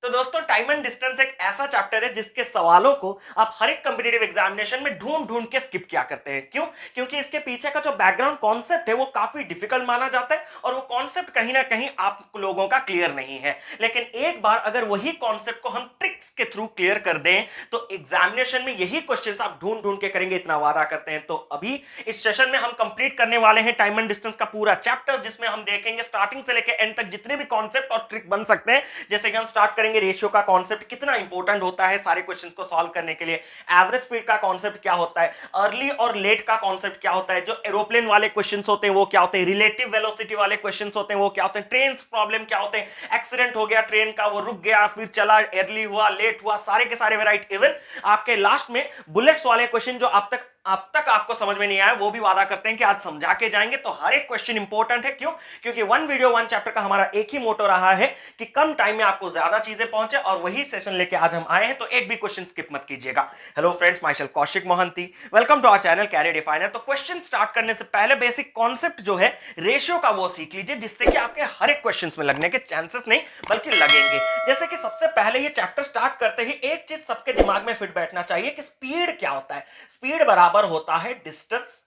तो दोस्तों time and distance एक ऐसा चैप्टर है जिसके सवालों को आप हर एक कॉम्पिटिटिव एग्जामिनेशन में ढूंढ ढूंढ के स्किप किया करते हैं। क्यों? क्योंकि इसके पीछे का जो बैकग्राउंड कॉन्सेप्ट है वो काफी डिफिकल्ट माना जाता है और वो कॉन्सेप्ट कहीं ना कहीं आप लोगों का क्लियर नहीं है। लेकिन एक बार अगर वही कॉन्सेप्ट को हम ट्रिक्स के थ्रू क्लियर कर दें तो एग्जामिनेशन में यही क्वेश्चन आप ढूंढ ढूंढ के करेंगे, इतना वादा करते हैं। तो अभी इस सेशन में हम कंप्लीट करने वाले हैं टाइम एंड डिस्टेंस का पूरा चैप्टर, जिसमें हम देखेंगे स्टार्टिंग से लेकर एंड तक जितने भी कॉन्सेप्ट और ट्रिक बन सकते हैं। जैसे कि हम स्टार्ट करेंगे रेशियो का कॉन्सेप्ट कितना इंपॉर्टेंट होता है सारे क्वेश्चंस को सॉल्व करने के लिए, एवरेज स्पीड का कॉन्सेप्ट क्या होता है, अर्ली और लेट का कॉन्सेप्ट क्या होता है, जो एरोप्लेन वाले क्वेश्चंस होते हैं वो क्या होते हैं, रिलेटिव वेलोसिटी वाले क्वेश्चंस होते हैं वो क्या होते हैं, ट्रेन प्रॉब्लम क्या होते हैं, एक्सीडेंट हो गया ट्रेन का, वो रुक गया फिर चला, अर्ली हुआ लेट हुआ, सारे के सारे वेराइटी, इवन आपके लास्ट में बुलेट्स वाले क्वेश्चन जो अब तक आपको समझ में नहीं आया वो भी वादा करते हैं कि आज समझा के जाएंगे। तो हर एक क्वेश्चन इंपॉर्टेंट है। क्यों? क्योंकि वन वीडियो वन चैप्टर का हमारा एक ही मोटो रहा है कि कम टाइम में आपको ज्यादा चीजें पहुंचे, और वही सेशन लेके आज हम आए हैं, तो एक भी क्वेश्चन स्किप मत कीजिएगा। Hello friends, myself Kaushik Mohanty, welcome to our channel career definer. तो क्वेश्चन स्टार्ट करने से पहले बेसिक कॉन्सेप्ट जो है रेशियो का वो सीख लीजिए, जिससे कि आपके हर एक क्वेश्चन में लगने के चांसेस नहीं बल्कि लगेंगे। जैसे कि सबसे पहले ये चैप्टर स्टार्ट करते ही एक चीज सबके दिमाग में फिट बैठना चाहिए कि स्पीड क्या होता है। स्पीड बराबर होता है डिस्टेंस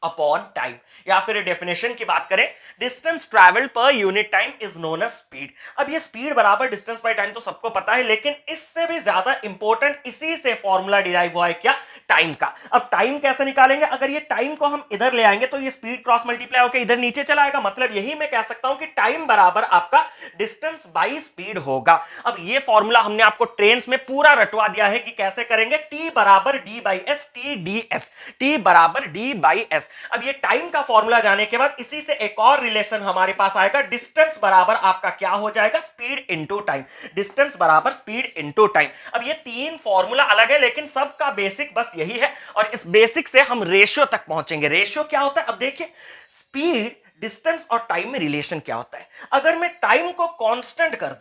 अपॉन टाइम, या फिर डेफिनेशन की बात करें, distance travelled per unit time is known as speed. अब ये स्पीड बराबर डिस्टेंस बाय टाइम तो सबको पता है, लेकिन इससे भी ज्यादा इंपॉर्टेंट इसी से फॉर्मूला डिराइव हुआ है, क्या? टाइम का। अब टाइम कैसे निकालेंगे? अगर ये टाइम को हम इधर ले आएंगे तो ये स्पीड क्रॉस मल्टीप्लाई होकर इधर नीचे चला आएगा। मतलब यही मैं कह सकता हूं कि टाइम बराबर आपका डिस्टेंस बाई स्पीड होगा। अब ये फॉर्मूला हमने आपको ट्रेन्स में पूरा रटवा दिया है कि कैसे करेंगे। टी बराबर D by S, T D S, T बराबर डी बाई एस। अब ये टाइम का फॉर्मूला जाने के बाद इसी से एक और रिलेशन हमारे पास आएगा, डिस्टेंस बराबर आपका क्या हो जाएगा? Speed into time. डिस्टेंस बराबर स्पीड इनटू टाइम। अब ये तीन फॉर्मूला अलग है, लेकिन सबका बेसिक बस यही है, और इस बेसिक से हम रेशियो तक पहुंचेंगे। रेशियो क्या होता है? अब देखिए, स्पीड, डिस्टेंस और टाइम में रिलेशन क्या होता है। अगर मैं टाइम को कांस्टेंट कर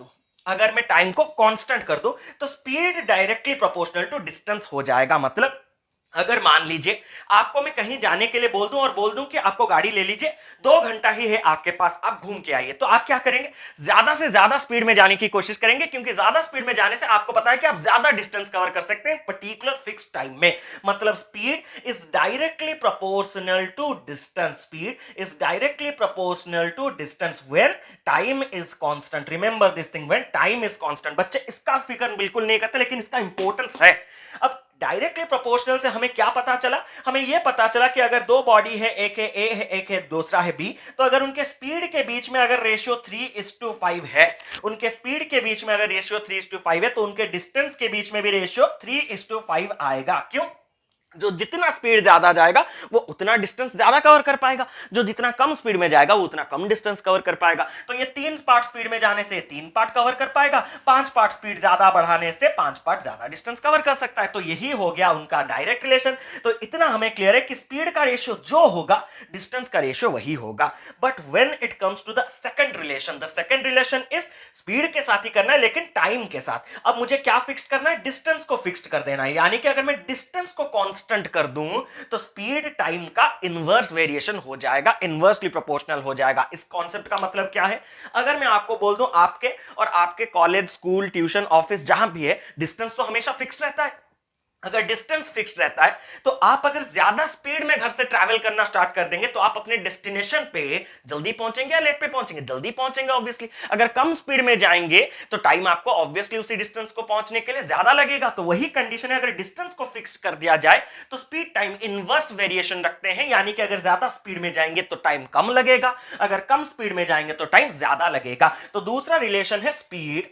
दूं, तो speed directly proportional to distance हो जाएगा। मतलब अगर मान लीजिए आपको मैं कहीं जाने के लिए बोल दूं और बोल दूं कि आपको गाड़ी ले लीजिए, 2 घंटा ही है आपके पास, आप घूम के आइए, तो आप क्या करेंगे? ज्यादा से ज्यादा स्पीड में जाने की कोशिश करेंगे, क्योंकि ज्यादा स्पीड में जाने से आपको पता है कि आप ज्यादा डिस्टेंस कवर कर सकते हैं पर्टिकुलर फिक्स टाइम में। मतलब speed is directly proportional to distance. Speed is directly proportional to distance when time is constant. Remember this thing, when time is constant. बच्चे इसका फिक्र बिल्कुल नहीं करते, लेकिन इसका इंपॉर्टेंस है। अब डायरेक्टली प्रोपोर्शनल से हमें क्या पता चला? हमें यह पता चला कि अगर दो बॉडी है, एक है ए है, एक है दूसरा है बी, तो अगर उनके स्पीड के बीच में अगर रेशियो 3:5 है, उनके स्पीड के बीच में अगर रेशियो 3:5 है, तो उनके डिस्टेंस के बीच में भी रेशियो 3:5 आएगा। क्यों? जो जितना स्पीड ज्यादा जाएगा वो उतना डिस्टेंस ज्यादा कवर कर पाएगा, जो जितना कम स्पीड में जाएगा वो उतना कम डिस्टेंस कवर कर पाएगा। तो ये 3 पार्ट स्पीड में जाने से 3 पार्ट कवर कर पाएगा, 5 पार्ट स्पीड ज्यादा बढ़ाने से 5 पार्ट ज्यादा डिस्टेंस कवर कर सकता है। तो यही हो गया उनका डायरेक्ट रिलेशन। तो इतना हमें क्लियर है कि स्पीड का रेशियो जो होगा, डिस्टेंस का रेशियो वही होगा। But when it comes to the second relation, the second relation is speed के साथ ही करना है, लेकिन टाइम के साथ। अब मुझे क्या फिक्स करना है? डिस्टेंस को फिक्स कर देना है। यानी कि अगर मैं डिस्टेंस को कांस्टेंट कर दूं तो स्पीड टाइम का इनवर्स वेरिएशन हो जाएगा, इनवर्सली प्रोपोर्शनल हो जाएगा। इस कॉन्सेप्ट का मतलब क्या है? अगर मैं आपको बोल दूं आपके और आपके कॉलेज, स्कूल, ट्यूशन, ऑफिस जहां भी है, डिस्टेंस तो हमेशा फिक्स्ड रहता है। अगर डिस्टेंस फिक्स्ड रहता है तो आप अगर ज्यादा स्पीड में घर से ट्रैवल करना स्टार्ट कर देंगे तो आप अपने डेस्टिनेशन पे जल्दी पहुंचेंगे या लेट पे पहुंचेंगे? जल्दी पहुंचेंगे ऑब्वियसली। अगर कम स्पीड में जाएंगे तो टाइम आपको ऑब्वियसली उसी डिस्टेंस को पहुंचने के लिए ज्यादा लगेगा। तो वही कंडीशन है, अगर डिस्टेंस को फिक्स कर दिया जाए तो स्पीड टाइम इनवर्स वेरिएशन रखते हैं। यानी कि अगर ज्यादा स्पीड में जाएंगे तो टाइम कम लगेगा, अगर कम स्पीड में जाएंगे तो टाइम ज्यादा लगेगा। तो दूसरा रिलेशन है, speed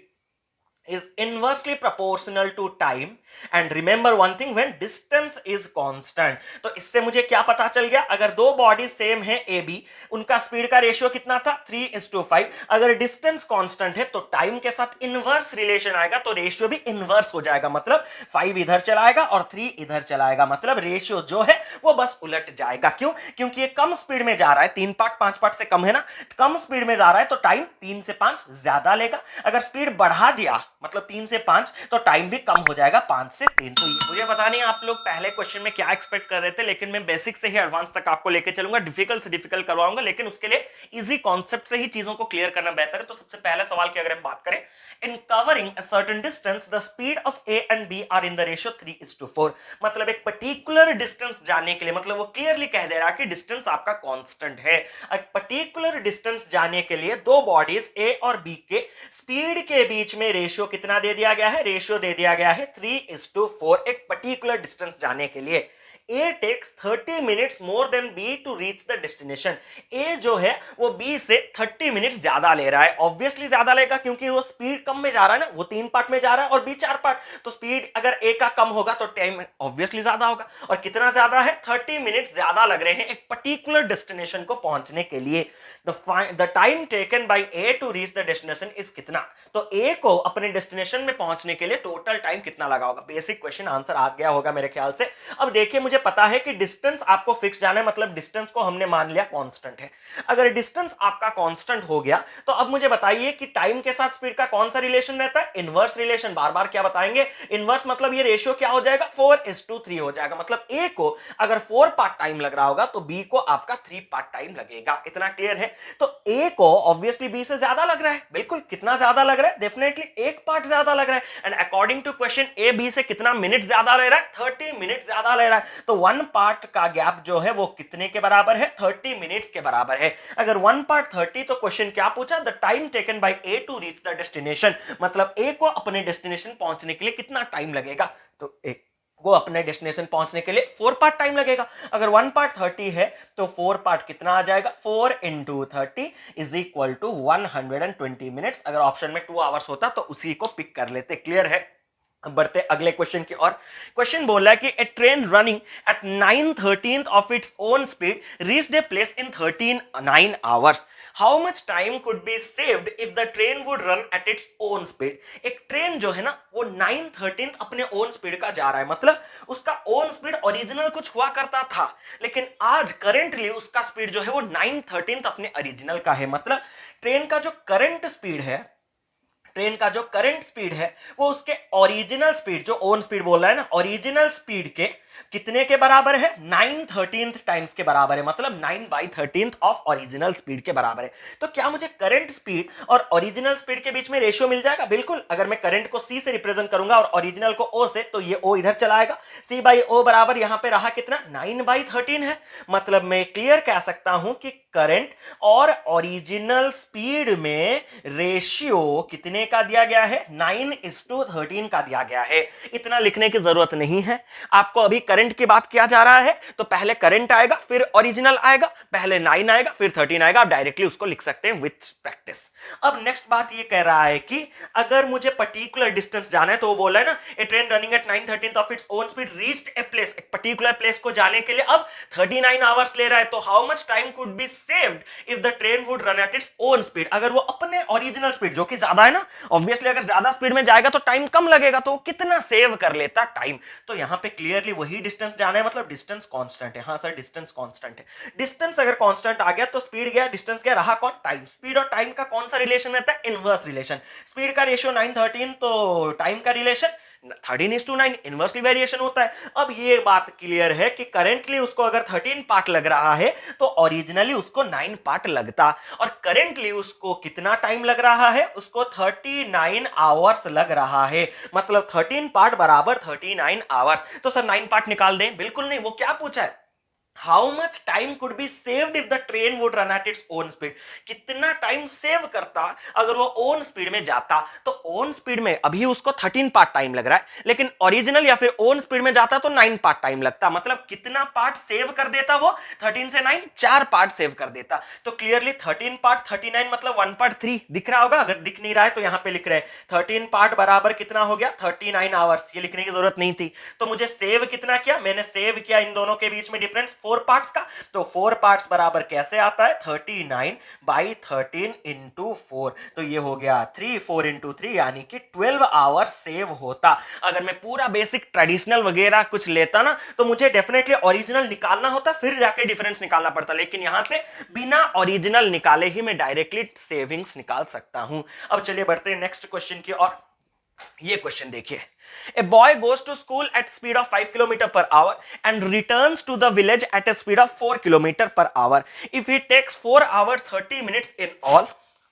is inversely proportional to time, and remember one thing, when distance is constant। तो इससे मुझे क्या पता चल गया? अगर दो बॉडी सेम है ए बी, उनका स्पीड का रेशियो कितना था? 3:5। अगर डिस्टेंस कांस्टेंट है तो टाइम के साथ इनवर्स रिलेशन आएगा, तो रेशियो भी इनवर्स हो जाएगा। मतलब 5 इधर चलाएगा और 3 इधर चलाएगा, मतलब रेशियो जो है वो बस उलट जाएगा। क्यों? क्योंकि ये कम स्पीड में जा रहा है, 3 पार्ट 5 पार्ट से कम है ना, कम स्पीड में जा रहा है तो टाइम 3 से 5 ज्यादा लेगा। अगर स्पीड बढ़ा दिया, मतलब 3 से 5, तो टाइम भी कम हो जाएगा, 5 5 से 3। तो मुझे पता नहीं आप लोग पहले क्वेश्चन में क्या एक्सपेक्ट कर रहे थे, लेकिन मैं बेसिक से ही एडवांस तक आपको लेके चलूंगा, डिफिकल्ट से डिफिकल्ट करवाऊंगा, लेकिन उसके लिए इजी कॉन्सेप्ट से ही चीजों को क्लियर करना बेहतर है। तो सबसे पहला सवाल की अगर हम बात करें, in covering a certain distance the speed of A and B are in the ratio 3:4। मतलब एक पर्टिकुलर डिस्टेंस जाने के लिए, मतलब वो क्लियरली कह दे रहा है कि डिस्टेंस आपका कांस्टेंट है। एक पर्टिकुलर डिस्टेंस जाने के लिए दो बॉडीज ए और बी के स्पीड के बीच में रेशियो कितना दे दिया गया है? रेशियो दे दिया गया है 3:4। एक पर्टिकुलर डिस्टेंस जाने के लिए A takes 30 minutes more than B to reach the destination। A जो है वो B से 30 मिनट्स ज्यादा ले रहा है। ऑब्वियसली ज्यादा लेगा क्योंकि वो स्पीड कम में जा रहा है ना, वो 3 पार्ट में जा रहा है और B 4 पार्ट। तो स्पीड अगर A का कम होगा तो टाइम ऑब्वियसली ज्यादा होगा। और कितना ज्यादा है? 30 मिनट्स ज्यादा लग रहे हैं एक पर्टिकुलर डेस्टिनेशन को पहुंचने के लिए। The time taken by A to reach the destination is कितना? तो A को अपने डेस्टिनेशन में पहुंचने के लिए टोटल टाइम कितना लगा होगा? बेसिक क्वेश्चन आंसर आ गया होगा मेरे ख्याल से। अब देखिए, मुझे पता है कि डिस्टेंस आपको फिक्स जाना है, मतलब डिस्टेंस को हमने मान लिया कांस्टेंट है। अगर डिस्टेंस आपका कांस्टेंट हो गया तो अब मुझे बताइए कि टाइम के साथ स्पीड का कौन सा रिलेशन रहता है? Inverse relation. बार बार क्या बताएंगे? इनवर्स। मतलब ये रेशियो क्या हो जाएगा? 4:3 हो जाएगा। मतलब ए को अगर 4 पार्ट टाइम लग रहा होगा तो बी को आपका 3 पार्ट टाइम लगेगा। इतना क्लियर है? तो ए को ऑब्वियसली बी से ज्यादा लग रहा है। बिल्कुल। कितना ज्यादा लग रहा है? डेफिनेटली 1 पार्ट ज्यादा लग रहा है। And according to question A B से कितना मिनट ज्यादा ले रहा है? 30 मिनट ज्यादा ले रहा है। तो 1 पार्ट का गैप जो है वो कितने के बराबर है? 30 मिनट्स के बराबर है। अगर 1 पार्ट 30 तो क्वेश्चन क्या पूछा? The time taken by A to reach the destination. मतलब ए को अपने डेस्टिनेशन पहुंचने के लिए कितना टाइम लगेगा? तो एक को अपने डेस्टिनेशन पहुंचने के लिए 4 पार्ट टाइम लगेगा। अगर 1 पार्ट 30 है तो 4 पार्ट कितना आ जाएगा? 4 × 30 इज इक्वल टू 120 मिनट्स। अगर ऑप्शन में 2 आवर्स होता तो उसी को पिक कर लेते। क्लियर है? अब बढ़ते अगले क्वेश्चन की ओर। क्वेश्चन बोल रहा है कि a train running at 9/13 of its own speed reached a place in 9 hours. How much time could be saved if the train would run at its own speed. एक ट्रेन जो है ना वो 9/13 अपने ओन स्पीड का जा रहा है, मतलब उसका ओन स्पीड ओरिजिनल कुछ हुआ करता था, लेकिन आज करेंटली उसका स्पीड जो है वो 9/13 अपने ओरिजिनल का है। मतलब ट्रेन का जो करंट स्पीड है, ट्रेन का जो करंट स्पीड है वो उसके ओरिजिनल स्पीड, जो ओन स्पीड बोल रहा है ना, ओरिजिनल स्पीड के कितने के बराबर है? 9/13 टाइम्स के बराबर है। मतलब 9/13 ऑफ ओरिजिनल स्पीड के बराबर है। तो क्या मुझे करंट स्पीड और ओरिजिनल स्पीड के बीच में रेशियो मिल जाएगा? बिल्कुल। अगर मैं करंट को सी से रिप्रेजेंट करूंगा और ओरिजिनल को ओ से, तो ये ओ इधर चला आएगा। सी बाई ओ बराबर यहां पे रहा कितना? 9/13 है। मतलब मैं क्लियर कह सकता हूं कि करंट और ओरिजिनल स्पीड में रेशियो कितने का दिया गया है? 9:13 का दिया गया है। इतना लिखने की जरूरत नहीं है आपको। अभी करंट की बात किया जा रहा है तो पहले करंट आएगा, फिर ओरिजिनल आएगा, पहले 9 आएगा, फिर 13 आएगा। आप डायरेक्टली उसको लिख सकते हैं विथ प्रैक्टिस। अब नेक्स्ट बात ये कह रहा है कि अगर मुझे पर्टिकुलर डिस्टेंस जाना है, तो वो बोल रहा है ना, a train running at 9/13 of its own speed reached a place. एक पर्टिकुलर प्लेस को जाने के लिए अब 39 आवर्स ले रहा है। तो how much time could be saved if the train would run at its own speed. अगर वो अपने ओरिजिनल स्पीड, जो कि ज्यादा है ना, ऑब्वियसली अगर ज्यादा स्पीड में जाएगा तो टाइम कम लगेगा, तो कितना सेव कर लेता टाइम। तो यहां पे क्लियरली वही डिस्टेंस जाना है, मतलब डिस्टेंस कांस्टेंट है। हाँ सर, डिस्टेंस कांस्टेंट है। डिस्टेंस अगर कांस्टेंट आ गया तो स्पीड गया, डिस्टेंस गया, रहा कौन? टाइम। स्पीड और टाइम का कौन सा रिलेशन रहता है? Inverse relation. स्पीड का रेशियो 9/13 तो टाइम का रिलेशन 13:9 इनवर्सली वेरिएशन होता है। अब ये बात क्लियर है कि करेंटली उसको अगर 13 पार्ट लग रहा है तो ओरिजिनली उसको 9 पार्ट लगता, और करेंटली उसको कितना टाइम लग रहा है? उसको 39 आवर्स लग रहा है। मतलब 13 पार्ट बराबर 39 आवर्स। तो सर 9 पार्ट निकाल दें? बिल्कुल नहीं। वो क्या पूछा है? How much time could be saved if the train would run at its own speed. कितना टाइम सेव करता अगर वो ओन स्पीड में जाता। तो ओन स्पीड में अभी उसको 13 पार्ट टाइम लग रहा है, लेकिन ओरिजिनल या फिर ओन स्पीड में जाता तो 9 पार्ट टाइम लगता। मतलब कितना पार्ट सेव कर देता वो? 13 से 9 4 पार्ट सेव कर देता। तो क्लियरली 13 पार्ट 39 मतलब 1 पार्ट 3 दिख रहा होगा। अगर दिख नहीं रहा है तो यहां पे लिख रहे हैं 13 पार्ट बराबर कितना हो गया? 39 आवर्स। ये लिखने की जरूरत नहीं थी। तो मुझे सेव कितना किया? मैंने सेव किया इन दोनों के बीच में डिफरेंस 4 पार्ट्स का। तो 4 पार्ट्स बराबर कैसे आता है? 39/13 इंटू 4। तो ये हो गया 3, 4 इंटू 3, यानी कि 12 आवर्स सेव होता। अगर मैं पूरा बेसिक ट्रेडिशनल वगैरह कुछ लेता ना तो मुझे डेफिनेटली ओरिजिनल निकालना होता, फिर जाके डिफरेंस निकालना पड़ता। लेकिन यहां पे बिना ओरिजिनल निकाले ही मैं डायरेक्टली सेविंग्स निकाल सकता हूं। अब चलिए बढ़ते हैं नेक्स्ट क्वेश्चन की ओर। ये क्वेश्चन देखिए, a boy goes to school at speed of 5 kilometre per hour and returns to the village at a speed of 4 kilometre per hour if he takes 4 hours 30 minutes in all,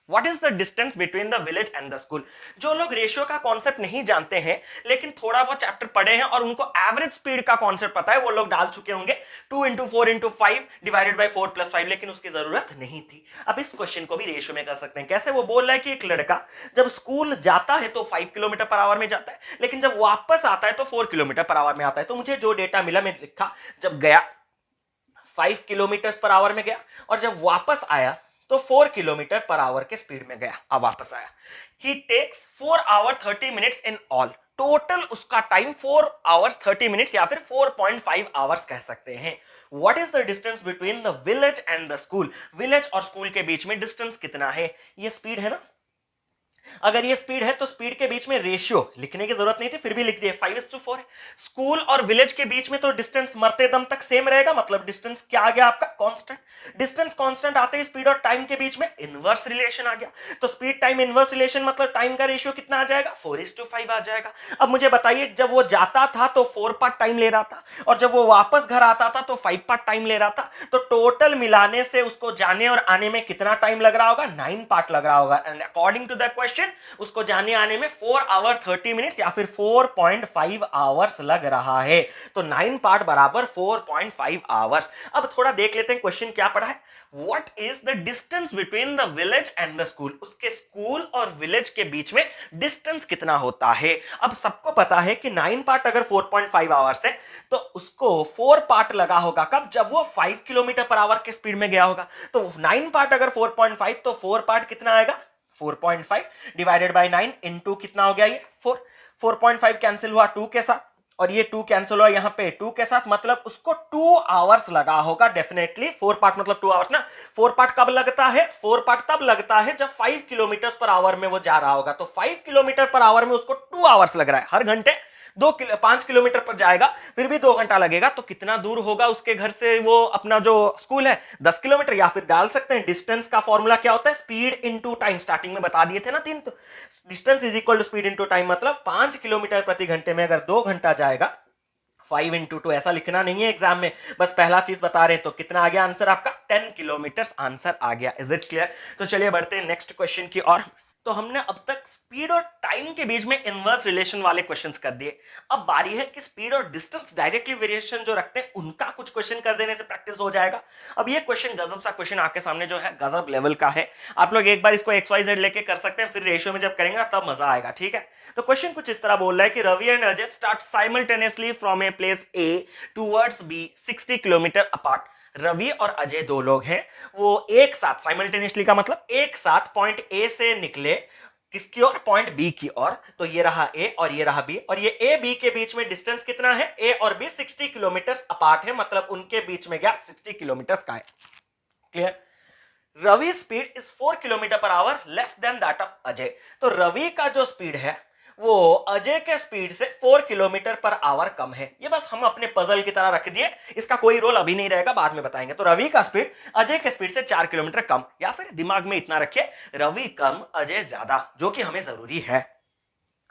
what is the distance between the village and the school. जो लोग ratio का concept नहीं जानते हैं लेकिन थोड़ा बहुत chapter पढ़े हैं और उनको एवरेज स्पीड का कॉन्सेप्ट पता है, वो लोग डाल चुके होंगे 2 into 4 into 5 divided by 4 plus 5, लेकिन उसकी जरूरत नहीं थी। अब इस क्वेश्चन को भी रेशियो में कर सकते हैं। कैसे? वो बोल रहा है कि एक लड़का जब स्कूल जाता है तो 5 किलोमीटर पर आवर में जाता है, लेकिन जब वापस आता है तो 4 किलोमीटर पर आवर में आता है। तो मुझे जो डेटा मिला मैं लिखा, जब गया 5 किलोमीटर पर आवर में गया और जब वापस आया तो 4 किलोमीटर पर आवर के स्पीड में गया, अब वापस आया। He takes 4 hour 30 minutes in all, total उसका टाइम 4 आवर्स 30 मिनट्स या फिर 4.5 आवर्स कह सकते हैं। What is the distance between the village and the school, village और स्कूल के बीच में डिस्टेंस कितना है। ये स्पीड है ना, अगर ये स्पीड है तो स्पीड के बीच में रेशियो लिखने की जरूरत नहीं थी, फिर भी लिख दिए 5:4 है। स्कूल और विलेज के बीच में तो डिस्टेंस मरते दम तक सेम रहेगा, मतलब डिस्टेंस क्या आ गया आपका? कांस्टेंट। डिस्टेंस कांस्टेंट आते ही स्पीड और टाइम के बीच में इनवर्स रिलेशन आ गया। तो स्पीड टाइम इनवर्स रिलेशन मतलब टाइम का रेशियो कितना आ जाएगा? 4:5 आ जाएगा। अब मुझे बताइए, जब वो जाता था तो 4 पार्ट टाइम ले रहा था और जब वो वापस घर आता था तो 5 पार्ट टाइम ले रहा था, तो टोटल मिलाने से उसको जाने और आने में कितना टाइम लग रहा होगा? 9 पार्ट लग रहा होगा। And according to the question उसको जाने आने में 4 आवर 30 मिनट्स या फिर 4.5 आवर्स लग रहा है। तो 9 पार्ट बराबर 4.5 आवर्स। अब थोड़ा देख लेते हैं क्वेश्चन क्या पढ़ा है। What is the distance between the village and the school, उसके स्कूल और विलेज के बीच में डिस्टेंस कितना होता है। अब सबको पता है कि 9 पार्ट अगर 4.5 आवर्स है तो उसको 4 पार्ट लगा होगा कब? जब वो 5 किलोमीटर पर आवर के स्पीड में गया होगा। तो 9 पार्ट अगर 4.5 तो 4 पार्ट कितना आएगा? 4.5 डिवाइडेड बाय 9 इनटू कितना हो गया ये? 4। 4.5 कैंसिल हुआ 2 के साथ और ये 2 कैंसिल हुआ यहां पे 2 के साथ, मतलब उसको 2 आवर्स लगा होगा डेफिनेटली। 4 पार्ट मतलब 2 आवर्स ना। 4 पार्ट कब लगता है? 4 पार्ट तब लगता है जब 5 किलोमीटर पर आवर में वो जा रहा होगा। तो 5 किलोमीटर पर आवर में उसको 2 आवर्स लग रहा है। हर घंटे 5 किलोमीटर पर जाएगा फिर भी 2 घंटा लगेगा। तो कितना दूर होगा उसके घर से वो अपना जो स्कूल है? 10 किलोमीटर। या फिर डाल सकते हैं डिस्टेंस का फॉर्मूला क्या होता है? Speed into time. स्टार्टिंग में बता दिए थे ना 3। तो distance is equal to speed into time, मतलब 5 किलोमीटर प्रति घंटे में अगर 2 घंटा जाएगा 5 इंटू 2, ऐसा लिखना नहीं है एग्जाम में, बस पहला चीज बता रहे हैं। तो कितना आ गया आंसर आपका? 10 किलोमीटर आंसर आ गया। Is it clear? तो चलिए बढ़ते हैं नेक्स्ट क्वेश्चन की ओर। तो हमने अब तक स्पीड और टाइम के बीच में इनवर्स रिलेशन वाले क्वेश्चंस कर दिए। अब बारी है कि स्पीड और डिस्टेंस डायरेक्टली वेरिएशन जो रखते हैं उनका कुछ क्वेश्चन कर देने से प्रैक्टिस हो जाएगा। अब ये क्वेश्चन गजब सा क्वेश्चन आपके सामने जो है गजब लेवल का है। आप लोग एक बार इसको XYZ लेके कर सकते हैं, फिर रेशियो में जब करेंगे ना तब मजा आएगा। ठीक है, तो क्वेश्चन कुछ इस तरह बोल रहा है कि Ravi and Ajay start simultaneously from a place A towards B 60 kilometre apart. Ravi और अजय दो लोग हैं, वो एक साथ, साइमल्टेनियसली का मतलब एक साथ पॉइंट A से निकले किसकी ओर? पॉइंट B की ओर। तो ये रहा A और ये रहा B, और ये A B के बीच में डिस्टेंस कितना है? A और B 60 किलोमीटर अपार्ट है, मतलब उनके बीच में गैप 60 किलोमीटर का है। Clear? Ravi speed is 4 kilometre per hour less than that of Ajay. तो रवि का जो स्पीड है वो अजय के स्पीड से 4 किलोमीटर पर आवर कम है। ये बस हम अपने पजल की तरह रख दिए, इसका कोई रोल अभी नहीं रहेगा, बाद में बताएंगे। तो रवि का स्पीड अजय के स्पीड से 4 किलोमीटर कम, या फिर दिमाग में इतना रखिए रवि कम अजय ज्यादा, जो कि हमें जरूरी है।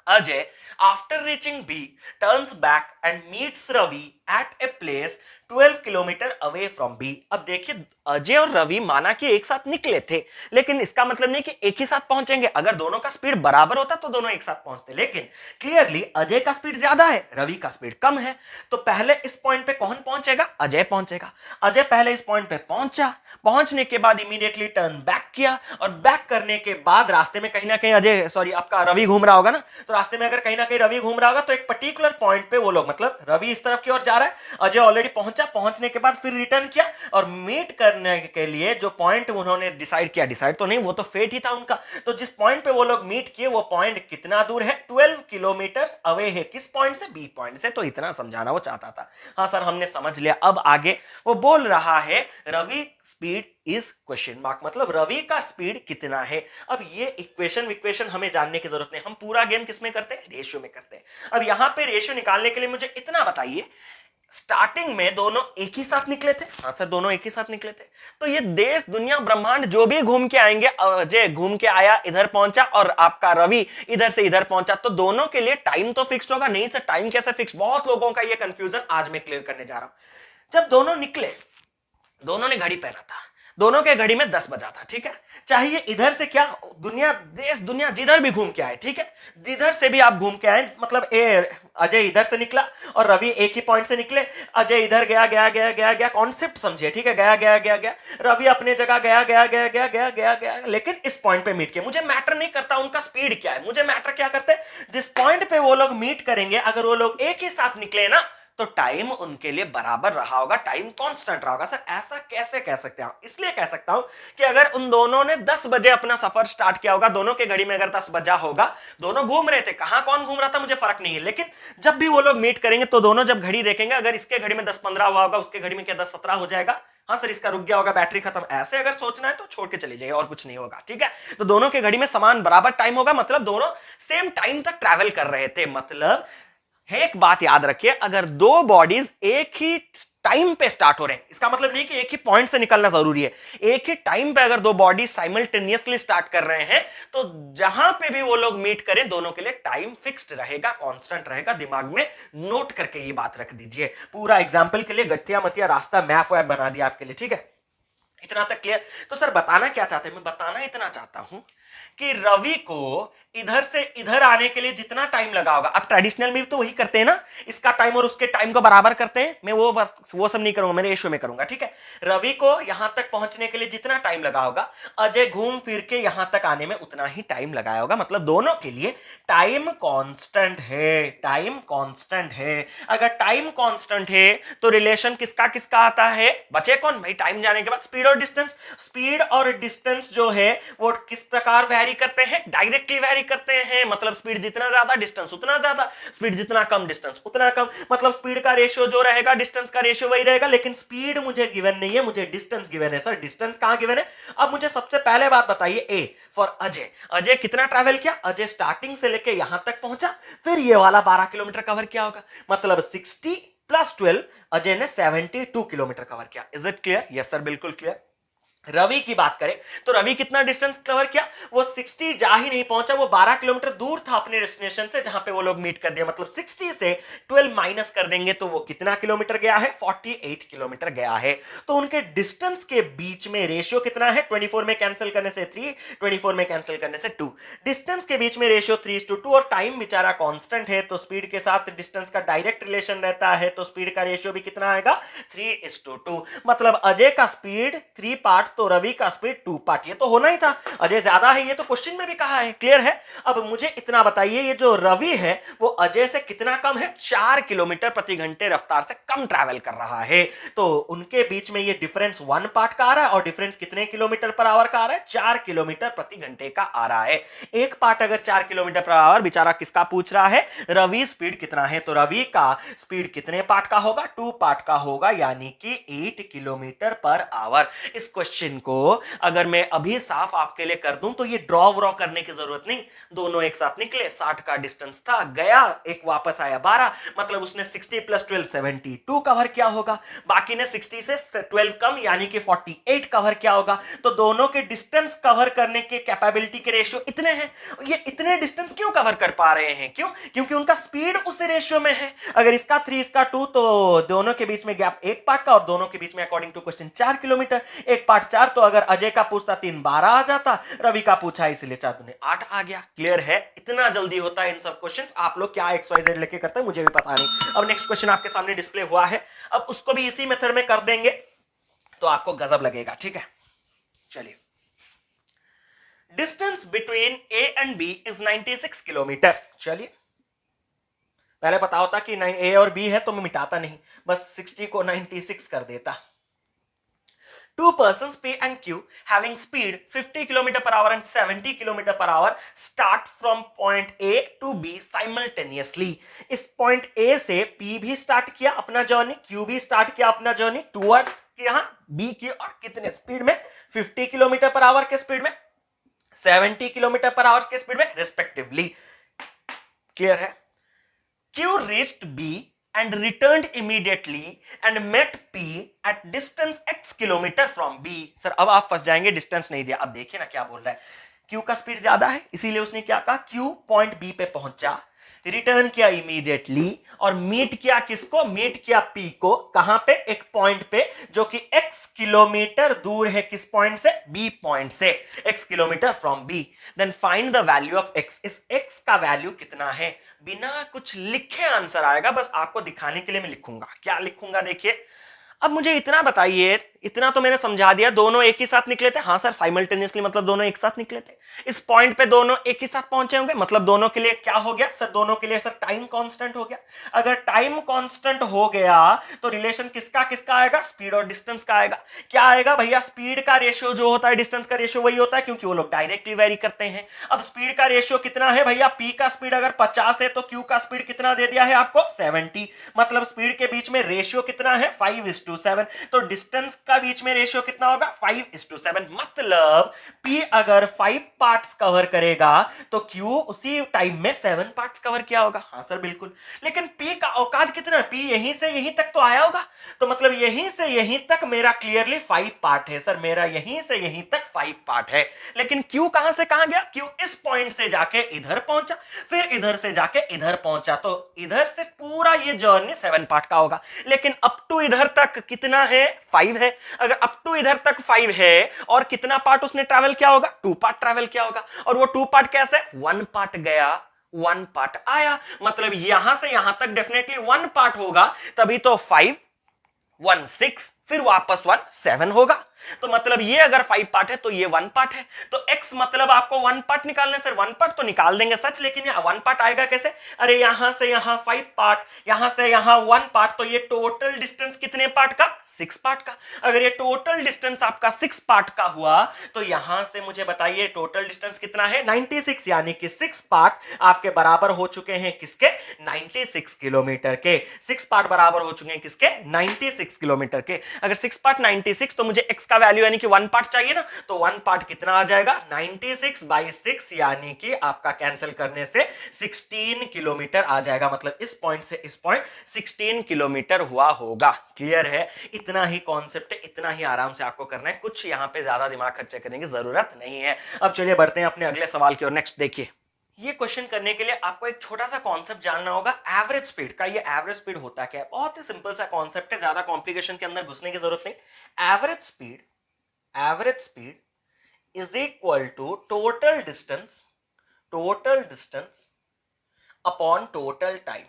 Ajay after reaching B turns back and meets Ravi at a place 12 kilometre away from B। अब देखिए अजय और रवि माना कि एक साथ निकले थे, लेकिन इसका मतलब नहीं कि एक ही साथ पहुंचेंगे। अगर दोनों का स्पीड बराबर होता तो दोनों एक साथ पहुंचते, लेकिन क्लियरली अजय का स्पीड ज्यादा है, रवि का स्पीड कम है। तो पहले इस पॉइंट पे कौन पहुंचेगा? अजय पहुंचेगा। अजय पहले इस पॉइंट पे पहुंचा, पहुंचने के बाद इमीडिएटली टर्न बैक किया, और बैक करने के बाद रास्ते में कहीं ना कहीं आपका रवि घूम रहा होगा ना, तो रास्ते में अगर कहीं ना कहीं रवि घूम रहा होगा तो एक पर्टिकुलर पॉइंट पे वो लोग, मतलब रवि इस तरफ की ओर जा रहा है, अजय ऑलरेडी पहुंचा, पहुंचने के बाद फिर रिटर्न किया और मीट करने के लिए जो पॉइंट उन्होंने डिसाइड किया, डिसाइड तो नहीं, वो तो फेट ही था उनका, तो जिस पॉइंट पे वो लोग मीट किए वो पॉइंट कितना दूर है? 12 किलोमीटर अवे है। किस पॉइंट से? बी पॉइंट से। तो इतना समझाना वो चाहता था। हाँ सर हमने समझ लिया। अब आगे वो बोल रहा है Ravi speed is question mark, मतलब रवि का स्पीड कितना है। अब ये इक्वेशन हमें जानने की जरूरत नहीं, हम पूरा गेम किसमें करते हैं? रेशियो में करते हैं। अब यहां पे रेशियो निकालने के लिए मुझे इतना बताइए, स्टार्टिंग में दोनों एक ही साथ निकले थे। हाँ सर, दोनों एक ही साथ निकले थे। तो ये देश दुनिया ब्रह्मांड जो भी घूम के आएंगे, अजय घूम के आया इधर पहुंचा और आपका रवि इधर से इधर पहुंचा, तो दोनों के लिए टाइम तो फिक्स होगा। नहीं सर, टाइम कैसे फिक्स? बहुत लोगों का ये कंफ्यूजन आज मैं क्लियर करने जा रहा हूं। जब दोनों निकले, दोनों ने घड़ी पहना था, दोनों के घड़ी में 10 बजा था, ठीक है। चाहिए इधर से क्या, दुनिया देश दुनिया जिधर भी घूम के आए, ठीक है, जिधर से भी आप घूम के आए, मतलब अजय इधर से निकला और रवि एक ही पॉइंट से निकले। अजय इधर गया गया गया गया गया, कॉन्सेप्ट समझिए, ठीक है, गया गया गया गया, रवि अपने जगह गया गया गया गया गया गया गया, लेकिन इस पॉइंट पे मीट किया। मुझे मैटर नहीं करता उनका स्पीड क्या है, मुझे मैटर क्या करते हैं, जिस पॉइंट पे वो लोग मीट करेंगे, अगर वो लोग एक ही साथ निकले ना, तो टाइम उनके लिए बराबर रहा होगा, टाइम कांस्टेंट रहा होगा। सर ऐसा कैसे कह सकते हैं? इसलिए कह सकता हूं कि अगर उन दोनों ने 10 बजे अपना सफर स्टार्ट किया होगा, दोनों के घड़ी में अगर 10 बजा होगा, दोनों घूम रहे थे, कहां कौन घूम रहा था मुझे फर्क नहीं है, लेकिन जब भी वो लोग मीट करेंगे तो दोनों जब घड़ी देखेंगे, अगर इसके घड़ी में 10-15 हुआ होगा, उसके घड़ी में क्या 10-17 हो जाएगा? हाँ सर, इसका रुक गया होगा, बैटरी खत्म। ऐसे अगर सोचना है तो छोड़ के चले जाइए, और कुछ नहीं होगा, ठीक है। तो दोनों के घड़ी में समान बराबर टाइम होगा, मतलब दोनों सेम टाइम तक ट्रैवल कर रहे थे। मतलब एक बात याद रखिए, अगर दो बॉडीज एक ही टाइम पे स्टार्ट हो रहे हैं, इसका मतलब नहीं कि एक ही पॉइंट से निकलना जरूरी है। एक ही टाइम पे अगर दो बॉडी साइमल्टेनियसली स्टार्ट कर रहे हैं, तो जहां पे भी वो लोग मीट करें, दोनों के लिए टाइम फिक्स्ड रहेगा, कांस्टेंट रहेगा। दिमाग में नोट करके ये बात रख दीजिए। पूरा एग्जाम्पल के लिए गठिया मतिया रास्ता मैप वैप बना दिया आपके लिए, ठीक है। इतना तक क्लियर? तो सर बताना क्या चाहते हैं? मैं बताना इतना चाहता हूं कि रवि को इधर से इधर आने के लिए जितना टाइम लगा होगा, आप ट्रेडिशनल में भी तो वही करते हैं ना, इसका टाइम और उसके टाइम को बराबर करते हैं। मैं वो सब नहीं करूंगा, मैं रेशियो में करूंगा, ठीक है। रवि को यहां तक पहुंचने के लिए जितना टाइम लगा होगा, अजय घूम फिर के यहां तक आने में उतना ही टाइम लगाया होगा। मतलब दोनों के लिए टाइम कांस्टेंट है, टाइम कांस्टेंट है। अगर टाइम कांस्टेंट है तो रिलेशन किसका किसका आता है? बचे कौन भाई? टाइम जाने के बाद स्पीड और डिस्टेंस। स्पीड और डिस्टेंस जो है वो किस प्रकार वैरी करते हैं? डायरेक्टली वैरी करते हैं। मतलब स्पीड जितना ज्यादा, डिस्टेंस उतना ज्यादा, स्पीड जितना कम, डिस्टेंस उतना कम। मतलब स्पीड का रेशियो जो रहेगा, डिस्टेंस का रेशियो वही रहेगा, लेकिन स्पीड मुझे गिवन नहीं है, मुझे डिस्टेंस गिवन है। सर डिस्टेंस कहां गिवन है? अब मुझे सबसे पहले बात बताइए, ए फॉर अजय, अजय कितना ट्रैवल किया? अजय स्टार्टिंग से लेके यहां तक पहुंचा, फिर ये वाला 12 किलोमीटर कवर किया होगा, मतलब 60 + 12, अजय ने 72 किलोमीटर कवर किया। Is it clear? Yes sir, बिल्कुल क्लियर। रवि की बात करें तो रवि कितना डिस्टेंस कवर किया? वो 60 जा ही नहीं पहुंचा, वो 12 किलोमीटर दूर था अपने डेस्टिनेशन से, जहां पे वो लोग मीट कर दिया। मतलब 60 से 12 माइनस कर देंगे तो वो कितना किलोमीटर गया है? 48 किलोमीटर गया है। तो उनके डिस्टेंस के बीच में रेशियो कितना है? 24 में कैंसिल करने से 3, 24 में कैंसिल करने से 2। डिस्टेंस के बीच में रेशियो 3:2, और टाइम बेचारा कांस्टेंट है, तो स्पीड के साथ डिस्टेंस का डायरेक्ट रिलेशन रहता है, तो स्पीड का रेशियो भी कितना आएगा? 3:2। मतलब अजय का स्पीड 3 पार्ट तो रवि का स्पीड 2 पार्ट। ये तो होना ही था, अजय ज्यादा है, ये तो क्वेश्चन में भी कहा है। क्लियर है? अब मुझे इतना बताइए, ये जो रवि है वो अजय से कितना कम है? 4 किलोमीटर प्रति घंटे रफ्तार से कम ट्रैवल कर रहा है। तो उनके बीच में ये डिफरेंस 1 पार्ट का आ रहा है, और डिफरेंस कितने किलोमीटर पर आवर का आ रहा है? 4 किलोमीटर प्रति घंटे का आ रहा है। एक पार्ट अगर 4 किलोमीटर पर आवर, बेचारा किसका पूछ रहा है? रवि स्पीड कितना है? तो रवि का स्पीड कितने पार्ट का होगा? 2 पार्ट का होगा, यानी कि 8 किलोमीटर पर आवर। इस क्वेश्चन को अगर मैं अभी साफ आपके लिए कर दूं तो ये ड्रॉ व्रॉ करने की जरूरत नहीं। दोनों एक साथ निकले, 60 का डिस्टेंस था, गया, एक वापस आया 12, मतलब उसने 60 + 12 72 कवर किया होगा, बाकी ने 60 से 12 कम यानी कि 48 कवर किया होगा। तो दोनों के डिस्टेंस कवर करने के कैपेबिलिटी के रेशियो इतने हैं। ये इतने डिस्टेंस क्यों कवर कर पा रहे हैं? क्यों? क्योंकि उनका स्पीड उस रेशियो में है। अगर इसका 3 इसका 2, तो दोनों के बीच में गैप एक पार्ट का, और दोनों के बीच में अकॉर्डिंग टू क्वेश्चन 4 किलोमीटर, एक पार्ट 4, तो अगर अजय का पूछता 3 12 आ जाता, रवि का पूछा इसलिए 4 दूनी 8 आ गया। क्लियर है? इतना जल्दी होता है इन सब क्वेश्चंस। आप लोग क्या XYZ लेके करते हैं मुझे भी पता नहीं। अब नेक्स्ट क्वेश्चन आपके सामने डिस्प्ले हुआ है, अब उसको भी इसी मेथड में कर देंगे तो आपको गजब लगेगा, ठीक है। चलिए, distance between A and B is 96 kilometre. चलिए, पहले पता होता कि A और B है तो मैं मिटाता नहीं, बस 60 को 96 कर देता। Two persons P and Q having speed 50 km/h and 70 km/h start from point A to B simultaneously. इस point A से P भी स्टार्ट किया अपना जर्नी, Q भी स्टार्ट किया अपना जर्नी टूवर्ड्स यहां B की, और कितने स्पीड में? 50 km/h के स्पीड में, 70 km/h के स्पीड में रिस्पेक्टिवली। क्लियर है? Q reached B and returned immediately and met P at distance x kilometre from B। Sir अब आप फंस जाएंगे, डिस्टेंस नहीं दिया। अब देखिए ना क्या बोल रहा है, Q का स्पीड ज्यादा है इसीलिए उसने क्या कहा, Q पॉइंट B पे पहुंचा, रिटर्न किया इमीडिएटली और मीट किया किसको, मीट किया P को कहां पे, एक पॉइंट पे जो कि x किलोमीटर दूर है, किस पॉइंट से, B पॉइंट से, x kilometre from B। Then find the value of x, इस x का वैल्यू कितना है, बिना कुछ लिखे आंसर आएगा, बस आपको दिखाने के लिए मैं लिखूंगा। क्या लिखूंगा देखिए, अब मुझे इतना बताइए, इतना तो मैंने समझा दिया, दोनों एक ही साथ निकले थे, हाँ सर साइमल्टेनियसली मतलब दोनों एक साथ निकले थे। इस पॉइंट पे दोनों एक ही साथ पहुंचे होंगे, मतलब दोनों के लिए क्या हो गया सर, दोनों के लिए सर टाइम कांस्टेंट हो गया। अगर टाइम कांस्टेंट हो गया तो रिलेशन किसका किसका आएगा, स्पीड और डिस्टेंस का आएगा। क्या आएगा भैया, स्पीड का रेशियो जो होता है डिस्टेंस का रेशियो वही होता है, क्योंकि वो लोग डायरेक्टली वेरी करते हैं। अब स्पीड का रेशियो कितना है भैया, P का स्पीड अगर 50 है तो Q का स्पीड कितना दे दिया है आपको, 70। मतलब स्पीड के बीच में रेशियो कितना है, 5:7। तो डिस्टेंस का बीच में रेशियो कितना होगा, 5:7। मतलब P अगर 5 पार्ट्स कवर करेगा तो Q उसी टाइम में 7 पार्ट्स कवर किया होगा। हाँ सर बिल्कुल, लेकिन P का औकात कितना है, P यहीं से यहीं तक तो आया होगा, तो मतलब यहीं से यहीं तक मेरा क्लियरली 5 पार्ट है। सर मेरा यहीं से यहीं तक 5 पार्ट है, लेकिन Q कहां से कहां गया, Q इस पॉइंट से जाके इधर पहुंचा, फिर इधर से जाके इधर पहुंचा, तो इधर से पूरा ये जर्नी 7 पार्ट का होगा। लेकिन अप टू इधर तक कितना है, 5 है। अगर अप टू इधर तक 5 है और कितना पार्ट उसने ट्रैवल किया होगा, 2 पार्ट ट्रैवल किया होगा। और वो 2 पार्ट कैसे, 1 पार्ट गया 1 पार्ट आया, मतलब यहां से यहां तक डेफिनेटली 1 पार्ट होगा, तभी तो 5 1 6 फिर वापस 1 7 होगा। तो मतलब ये अगर 5 पार्ट है तो ये 1 पार्ट है, तो x मतलब आपको 1 पार्ट निकालने, सर 1 पार्ट तो निकाल देंगे सच, लेकिन यहाँ 1 पार्ट आएगा कैसे, अरे यहां से यहां 5 पार्ट, यहां से यहां 1 पार्ट, तो ये टोटल डिस्टेंस कितने पार्ट का, 6 पार्ट का। अगर ये टोटल डिस्टेंस आपका 6 पार्ट का हुआ तो यहां से मुझे बताइए टोटल डिस्टेंस कितना है, 96, यानी कि 6 पार्ट आपके बराबर हो चुके हैं किसके, 96 किलोमीटर के। 6 पार्ट बराबर हो चुके हैं किसके, 96 किलोमीटर के। अगर 6 पार्ट 96 तो मुझे x का वैल्यू यानी कि 1 पार्ट चाहिए ना, तो 1 पार्ट कितना आ जाएगा, 96/6, यानी कि आपका कैंसिल करने से 16 किलोमीटर आ जाएगा। मतलब इस पॉइंट से इस पॉइंट 16 किलोमीटर हुआ होगा। क्लियर है, इतना ही कॉन्सेप्ट है, इतना ही आराम से आपको करना है, कुछ यहां पे ज्यादा दिमाग खर्चे करने की जरूरत नहीं है। अब चलिए बढ़ते हैं अपने अगले सवाल की ओर। नेक्स्ट देखिए, ये क्वेश्चन करने के लिए आपको एक छोटा सा कॉन्सेप्ट जानना होगा एवरेज स्पीड का। ये एवरेज स्पीड होता क्या है, बहुत ही सिंपल सा कॉन्सेप्ट है, ज्यादा कॉम्प्लिकेशन के अंदर घुसने की जरूरत नहीं। Average speed is equal to total distance upon total time.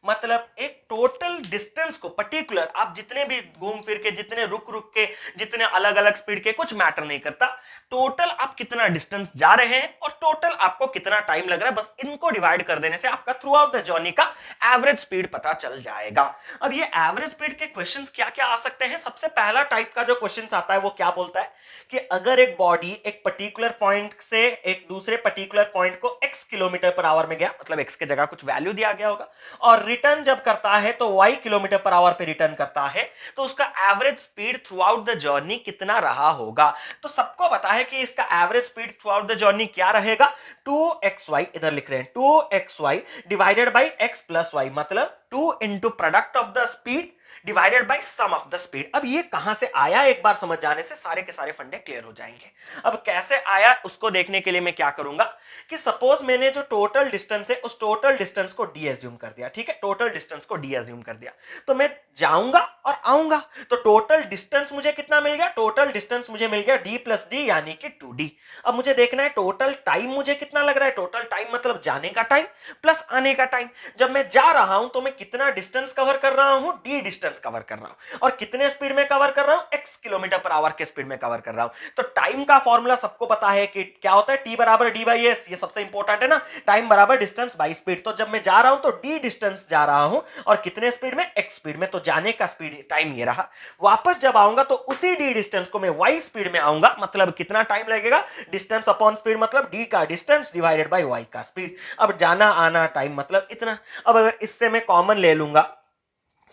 मतलब एक टोटल डिस्टेंस को पर्टिकुलर, आप जितने भी घूम फिर के, जितने रुक के, जितने अलग अलग स्पीड के, कुछ मैटर नहीं करता, टोटल आप कितना डिस्टेंस जा रहे हैं और टोटल आपको कितना टाइम लग रहा है, बस इनको डिवाइड कर देने से आपका थ्रू आउट द जर्नी का एवरेज स्पीड पता चल जाएगा। अब ये एवरेज स्पीड के क्वेश्चंस क्या क्या आ सकते हैं, सबसे पहला टाइप का जो क्वेश्चन आता है वो क्या बोलता है कि अगर एक बॉडी एक पर्टिकुलर पॉइंट से एक दूसरे पर्टिकुलर पॉइंट को x किलोमीटर पर आवर में गया, मतलब x की जगह कुछ वैल्यू दिया गया होगा, और रिटर्न जब करता है तो y किलोमीटर पर आवर पे रिटर्न करता है, तो उसका average speed throughout the journey कितना रहा होगा। तो सबको पता है कि इसका average speed throughout the journey क्या रहेगा, 2xy, इधर लिख रहे हैं 2xy divided by x plus y, मतलब 2 into product of the speed divided by sum of the speed. अब ये कहां से आया, एक बार समझ जाने से सारे के सारे फंडे क्लियर हो जाएंगे। अब कैसे आया उसको देखने के लिए मैं क्या करूंगा कि सपोज मैंने जो टोटल डिस्टेंस है उस टोटल डिस्टेंस को डी एज्यूम कर दिया, ठीक है, टोटल डिस्टेंस को डी एज्यूम कर दिया, तो मैं जाऊंगा और आऊंगा, तो टोटल डिस्टेंस मुझे कितना मिल गया, टोटल डिस्टेंस मुझे मिल गया d प्लस डी यानी कि 2d। अब मुझे देखना है टोटल टाइम मुझे कितना लग रहा है, टोटल टाइम मतलब जाने का टाइम प्लस आने का टाइम। जब मैं जा रहा हूं तो मैं कितना डिस्टेंस कवर कर रहा हूं, d डिस्टेंस कवर कर रहा हूं, और कितने स्पीड में कवर कर रहा हूं, x किलोमीटर पर आवर के स्पीड में कवर कर रहा हूं। तो टाइम का फॉर्मूला सबको पता है कि क्या होता है, t बराबर d बाई s, ये सबसे इंपॉर्टेंट है ना, टाइम बराबर डिस्टेंस बाई स्पीड। तो जब मैं जा रहा हूं तो d डिस्टेंस जा रहा हूं और कितने स्पीड में, x स्पीड में, तो जाने का स्पीड टाइम ये रहा। वापस जब आऊंगा तो उसी d डिस्टेंस को मैं y स्पीड में आऊंगा, मतलब कितना टाइम लगेगा, डिस्टेंस अपॉन स्पीड मतलब d का डिस्टेंस डिवाइडेड बाई y का स्पीड। अब जाना आना टाइम मतलब इतना। अब अगर इससे मैं कॉमन ले लूंगा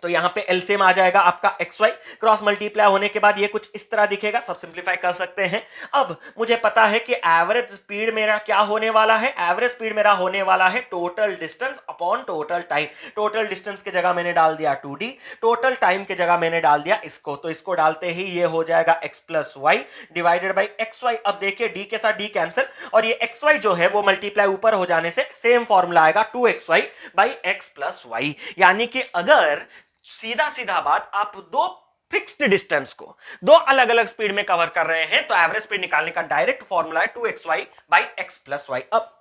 तो यहां पे एलसीएम आ जाएगा आपका एक्स वाई, क्रॉस मल्टीप्लाई होने के बाद ये कुछ इस तरह दिखेगा, सब सिंप्लीफाई कर सकते हैं। अब मुझे पता है कि एवरेज स्पीड मेरा क्या होने वाला है, एवरेज स्पीड मेरा होने वाला है total distance upon total time. Total distance की जगह मैंने डाल दिया 2d, टोटल टाइम की जगह मैंने डाल दिया इसको, तो इसको डालते ही ये हो जाएगा x plus y divided by x y. अब देखिए d के साथ d कैंसिल, और ये एक्स वाई जो है वो मल्टीप्लाई ऊपर हो जाने से सेम फॉर्मूला आएगा 2xy by x plus Y. यानी कि अगर सीधा सीधा बात, आप दो फिक्स्ड डिस्टेंस को दो अलग अलग स्पीड में कवर कर रहे हैं तो एवरेज स्पीड निकालने का डायरेक्ट फॉर्मूला है 2xy by x plus Y. अब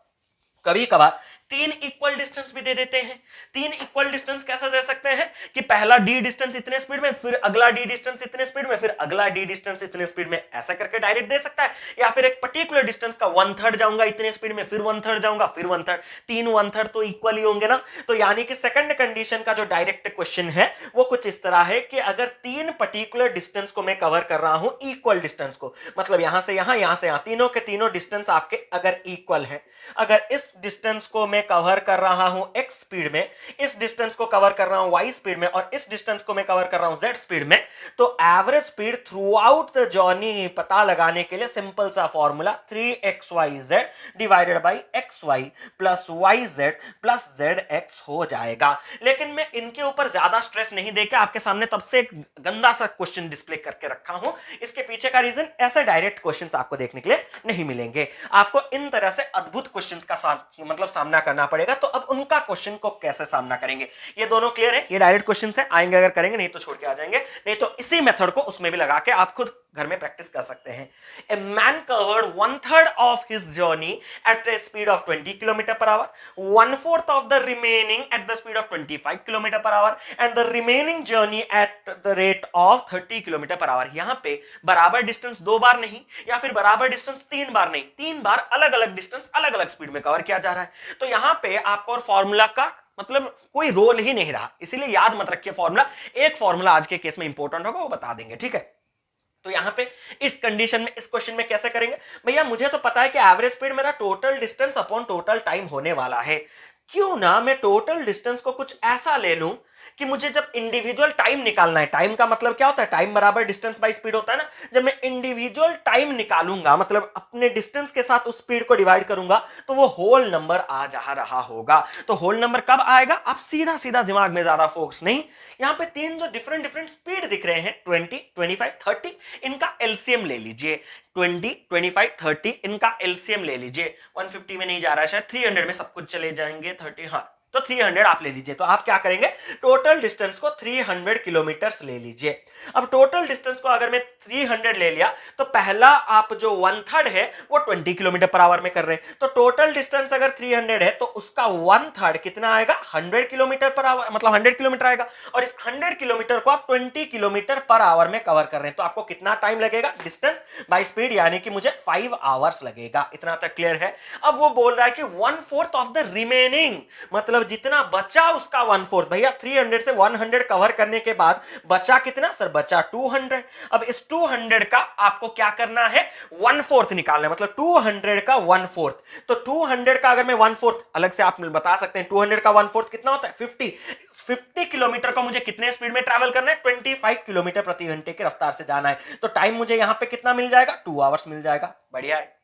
कभी कभार तीन इक्वल डिस्टेंस भी दे देते हैं। तीन इक्वल डिस्टेंस कैसे दे सकते हैं कि पहला डी डिस्टेंस इतने स्पीड में, फिर अगला डी डिस्टेंस इतने स्पीड में, फिर अगला डी डिस्टेंस इतने स्पीड में, ऐसा करके डायरेक्ट दे सकता है। या फिर एक पर्टिकुलर डिस्टेंस का 1/3 जाऊंगा इतने स्पीड में, फिर 1/3 जाऊंगा, फिर 1/3, तीन 1/3 तो इक्वल ही होंगे ना। तो यानी कि सेकंड कंडीशन का जो डायरेक्ट क्वेश्चन है वो कुछ इस तरह है कि अगर तीन पर्टिकुलर डिस्टेंस को मैं कवर कर रहा हूं, इक्वल डिस्टेंस को, मतलब यहां से यहां, तीनों के तीनों डिस्टेंस आपके अगर इक्वल है, अगर इस डिस्टेंस को मैं कवर कर रहा हूं x स्पीड में, इस डिस्टेंस को कवर कर रहा हूं y स्पीड में, और इस डिस्टेंस को मैं कवर कर रहा हूं z स्पीड में, तो average speed throughout the journey पता लगाने के लिए सिंपल सा formula 3xyz divided by xy plus yz plus zx हो जाएगा। लेकिन मैं इनके ऊपर ज्यादा स्ट्रेस नहीं देकर आपके सामने तब से एक गंदा सा क्वेश्चन डिस्प्ले करके रखा हूं। इसके पीछे का रीजन, ऐसे डायरेक्ट क्वेश्चंस आपको देखने के लिए नहीं मिलेंगे, आपको इन तरह से अद्भुत क्वेश्चंस का मतलब सामना करना पड़ेगा। तो अब उनका क्वेश्चन को कैसे सामना करेंगे, ये दोनों क्लियर है। ये डायरेक्ट क्वेश्चन है, आएंगे अगर करेंगे, नहीं तो छोड़ के आ जाएंगे, नहीं तो इसी मेथड को उसमें भी लगा के आप खुद घर में प्रैक्टिस कर सकते हैं। A man covered 1/3 of his journey at the speed of 20 kilometre per our, 1/4 of the remaining at the speed of 25 kilometre per hour, and the remaining journey at the rate of 30 kilometre per our. यहां पे बराबर distance दो बार नहीं, या फिर बराबर distance तीन बार नहीं, तीन बार अलग अलग डिस्टेंस अलग अलग स्पीड में कवर किया जा रहा है। तो यहां पे आपको और फॉर्मूला का मतलब कोई रोल ही नहीं रहा, इसीलिए याद मत रखिए फॉर्मूला। एक फॉर्मूला आज के केस में इंपॉर्टेंट होगा, वो बता देंगे, ठीक है। तो यहां पे इस कंडीशन में, इस क्वेश्चन में कैसे करेंगे भैया, मुझे तो पता है कि एवरेज स्पीड मेरा total distance upon total time होने वाला है, क्यों ना मैं टोटल डिस्टेंस को कुछ ऐसा ले लूं कि मुझे जब इंडिविजुअल टाइम निकालना है, टाइम का मतलब क्या होता है, टाइम बराबर डिस्टेंस बाय स्पीड होता है ना। जब मैं इंडिविजुअल टाइम निकालूंगा, मतलब अपने डिस्टेंस के साथ उस स्पीड को डिवाइड करूंगा, तो वो होल नंबर आ जा रहा होगा। तो होल नंबर कब आएगा, आप सीधा सीधा दिमाग में ज्यादा फोकस नहीं, यहां पे तीन जो डिफरेंट डिफरेंट स्पीड दिख रहे हैं 20, 25, 30, इनका एलसीएम ले लीजिए। 20, 25, 30 इनका एलसीएम ले लीजिए। 150 में नहीं जा रहा है शायद, 300 में सब कुछ चले जाएंगे, 30, हाँ तो 300 आप ले लीजिए। तो आप क्या करेंगे, टोटल डिस्टेंस को 300 किलोमीटर्स ले लीजिए। अब टोटल डिस्टेंस को अगर मैं 300 ले लिया, तो पहला आप जो 1/3 है वो 20 किलोमीटर पर आवर में कर रहे हैं, तो टोटल डिस्टेंस अगर 300 है तो उसका 1/3 कितना आएगा, 100 किलोमीटर पर आवर, मतलब 100 किलोमीटर आएगा। और इस 100 किलोमीटर को आप 20 किलोमीटर पर आवर में कवर कर रहे हैं, तो आपको कितना टाइम लगेगा, डिस्टेंस बाय स्पीड, यानी कि मुझे 5 आवर्स लगेगा। इतना तक क्लियर है। अब वो बोल रहा है कि 1/4 ऑफ द रिमेनिंग, मतलब जितना बचा उसका 1/4। भैया 300 से 100 कवर करने के बाद बचा कितना सर, बचा 200। अब इस 200 का आपको क्या करना है, 1/4 निकालना है, मतलब 200 का 1/4। तो 200 का अगर मैं 1/4 अलग से आप बता सकते हैं, 200 का 1/4 कितना होता है, 50 किलोमीटर का मुझे कितने स्पीड में ट्रैवल करना है, 25 किलोमीटर प्रति घंटे की रफ्तार से जाना है। तो टाइम मुझे यहां पे कितना मिल जाएगा, 2 आवर्स मिल जाएगा। बढ़िया है।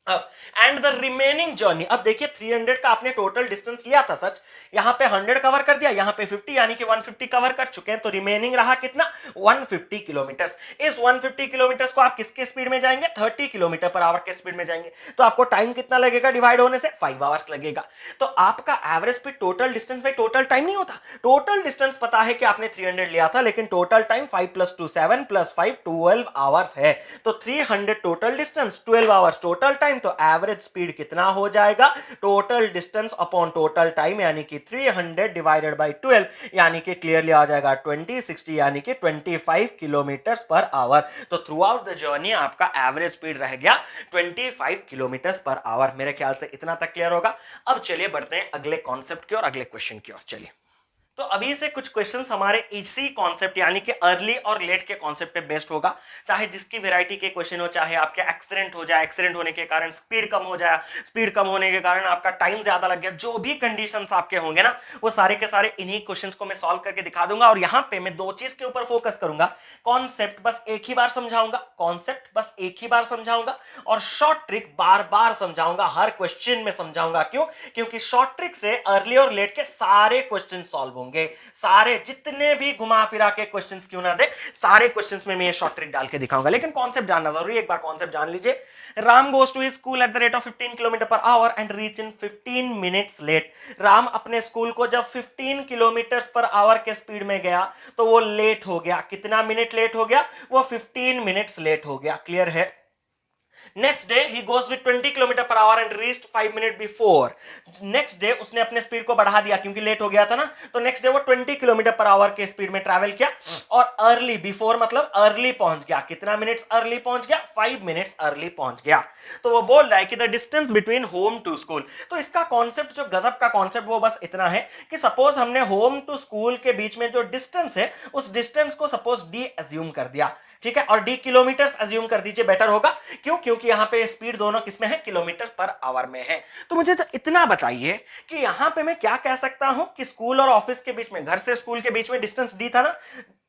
अब एंड द रिमेनिंग जर्नी, अब देखिए 300 का आपने टोटल डिस्टेंस लिया था सच, यहां पे 100 कवर कर दिया, यहां पे 50 यानी कि 150 कवर कर चुके हैं, तो रिमेनिंग रहा कितना, 150 किलोमीटर्स। इस 150 किलोमीटर्स को आप किसके स्पीड में जाएंगे, 30 किलोमीटर पर आवर के स्पीड में जाएंगे। तो आपको टाइम कितना लगेगा डिवाइड होने से, 5 आवर्स लगेगा। तो आपका average speed total distance by total time नहीं होता। टोटल डिस्टेंस पता है कि आपने 300 लिया था, लेकिन टोटल टाइम 5 + 2 7 + 5 12 आवर्स है। तो 300 total distance, 12 hours total time, तो एवरेज स्पीड कितना हो जाएगा, total distance upon total time, यानी कि 300 डिवाइडेड बाय 12, यानी कि क्लियरली आ जाएगा 2060, यानी कि 25 किलोमीटर पर आवर। तो थ्रू आउट द जर्नी आपका एवरेज स्पीड रह गया 25 किलोमीटर पर आवर। मेरे ख्याल से इतना तक क्लियर होगा। अब चलिए बढ़ते हैं अगले कॉन्सेप्ट की और अगले क्वेश्चन की ओर। चलिए तो अभी से कुछ क्वेश्चंस हमारे इसी कॉन्सेप्ट यानी कि अर्ली और लेट के कॉन्सेप्ट पे बेस्ड होगा, चाहे जिसकी वैरायटी के क्वेश्चन हो, चाहे आपके एक्सीडेंट हो जाए, एक्सीडेंट होने के कारण स्पीड कम हो जाए, स्पीड कम होने के कारण आपका टाइम ज्यादा लग गया, जो भी कंडीशंस आपके होंगे ना वो सारे के सारे इन्हीं क्वेश्चंस को मैं सॉल्व करके दिखा दूंगा। और यहाँ पे मैं दो चीज के ऊपर फोकस करूंगा, कॉन्सेप्ट बस एक ही बार समझाऊंगा, कॉन्सेप्ट बस एक ही बार समझाऊंगा, और शॉर्ट ट्रिक बार बार समझाऊंगा, हर क्वेश्चन में समझाऊंगा। क्यों? क्योंकि शॉर्ट ट्रिक से अर्ली और लेट के सारे क्वेश्चन सॉल्व होंगे, सारे जितने भी घुमा फिरा के क्वेश्चंस क्यों ना दे, सारे क्वेश्चंस में मैं ये शॉर्ट ट्रिक डाल के दिखाऊंगा। लेकिन कॉन्सेप्ट जानना जरूरी है, एक बार कॉन्सेप्ट जान लीजिए। Ram goes to his school at the rate of 15 kilometre per hour and reach in 15 minutes late. Ram अपने स्कूल को जब 15 किलोमीटर पर आवर के स्पीड में गया तो वो लेट हो गया। कितना मिनट लेट हो गया? वो 15 मिनट्स लेट हो गया। क्लियर है? Next day he goes with 20 kilometre per hour and reached 5 minute before. Next day उसने अपने स्पीड को बढ़ा दिया क्योंकि लेट हो गया था ना, तो नेक्स्ट डे वो 20 किलोमीटर पर आवर के स्पीड में ट्रैवल किया और अर्ली, बिफोर मतलब अर्ली पहुंच गया। कितना मिनट्स अर्ली पहुंच गया? 5 मिनट्स अर्ली पहुंच गया। तो वो बोल रहा है कि the distance between home to school. तो इसका कॉन्सेप्ट, जो गजब का कॉन्सेप्ट, वो बस इतना है कि सपोज हमने होम टू स्कूल के बीच में जो डिस्टेंस है उस डिस्टेंस को सपोज डी एज्यूम कर दिया, ठीक है, और डी किलोमीटर्स अज्यूम कर दीजिए, बेटर होगा। क्यों? क्योंकि यहां पे स्पीड दोनों किसमें है? किलोमीटर पर आवर में है। तो मुझे इतना बताइए कि यहां पे मैं क्या कह सकता हूं कि स्कूल और ऑफिस के बीच में, घर से स्कूल के बीच में डिस्टेंस डी था ना,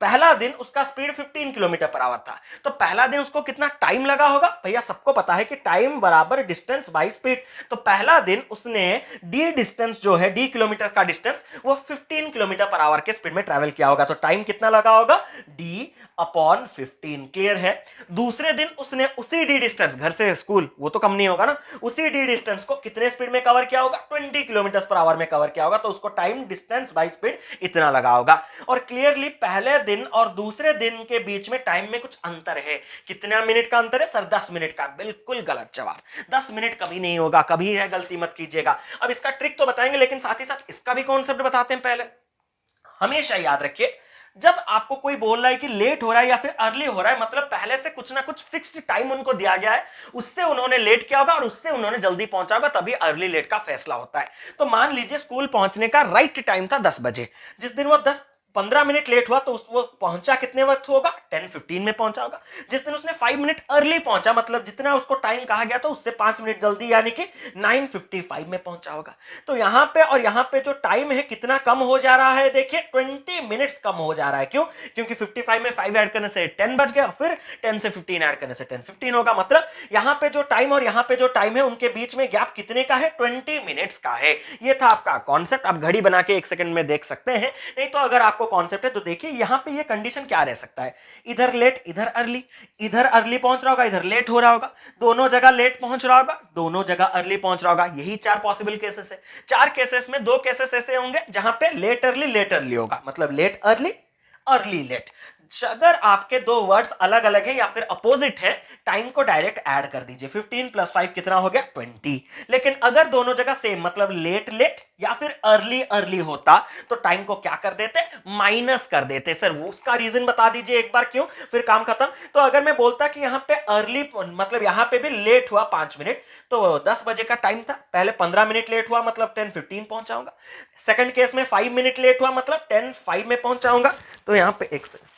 पहला दिन उसका स्पीड 15 किलोमीटर पर आवर था, तो पहला दिन उसको कितना टाइम लगा होगा? भैया सबको पता है कि टाइम बराबर डिस्टेंस बाई स्पीड। तो पहला दिन उसने डी डिस्टेंस जो है, डी किलोमीटर का डिस्टेंस, वो 15 किलोमीटर पर आवर के स्पीड में ट्रैवल किया होगा। तो टाइम कितना लगा होगा? D upon 15। क्लियर है? दूसरे दिन उसने उसी डी डिस्टेंस, घर से स्कूल, वो तो कम नहीं होगा ना, उसी डी डिस्टेंस को कितने स्पीड में कवर किया होगा? 20 किलोमीटर पर आवर में कवर किया होगा। तो उसको टाइम डिस्टेंस बाई स्पीड इतना लगा होगा। और क्लियरली पहले दिन और दूसरे दिन के बीच में टाइम में कुछ अंतर है। कितना मिनट का अंतर है सर? 10 मिनट का। बिल्कुल गलत जवाब। 10 मिनट कभी नहीं होगा, कभी है, गलती मत कीजिएगा। अब इसका ट्रिक तो बताएंगे, लेकिन साथ ही साथ इसका भी कॉन्सेप्ट बताते हैं। पहले हमेशा याद रखिए, जब आपको कोई बोल रहा है कि लेट हो रहा है या फिर अर्ली हो रहा है, मतलब पहले से कुछ ना कुछ फिक्स्ड टाइम उनको दिया गया है, उससे उन्होंने लेट किया होगा और उससे उन्होंने जल्दी पहुंचा होगा, तभी अर्ली लेट का फैसला होता है। तो मान लीजिए स्कूल पहुंचने का राइट टाइम था 10 बजे। जिस दिन वो 15 मिनट लेट हुआ तो वो पहुंचा कितने वक्त होगा? 10:15 में पहुंचा होगा। जिस दिन उसने 5 मिनट अर्ली पहुंचा, मतलब जितना उसको टाइम कहा गया था उससे 5 मिनट जल्दी, यानी कि 9:55 में पहुंचा होगा। तो यहां पे और यहां पे जो टाइम है कितना कम हो जा रहा है? देखिए 20 मिनट्स कम हो जा रहा है। क्यों? क्योंकि 55 में 5 ऐड करने से 10 बच गया, फिर 10 से 15 ऐड करने से 10:15 होगा। मतलब यहां पे जो टाइम और यहां पे जो टाइम है उनके बीच में गैप कितने का है? 20 मिनट्स का है। ये था आपका कॉन्सेप्ट। आप घड़ी बना के 1 सेकंड में देख सकते हैं, नहीं तो अगर आपको कॉन्सेप्ट है तो देखिए यहां पे ये कंडीशन क्या रह सकता है? इधर लेट, इधर अर्ली। इधर अर्ली पहुंच रहा होगा, इधर लेट हो रहा होगा। दोनों जगह लेट पहुंच रहा होगा, दोनों जगह अर्ली पहुंच रहा होगा। यही 4 पॉसिबल केसेस है। 4 केसेस में 2 केसेस ऐसे होंगे जहां पे लेट अर्ली होगा, मतलब लेट अर्ली, अर्ली लेट। अगर आपके दो वर्ड्स अलग अलग है या फिर अपोजिट है, टाइम को डायरेक्ट ऐड कर दीजिए। 15 + 5 कितना हो गया? 20। लेकिन अगर दोनों जगह सेम, मतलब लेट लेट या फिर अर्ली अर्ली होता, तो टाइम को क्या कर देते? माइनस कर देते। सर वो उसका रीजन बता दीजिए एक बार, क्यों? फिर काम खत्म। तो अगर मैं बोलता कि यहां पे अर्ली, मतलब यहां पे भी लेट हुआ 5 मिनट, तो 10 बजे का टाइम था, पहले 15 मिनट लेट हुआ, मतलब 10:15 पहुंचाऊंगा। सेकंड केस में 5 मिनट लेट हुआ, मतलब 10:05 में पहुंचाऊंगा। तो यहां पे एक सॉरी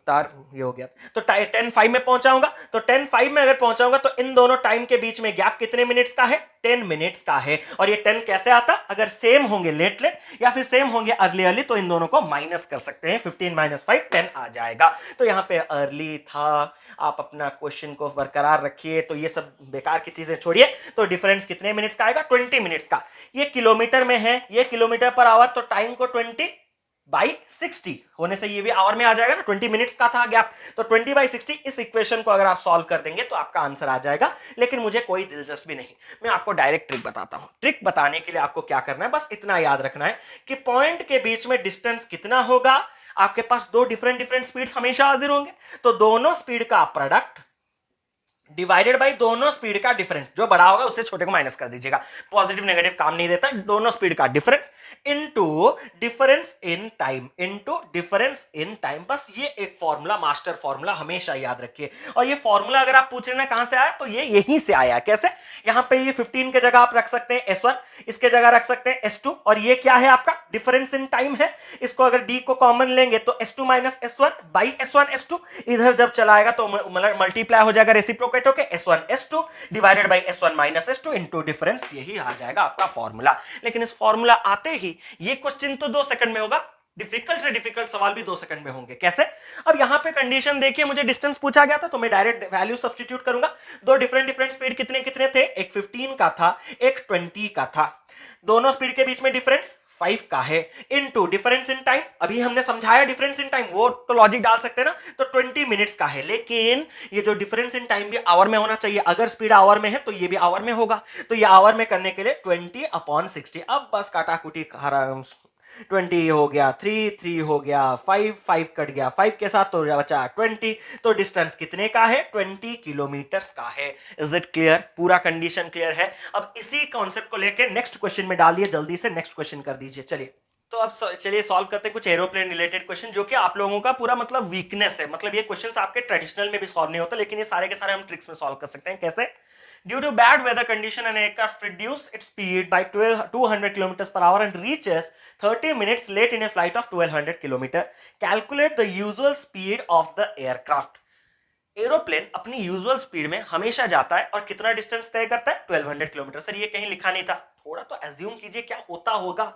तार ये हो गया, तो 10:05 में पहुंचाऊंगा। तो 10:05 में अगर पहुंचाऊंगा तो इन दोनों टाइम के बीच में गैप कितने मिनट्स का है? 10 मिनट्स का है। और ये 10 कैसे आता? अगर सेम होंगे लेट लेट या फिर सेम होंगे अर्ली अर्ली, तो इन दोनों को माइनस कर सकते हैं। 15 - 5 10 आ जाएगा। तो यहां पे अर्ली था। आप अपना क्वेश्चन को बरकरार रखिए, तो ये सब बेकार की चीजें छोड़िए। तो डिफरेंस कितने मिनट्स का आएगा? 20 मिनट्स का। ये किलोमीटर में है, ये किलोमीटर पर आवर, तो टाइम को 20/60 होने से ये भी आवर में आ जाएगा ना, 20 मिनट्स का था गैप। तो 20/60 इस इक्वेशन को अगर आप सॉल्व कर देंगे तो आपका आंसर आ जाएगा। लेकिन मुझे कोई दिलचस्पी नहीं, मैं आपको डायरेक्ट ट्रिक बताता हूं। ट्रिक बताने के लिए आपको क्या करना है? बस इतना याद रखना है कि पॉइंट के बीच में डिस्टेंस कितना होगा? आपके पास दो डिफरेंट स्पीड्स हमेशा हाजिर होंगे, तो दोनों स्पीड का प्रोडक्ट डिवाइडेड बाई दोनों स्पीड का डिफरेंस, जो बड़ा होगा उससे छोटे को माइनस कर दीजिएगा, पॉजिटिव नेगेटिव काम नहीं देता, दोनों स्पीड का difference into difference in time, into difference in time. बस ये एक फॉर्मूला, मास्टर फॉर्मूला हमेशा याद रखिए। और ये फॉर्मूला अगर आप पूछ रहे हैं कहां से आया, तो ये यहीं से आया। कैसे? यहां पे ये 15 के जगह आप रख सकते हैं S1, इसके जगह रख सकते हैं S2, और ये क्या है आपका डिफरेंस इन टाइम है। इसको अगर D को कॉमन लेंगे तो S2 minus S1 by S1 S2, इधर जब चलाएगा तो मल्टीप्लाई हो जाएगा रेसिप्रोकेट होके S1 S2 divided by S1 minus S2 into difference, यही आ जाएगा आपका फॉर्मूला। लेकिन इस फॉर्मूला आते ही ये क्वेश्चन तो 2 सेकंड में होगा, डिफिकल्ट से डिफिकल्ट सवाल भी 2 सेकंड में होंगे। कैसे? अब यहां पे कंडीशन देखिए, मुझे डिस्टेंस पूछा गया था तो मैं डायरेक्ट वैल्यू सब्स्टिट्यूट करूंगा। दो डिफरेंट स्पीड कितने कितने थे, एक 15 का था, एक 20 का था। दोनों स्पीड के बीच में डिफरेंस 5 का है, इनटू डिफरेंस इन टाइम, अभी हमने समझाया डिफरेंस इन टाइम, वो तो लॉजिक डाल सकते हैं ना, तो 20 मिनट्स का है। लेकिन ये जो डिफरेंस इन टाइम भी आवर में होना चाहिए, अगर स्पीड आवर में है तो ये भी आवर में होगा, तो ये आवर में करने के लिए 20/60। अब बस काटाकुटी 20 हो गया, 3 हो गया, 5 कट गया, 5 के साथ तो बचा 20, तो डिस्टेंस कितने का है, 20 किलोमीटर्स का है। Is it clear? पूरा कंडीशन क्लियर है। अब इसी कॉन्सेप्ट को लेकर नेक्स्ट क्वेश्चन में डालिए, जल्दी से नेक्स्ट क्वेश्चन कर दीजिए। चलिए, तो अब चलिए सॉल्व करते हैं कुछ एरोप्लेन रिलेटेड क्वेश्चन, जो कि आप लोगों का पूरा मतलब वीकनेस है। मतलब ये क्वेश्चंस आपके ट्रेडिशनल में भी सॉल्व नहीं होता, लेकिन ये सारे के सारे हम ट्रिक्स में सॉल्व कर सकते हैं। कैसे? Due to bad weather condition, an aircraft reduced its speed by 200 km per hour and reaches 30 minutes late in a flight of 1200 km. Calculate the usual speed of the aircraft. Aeroplane अपनी usual speed में हमेशा जाता है और कितना distance तय करता है, 1200 किलोमीटर। सर ये कहीं लिखा नहीं था, थोड़ा तो एज्यूम कीजिए क्या होता होगा।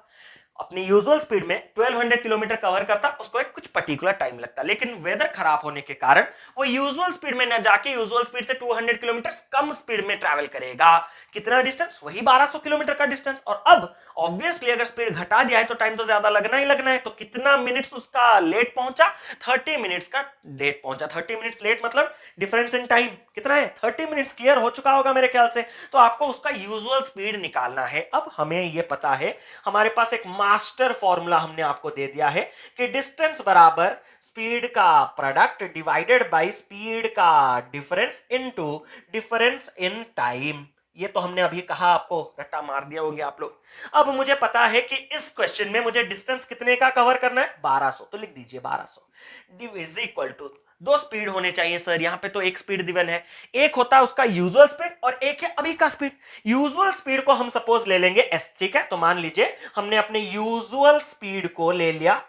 अपनी यूजुअल स्पीड में 1200 किलोमीटर कवर करता, उसको एक कुछ पर्टिकुलर टाइम लगता, लेकिन वेदर खराब होने के कारण वो यूजुअल स्पीड में न जाके यूजुअल स्पीड से 200 किलोमीटर कम स्पीड में ट्रैवल करेगा। कितना डिस्टेंस? वही 1200 किलोमीटर का डिस्टेंस। और अब ऑब्वियसली अगर स्पीड घटा दिया है तो टाइम तो ज्यादा लगना ही लगना है, तो कितना मिनट्स उसका लेट पहुंचा, 30 मिनट्स का लेट पहुंचा। 30 मिनट्स लेट मतलब डिफरेंस इन टाइम कितना है, 30 मिनट्स। क्लियर हो चुका होगा मेरे ख्याल से। तो आपको उसका यूजुअल स्पीड निकालना है। अब हमें ये पता है, हमारे पास एक मास्टर फॉर्मूला हमने आपको दे दिया है कि डिस्टेंस बराबर स्पीड का प्रोडक्ट डिवाइडेड बाय स्पीड का difference into difference in time. ये तो हमने अभी कहा, आपको रट्टा मार दिया होंगे आप लोग। अब मुझे पता है कि इस क्वेश्चन में मुझे डिस्टेंस कितने का कवर करना है, 1200, तो लिख दीजिए 1200 इज इक्वल टू, दो स्पीड होने चाहिए सर, यहां पे तो एक स्पीड गिवन है। एक होता है उसका यूजुअल स्पीड और एक है अभी का स्पीड। यूजुअल स्पीड को हम सपोज ले लेंगे s, ठीक है। तो मान लीजिए हमने अपने यूजुअल स्पीड को ले लिया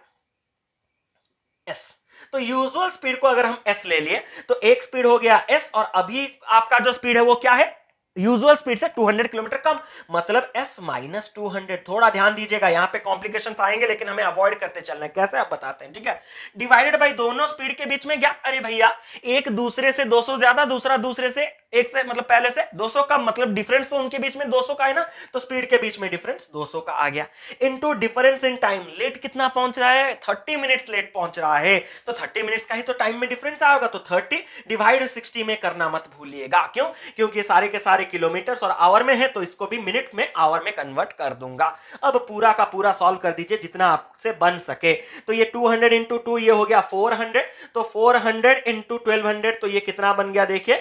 s, तो यूजुअल स्पीड को अगर हम s ले लिए तो एक स्पीड हो गया s, और अभी आपका जो स्पीड है वो क्या है, यूजुअल स्पीड से 200 किलोमीटर कम, मतलब s माइनस 200। थोड़ा ध्यान दीजिएगा, यहां पे कॉम्प्लिकेशंस आएंगे लेकिन हमें अवॉइड करते चलना है। कैसे आप बताते हैं, ठीक है। डिवाइडेड बाय दोनों स्पीड के बीच में गैप। अरे भैया, एक दूसरे से 200 ज्यादा, दूसरा दूसरे से एक से मतलब पहले से 200 कम, मतलब डिफरेंस तो उनके बीच में 200 का है ना, तो स्पीड के बीच में डिफरेंस 200 का आ गया। Into difference in time, late कितना पहुंच रहा है, 30 मिनट्स लेट पहुंच रहा है, तो 30 मिनट्स का ही तो टाइम में डिफरेंस आएगा, तो 30 डिवाइड 60 में करना मत भूलिएगा। क्यों? क्योंकि सारे के सारे किलोमीटर्स और आवर में है, तो इसको भी मिनट में आवर में कन्वर्ट कर दूंगा। अब पूरा का पूरा सॉल्व कर दीजिए जितना आपसे बन सके। तो ये 200 इंटू 2 ये हो गया 400, तो 400 इंटू 1200 तो ये कितना बन गया देखिए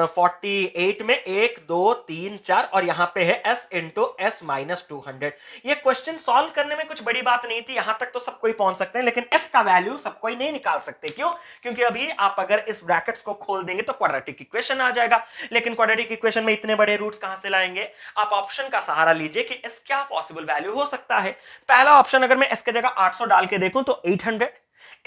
48 में 1 2 3 4, और यहां पे है s इंटू s माइनस 200। ये क्वेश्चन सॉल्व करने में कुछ बड़ी बात नहीं थी, यहां तक तो सब कोई पहुंच सकते हैं, लेकिन s का वैल्यू सब कोई नहीं निकाल सकते। क्यों? क्योंकि अभी आप अगर इस ब्रैकेट्स को खोल देंगे तो क्वाड्रेटिक इक्वेशन आ जाएगा, लेकिन क्वाड्रेटिक इक्वेशन में इतने बड़े रूट्स कहां से लाएंगे। आप ऑप्शन का सहारा लीजिए कि s क्या पॉसिबल वैल्यू हो सकता है। पहला ऑप्शन अगर मैं s के जगह 800 डाल के देखूं तो 800,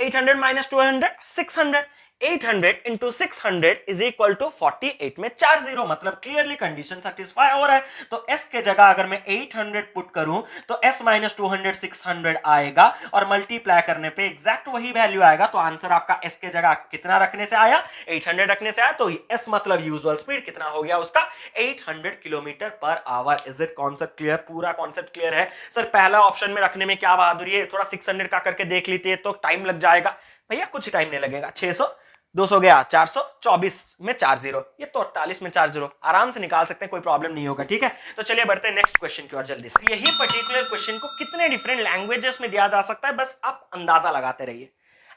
800 minus 200 600, 800 into 600 is equal to 48 में 40, मतलब क्लियरली कंडीशन सेटिस्फाई हो रहा है। तो s के जगह अगर मैं 800 पुट करूं तो s माइनस 200 600 आएगा, और मल्टीप्लाई करने पे एग्जैक्ट वही वैल्यू आएगा। तो आंसर आपका s के जगह कितना रखने से आया, 800 रखने से आया, तो s मतलब यूजुअल स्पीड कितना हो गया उसका, 800 kilometre per our. Is it concept clear? पूरा कॉन्सेप्ट क्लियर है सर। पहला ऑप्शन में रखने में क्या बहादुरी है, थोड़ा 600 का करके देख लीजिए तो टाइम लग जाएगा। भैया कुछ टाइम नहीं लगेगा, 600 200 गया 400, 24 में 40, ये तो 48 में 40 आराम से निकाल सकते हैं, कोई प्रॉब्लम नहीं होगा, ठीक है। तो चलिए बढ़ते हैं नेक्स्ट क्वेश्चन की ओर जल्दी से। यही पर्टिकुलर क्वेश्चन को कितने डिफरेंट लैंग्वेजेस में दिया जा सकता है, बस आप अंदाजा लगाते रहिए।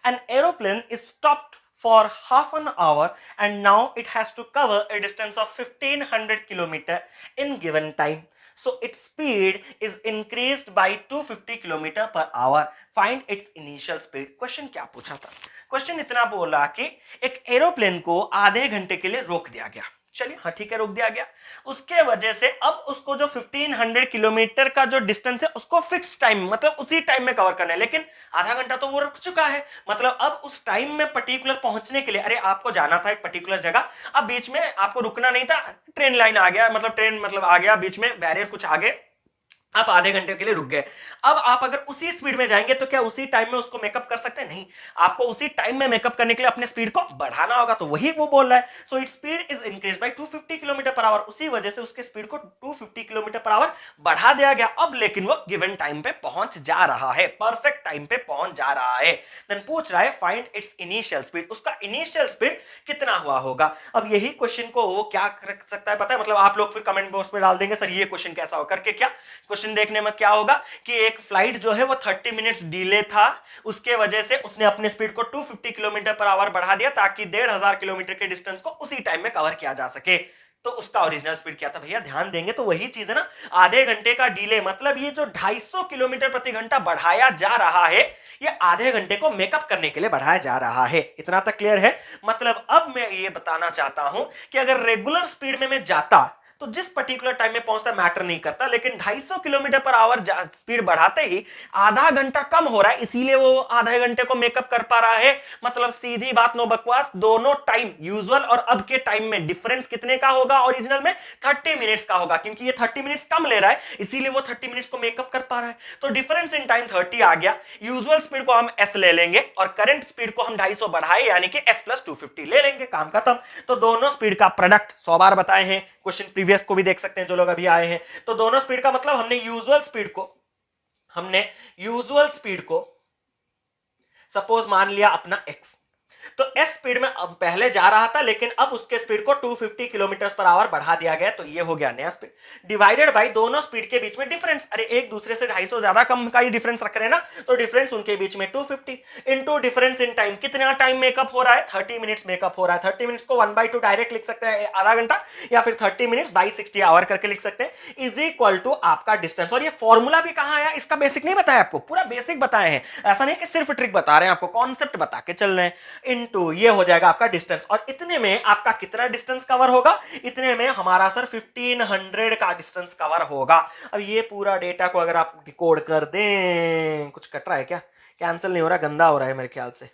An aeroplane is stopped for half an hour and now it has to cover a distance of 1500 kilometer in given time. So its speed is increased by 250 kilometer per hour. Find its initial speed. Question क्या पूछा था? Question इतना बोला कि एक aeroplane को आधे घंटे के लिए रोक दिया गया. चलिए हाँ ठीक है, रोक दिया गया. उसके वजह से अब उसको जो 1500 किलोमीटर का जो डिस्टेंस है उसको फिक्स टाइम मतलब उसी टाइम में कवर करना है, लेकिन आधा घंटा तो वो रुक चुका है. मतलब अब उस टाइम में पर्टिकुलर पहुंचने के लिए, अरे आपको जाना था एक पर्टिकुलर जगह, अब बीच में आपको रुकना नहीं था, ट्रेन लाइन आ गया, मतलब ट्रेन मतलब आ गया, बीच में बैरियर कुछ आ गए, आप आधे घंटे के लिए रुक गए. अब आप अगर उसी स्पीड में जाएंगे तो क्या उसी टाइम में उसको मेकअप कर सकते हैं? नहीं, आपको उसी टाइम में मेकअप करने के लिए अपने स्पीड को बढ़ाना होगा. तो वही वो बोल रहा है. So its speed is increase by 250 kilometre per our. उसी वजह से उसके स्पीड को 250 किलोमीटर पर आवर बढ़ा दिया गया. अब लेकिन वो गिवन टाइम पे पहुंच जा रहा है, परफेक्ट टाइम पे पहुंच जा रहा है. देन पूछ रहा है फाइंड इट्स इनिशियल स्पीड. उसका इनिशियल स्पीड कितना हुआ होगा? अब यही क्वेश्चन को वो क्या कर सकता है पता है? मतलब आप लोग फिर कमेंट बॉक्स में डाल देंगे सर ये क्वेश्चन कैसा हो करके. क्या क्वेश्चन देखने में क्या होगा कि एक फ्लाइट जो है वो 30 मिनट्स डिले था, उसके वजह से उसने अपने स्पीड को 250 किलोमीटर पर आवर बढ़ा दिया ताकि 1500 किलोमीटर के डिस्टेंस को उसी टाइम में कवर किया जा सके. तो उसका ओरिजिनल स्पीड क्या था भैया? ध्यान देंगे तो वही चीज है ना, आधे घंटे का डिले. मतलब ये जो 250 किलोमीटर प्रति घंटा बढ़ाया जा रहा है, ये आधे घंटे को मेकअप करने के लिए बढ़ाया जा रहा है. इतना तक क्लियर है? मतलब अब मैं ये बताना चाहता हूं कि अगर रेगुलर स्पीड में मैं जाता तो जिस पर्टिकुलर टाइम में पहुंचता मैटर नहीं करता, लेकिन 250 किलोमीटर पर आवर स्पीड बढ़ाते ही आधा घंटा कम हो रहा है, इसीलिए वो आधे घंटे को मेकअप कर पा रहा है. मतलब सीधी बात, नो बकवास. दोनों टाइम यूजुअल और अब के टाइम में डिफरेंस कितने का होगा? ओरिजिनल में 30 मिनट्स का होगा, क्योंकि ये 30 मिनट्स कम ले रहा है, इसीलिए वो 30 मिनट्स को मेकअप कर पा रहा है. तो डिफरेंस इन टाइम 30 आ गया. यूजुअल स्पीड को हम s ले लेंगे और करंट स्पीड को हम 250 बढ़ाए यानी कि s प्लस 250 ले लेंगे. काम खत्म. तो दोनों स्पीड का प्रोडक्ट 100 बार बताए हैं, क्वेश्चन प्रीवियस को भी देख सकते हैं जो लोग अभी आए हैं. तो दोनों स्पीड का मतलब हमने यूजुअल स्पीड को सपोज मान लिया अपना x, तो s स्पीड में अब पहले जा रहा था, लेकिन अब उसके स्पीड को 250 किलोमीटर पर आवर बढ़ा दिया गया. तो ये हो गया नया स्पीड डिवाइडेड बाय दोनों स्पीड के बीच में डिफरेंस. अरे एक दूसरे से 250 ज्यादा कम का ही डिफरेंस रख रहे हैं ना, तो डिफरेंस उनके बीच में 250 इनटू डिफरेंस इन टाइम. कितना टाइम मेकअप हो रहा है? 30 मिनट्स मेकअप हो रहा है. 30 मिनट्स को 1/2 डायरेक्ट लिख सकते हैं आधा घंटा, या फिर 30 मिनट्स बाई 60 आवर करके लिख सकते हैं, इज इक्वल टू आपका डिस्टेंस. और ये फॉर्मूला भी कहां आया इसका बेसिक नहीं बताया आपको, पूरा बेसिक बताए हैं. ऐसा नहीं कि सिर्फ ट्रिक बता रहे हैं आपको, कॉन्सेप्ट बता के चल रहे हैं. इनटू ये हो जाएगा आपका डिस्टेंस. और इतने में आपका कितना डिस्टेंस कवर होगा? इतने में हमारा सर 1500 का डिस्टेंस कवर होगा. अब ये पूरा डेटा को अगर आप डिकोड कर दें, कुछ कट रहा है क्या? कैंसिल नहीं हो रहा, गंदा हो रहा है मेरे ख्याल से.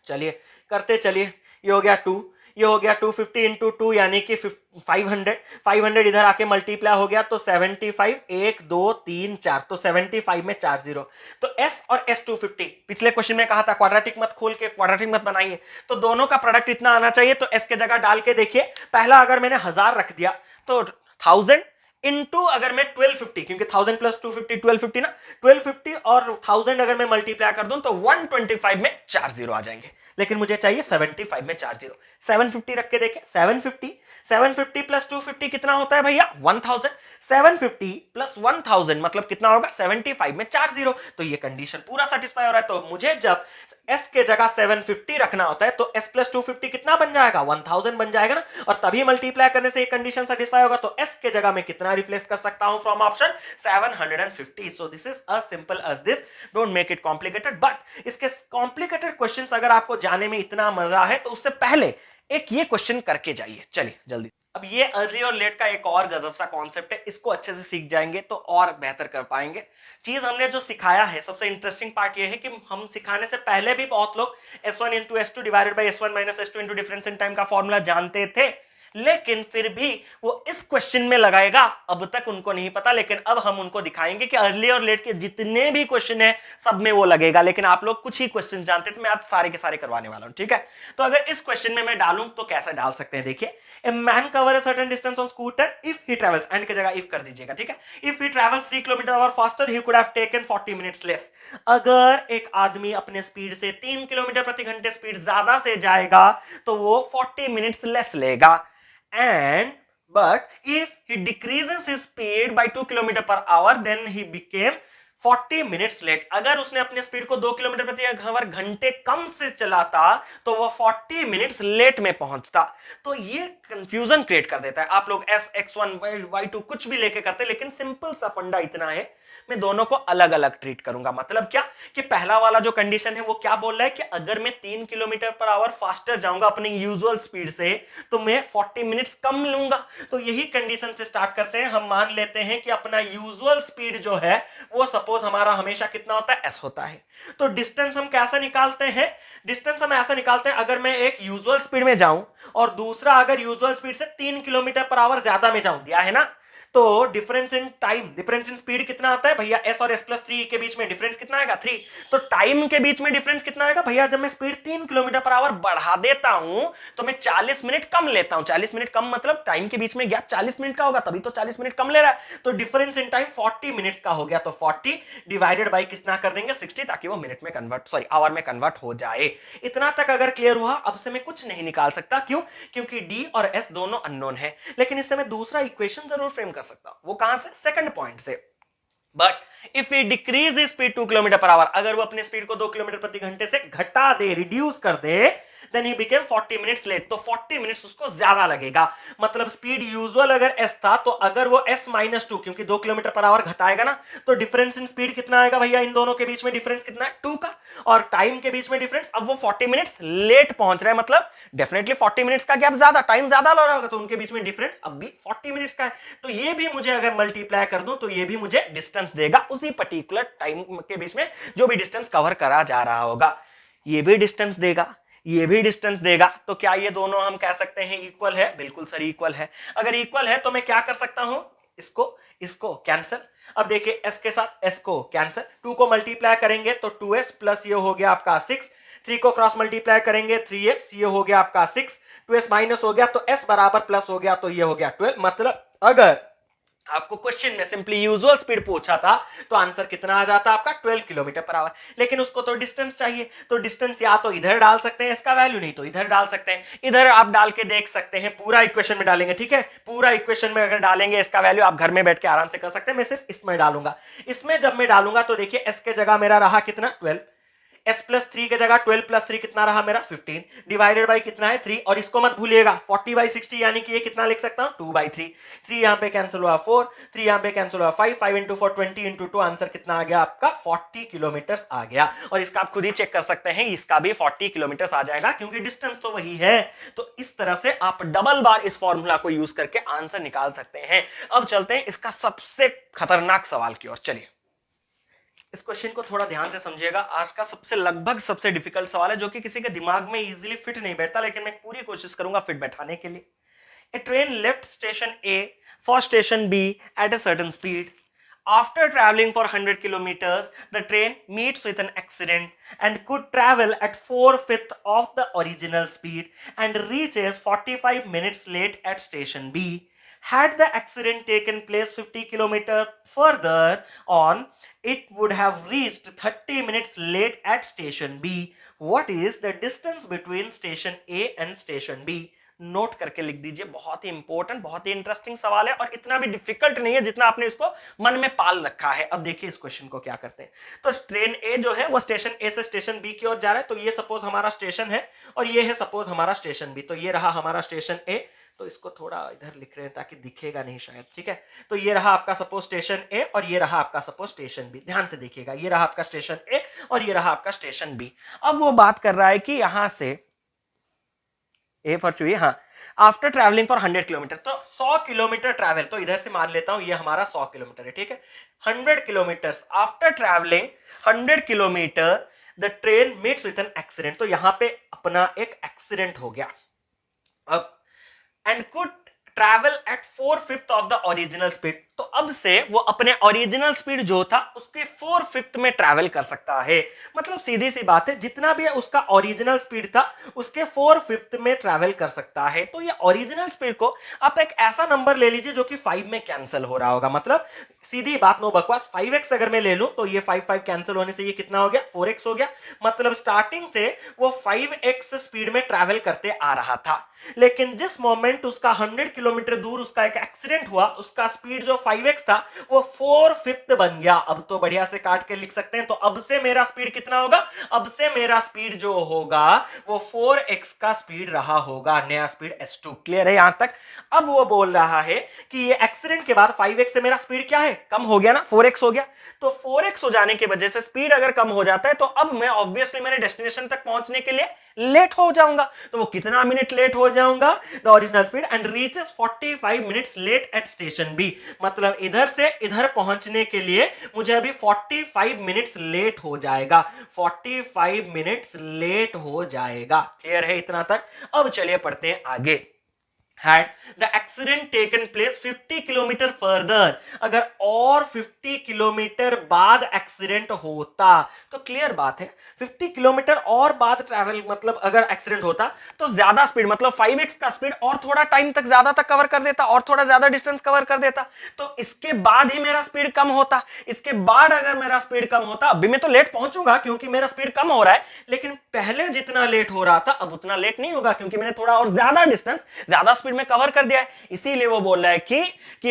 चलिए करते चलिए. ये हो गया 2, ये हो गया 250 इंटू 2 यानी कि 500 इधर आके मल्टीप्लाई हो गया, तो 75 1 2 3 4, तो 75 में 4 0. तो s और s 250. पिछले क्वेश्चन में कहा था क्वाड्रेटिक मत खोल के, क्वाड्रेटिक मत बनाइए, तो दोनों का प्रोडक्ट इतना आना चाहिए. तो s के जगह डाल के देखिए, पहला अगर मैंने 1000 रख दिया तो 1000 इनटू अगर मैं 1250, क्योंकि 1000 प्लस 250 1250 ना, 1250 और 1000 अगर मैं मल्टीप्लाई कर दूं तो 125 में 4 0 आ जाएंगे. लेकिन मुझे चाहिए 75 में 4 0. 750 रख के देखें. 750 प्लस 250 कितना होता है भैया? 1000. 750 प्लस 1000 मतलब कितना होगा? 75 में 4 0. तो ये कंडीशन पूरा सेटिस्फाई हो रहा है. तो मुझे जब s के जगह 750 रखना होता है तो s प्लस 250 कितना बन जाएगा? 1000 बन जाएगा ना, और तभी मल्टीप्लाई करने से ये कंडीशन सेटिस्फाई होगा. तो s के जगह मैं कितना रिप्लेस कर सकता हूं from option? 750. So this is a simple as this. Don't make it complicated. But इसके कॉम्प्लिकेटेड क्वेश्चंस अगर आपको जाने में इतना मजा है तो उससे पहले एक ये क्वेश्चन करके जाइए. चलिए जल्दी. अब ये अर्ली और लेट का एक और गजब सा कॉन्सेप्ट है, इसको अच्छे से सीख जाएंगे तो और बेहतर कर पाएंगे. चीज हमने जो सिखाया है, सबसे इंटरेस्टिंग पार्ट ये है कि हम सिखाने से पहले भी बहुत लोग s1 into s2 divided by s1 minus s2 into difference in time का फॉर्मूला जानते थे, लेकिन फिर भी वो इस क्वेश्चन में लगाएगा, अब तक उनको नहीं पता. लेकिन अब हम उनको दिखाएंगे कि अर्ली और लेट के जितने भी क्वेश्चन है सब में वो लगेगा. लेकिन आप लोग कुछ ही क्वेश्चन जानते हैं, तो मैं आज सारे के सारे करवाने वाला हूं. ठीक है, तो अगर इस क्वेश्चन में मैं डालूं तो कैसे डाल सकते हैं? देखिए, a man cover a certain distance on scooter if he travels, and की जगह इफ कर दीजिएगा. ठीक है, if he travels 3 kilometre our faster he could have taken 40 minutes less. अगर एक आदमी अपने स्पीड से 3 किलोमीटर प्रति घंटे स्पीड ज्यादा से जाएगा तो वो 40 मिनट्स लेस लेगा. But if he decreases his speed by 2 km per hour, then he became 40 minutes late. अगर उसने अपने स्पीड को 2 किलोमीटर प्रति आवर घंटे कम से चलाता तो वो 40 मिनट्स लेट में पहुंचता। तो ये कंफ्यूजन क्रिएट कर देता है। आप लोग एस x1 y2 कुछ भी लेके करते, लेकिन सिंपल सा फंडा इतना है, मैं दोनों को अलग अलग ट्रीट करूंगा। मतलब क्या कि पहला वाला जो कंडीशन है वो क्या बोल रहा है कि अगर मैं 3 किलोमीटर पर आवर फास्टर जाऊंगा अपनी यूजुअल स्पीड से तो मैं 40 मिनट्स कम लूंगा। तो यही कंडीशन से स्टार्ट करते हैं। हम मान लेते हैं कि अपना यूजुअल स्पीड जो है वो सपोज हमारा हमेशा कितना होता है, एस होता है। तो डिस्टेंस हम कैसे निकालते हैं? डिस्टेंस हम ऐसा निकालते हैं, अगर मैं एक यूजुअल स्पीड में जाऊं और दूसरा अगर यूजुअल स्पीड से 3 किलोमीटर पर आवर ज्यादा में जाऊं, दिया है ना, तो difference in time, difference in speed कितना आता है भैया? s और s+3 के बीच में डिफरेंस कितना आएगा? 3। तो टाइम के बीच में डिफरेंस कितना आएगा भैया? जब मैं स्पीड 3 किलोमीटर पर आवर बढ़ा देता हूं तो मैं 40 मिनट कम लेता हूं। 40 मिनट कम मतलब टाइम के बीच में गैप 40 मिनट का होगा, तभी तो 40 मिनट कम ले रहा है। तो डिफरेंस इन टाइम 40 मिनट्स का हो गया। तो 40 डिवाइडेड बाई कितना कर देंगे? 60, ताकि वो मिनट में कन्वर्ट, सॉरी आवर में कन्वर्ट हो जाए। इतना तक अगर क्लियर हुआ, अब से मैं कुछ नहीं निकाल सकता। क्यों? क्योंकि डी और एस दोनों अननोन है। लेकिन इससे मैं दूसरा इक्वेशन जरूर फ्रेम कर सकता हूं। वो कहां से? सेकंड पॉइंट से। But if we decrease speed 2 kilometre per hour, अगर वो अपने स्पीड को 2 किलोमीटर प्रति घंटे से घटा दे, रिड्यूस कर दे, then he became 40 minutes late. तो 40 मिनट्स उसको ज्यादा लगेगा। मतलब स्पीड यूजुअल अगर एस था, तो अगर वो s-2, क्योंकि 2 किलोमीटर पर आवर घटाएगा ना, तो डिफरेंस इन स्पीड कितना आएगा भैया? इन दोनों के बीच में डिफरेंस कितना है? 2 का। और टाइम के बीच में डिफरेंस, अब वो 40 मिनट्स लेट पहुंच रहा है, मतलब डेफिनेटली 40 मिनट्स का गैप ज्यादा, टाइम ज्यादा लग रहा होगा, तो उनके बीच में डिफरेंस अब भी 40 मिनट्स का है। तो ये भी मुझे अगर मल्टीप्लाई कर दूं तो ये भी मुझे डिस्टेंस देगा, उसी पर्टिकुलर टाइम के बीच में जो भी डिस्टेंस कवर करा जा रहा होगा। ये भी डिस्टेंस देगा, ये भी डिस्टेंस देगा। तो क्या ये दोनों हम कह सकते हैं इक्वल है? बिल्कुल सर, इक्वल है। अगर इक्वल है तो मैं क्या कर सकता हूं? इसको कैंसिल। अब देखिए s के साथ s को कैंसिल, 2 को मल्टीप्लाई करेंगे तो 2s प्लस ये हो गया आपका 6, 3 को क्रॉस मल्टीप्लाई करेंगे 3s, ये हो गया आपका 6, 2s माइनस हो गया तो s बराबर प्लस हो गया तो ये हो गया 12। मतलब अगर आपको क्वेश्चन में सिंपली यूजुअल स्पीड पूछा था तो आंसर कितना आ जाता आपका? 12 किलोमीटर पर आवर। लेकिन उसको तो डिस्टेंस चाहिए, तो डिस्टेंस या तो इधर डाल सकते हैं इसका वैल्यू, नहीं तो इधर डाल सकते हैं। इधर आप डाल के देख सकते हैं, पूरा इक्वेशन में डालेंगे, ठीक है? पूरा इक्वेशन में अगर डालेंगे इसका वैल्यू, आप घर में बैठ के आराम से कर सकते हैं। मैं सिर्फ इसमें डालूंगा। इसमें जब मैं डालूंगा तो देखिए एस के जगह मेरा रहा कितना? 12। s+3 के जगह 12+3 कितना रहा मेरा? 15, डिवाइडेड बाई कितना है? 3। और इसको मत भूलिएगा, 40/60 यानी कि ये कितना लिख सकता हूं? 2/3। 3 यहां पे कैंसिल हुआ 4, 3 यहां पे कैंसिल हुआ 5, 5 × 4 20 × 2, आंसर कितना आ गया आपका? 40 किलोमीटर आ गया। और इसका आप खुद ही चेक कर सकते हैं, इसका भी 40 किलोमीटर आ जाएगा, क्योंकि डिस्टेंस तो वही है। तो इस तरह से आप डबल बार इस फॉर्मूला को यूज करके आंसर निकाल सकते हैं। अब चलते हैं इसका सबसे खतरनाक सवाल की ओर। चलिए इस क्वेश्चन को थोड़ा ध्यान से समझिएगा। आज का लगभग सबसे डिफिकल्ट सवाल है, जो कि किसी के दिमाग में इजीली फिट नहीं बैठता, लेकिन मैं पूरी कोशिश करूंगा फिट बैठाने के लिए। A train left station A for station B at a certain speed. After traveling for 100 kilometers, the train meets with an accident and could travel at 4/5 of the original speed and reaches 45 minutes late at station B. Had the accident taken place 50 kilometers further on, it would have reached 30 minutes late at station B. What is the distance between station A and station B? Note करके लिख दीजिए। बहुत ही important, बहुत ही interesting सवाल है, और इतना भी डिफिकल्ट नहीं है जितना आपने इसको मन में पाल रखा है। अब देखिए इस क्वेश्चन को क्या करते हैं। तो ट्रेन ए जो है वो स्टेशन ए से स्टेशन बी की ओर जा रहा है। तो ये सपोज हमारा स्टेशन है और ये है सपोज हमारा स्टेशन बी। तो ये रहा हमारा स्टेशन ए, तो इसको थोड़ा इधर लिख रहे हैं ताकि दिखेगा नहीं शायद, ठीक है? तो ये रहा आपका सपोज स्टेशन ए और ये रहा आपका सपोज स्टेशन बी। ध्यान से देखिएगा, ये रहा आपका स्टेशन ए और ये रहा आपका स्टेशन बी। अब वो बात कर रहा है कि यहां से ए फॉर चुई, हाँ, आफ्टर ट्रैवलिंग फॉर 100 किलोमीटर, तो 100 किलोमीटर ट्रैवल, तो इधर से मान लेता हूं ये हमारा 100 किलोमीटर है, ठीक है? 100 kilometre after travelling 100 kilometre the train meets with an accident. तो यहां पे अपना एक एक्सीडेंट हो गया। अब and could travel at 4/5 of the original speed, तो अब से वो अपने ओरिजिनल स्पीड जो था उसके 4/5 में ट्रैवल कर सकता है। मतलब सीधी सी बात है, जितना भी उसका ओरिजिनल स्पीड था उसके 4/5 में ट्रैवल कर सकता है। तो ये ओरिजिनल स्पीड को आप एक ऐसा नंबर ले लीजिए जो कि 5 में कैंसिल हो रहा होगा। मतलब सीधी बात, नो बकवास, 5x अगर मैं ले लूं तो ये 5 कैंसिल होने से ये कितना हो गया? 4x हो गया। मतलब स्टार्टिंग से वो 5x स्पीड में ट्रैवल करते आ रहा था, लेकिन जिस मोमेंट उसका 100 किलोमीटर दूर उसका एक एक्सीडेंट हुआ, उसका स्पीड जो 5x था वो 4/5 बन गया। अब तो बढ़िया से काट के लिख सकते हैं। तो अब से मेरा स्पीड कितना होगा, अब से मेरा स्पीड जो होगा वो 4x का स्पीड रहा होगा, नया स्पीड s2। क्लियर है यहां तक। अब वो बोल रहा है कि ये एक्सीडेंट के बाद 5x से मेरा स्पीड क्या है, कम हो गया ना, 4x हो गया। तो 4x हो जाने की वजह से स्पीड अगर कम हो जाता है तो अब मैं ऑब्वियसली मेरे डेस्टिनेशन तक पहुंचने के लिए लेट हो जाऊंगा। तो वो कितना मिनट लेट हो जाऊंगा, the original speed and reaches 45 minutes late at station B. मतलब इधर से इधर पहुंचने के लिए मुझे अभी 45 मिनट्स लेट हो जाएगा, 45 मिनट्स लेट हो जाएगा। क्लियर है इतना तक। अब चलिए पढ़ते हैं आगे। Had the accident taken place 50 kilometre further, अगर और 50 किलोमीटर बाद एक्सीडेंट होता तो क्लियर बात है 50 किलोमीटर और बाद ट्रैवल, मतलब अगर एक्सीडेंट होता तो ज्यादा स्पीड, मतलब 5x का स्पीड और थोड़ा टाइम तक ज्यादा तक कवर कर देता और थोड़ा ज्यादा डिस्टेंस कवर कर देता। तो इसके बाद ही मेरा स्पीड कम होता। इसके बाद अगर मेरा स्पीड कम होता, अभी मैं तो लेट पहुंचूंगा क्योंकि मेरा स्पीड कम हो रहा है, लेकिन पहले जितना लेट हो रहा था अब उतना लेट नहीं होगा क्योंकि मैंने थोड़ा और ज्यादा डिस्टेंस, ज्यादा स्पीड में कवर कर दिया है। इसीलिए वो बोल रहा है कि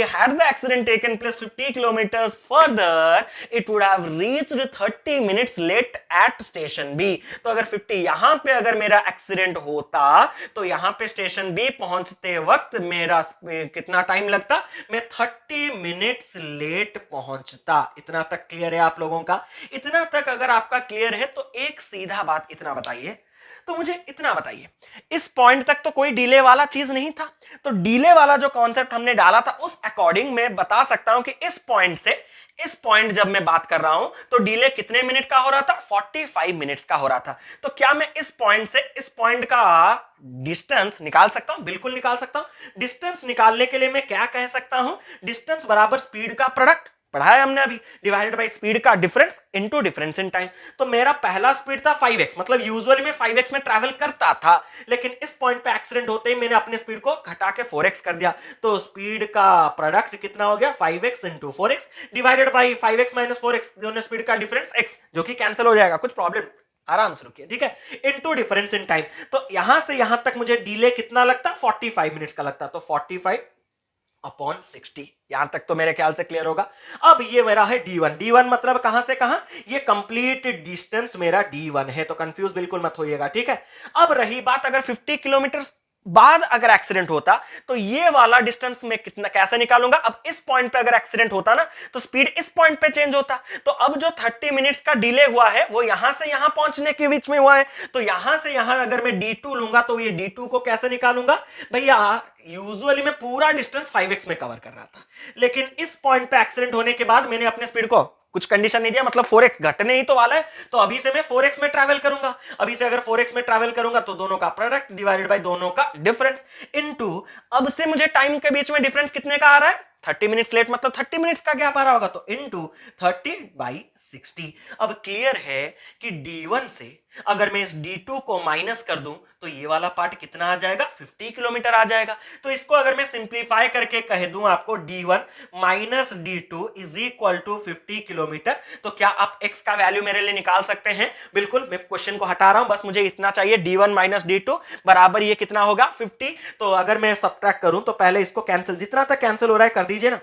had the accident taken place 50 kilometers further it would have reached 30 minutes late at station B। तो अगर 50 यहां पे अगर मेरा एक्सीडेंट होता तो यहां पे स्टेशन बी पहुंचते वक्त मेरा कितना टाइम लगता, मैं 30 मिनट्स लेट पहुंचता। इतना तक क्लियर है आप लोगों का। इतना तक अगर आपका क्लियर है तो एक सीधा बात इतना बताइए, तो मुझे इतना बताइए, इस पॉइंट तक तो कोई डिले वाला चीज नहीं था, तो डिले वाला जो कॉन्सेप्ट हमने डाला था उस अकॉर्डिंग मैं बता सकता हूं कि इस पॉइंट से इस पॉइंट जब मैं बात कर रहा हूं तो डिले कितने मिनट का हो रहा था, 45 मिनट्स का हो रहा था। तो क्या मैं इस पॉइंट से इस पॉइंट का डिस्टेंस निकाल सकता हूं? बिल्कुल निकाल सकता हूं। डिस्टेंस निकालने के लिए मैं क्या कह सकता हूं, डिस्टेंस बराबर स्पीड का प्रोडक्ट, पढ़ा है हमने अभी, डिवाइडेड बाय स्पीड का difference into difference in time. तो मेरा पहला स्पीड था 5x, मतलब यूजुअली मैं 5x में ट्रैवल करता था, लेकिन इस पॉइंट पे एक्सीडेंट होते ही मैंने अपने स्पीड को घटा के 4x कर दिया। तो स्पीड का प्रोडक्ट कितना हो गया, 5x into 4x divided by 5x minus 4x, दोनों स्पीड का डिफरेंस x, जो कि कैंसिल हो जाएगा, कुछ प्रॉब्लम, आराम से रुकिए, ठीक है, इनटू डिफरेंस इन टाइम। तो यहां से यहां तक मुझे डिले कितना लगता, 45 मिनट्स का लगता। तो 45/60, यहां तक तो मेरे ख्याल से क्लियर होगा। अब ये मेरा है D1। D1 मतलब कहां से कहां, ये कंप्लीट डिस्टेंस मेरा D1 है, तो कंफ्यूज बिल्कुल मत होइएगा, ठीक है। अब रही बात अगर 50 किलोमीटर बाद अगर एक्सीडेंट होता तो ये वाला डिस्टेंस में कितना कैसे निकालूंगा। अब इस पॉइंट पे अगर एक्सीडेंट होता ना तो स्पीड इस पॉइंट पे चेंज होता। तो अब जो 30 मिनट्स का डिले हुआ है वो यहां से यहां पहुंचने के बीच में हुआ है। तो यहां से यहां अगर मैं D2 लूंगा तो ये D2 को कैसे निकालूंगा भैया, यूजुअली मैं पूरा डिस्टेंस 5x में कवर कर रहा था, लेकिन इस पॉइंट पे एक्सीडेंट होने के बाद मैंने अपने स्पीड को कुछ कंडीशन नहीं दिया, मतलब 4x घटने ही तो वाला है, तो अभी से मैं 4x में ट्रैवल करूंगा। अभी से अगर 4x में ट्रैवल करूंगा तो दोनों का प्रोडक्ट डिवाइडेड बाय दोनों का डिफरेंस इनटू, अब से मुझे टाइम के बीच में डिफरेंस कितने का आ रहा है, 30 मिनट्स लेट, मतलब 30 मिनट्स का गैप आ रहा होगा, तो इनटू 30/60। अब क्लियर है कि D1 से अगर मैं इस D2 को माइनस कर दूं तो ये वाला पार्ट कितना आ जाएगा, 50 किलोमीटर आ जाएगा। तो इसको अगर मैं सिंप्लीफाई करके कह दूं आपको D1 minus D2 is equal to 50 kilometre, तो क्या आप x का वैल्यू मेरे लिए निकाल सकते हैं? बिल्कुल, मैं क्वेश्चन को हटा रहा हूं, बस मुझे इतना चाहिए, D1 माइनस D2 बराबर ये कितना होगा, 50। तो अगर मैं सब्ट्रैक्ट करूं तो पहले इसको कैंसिल, जितना तक कैंसिल हो रहा है कर दीजिए ना,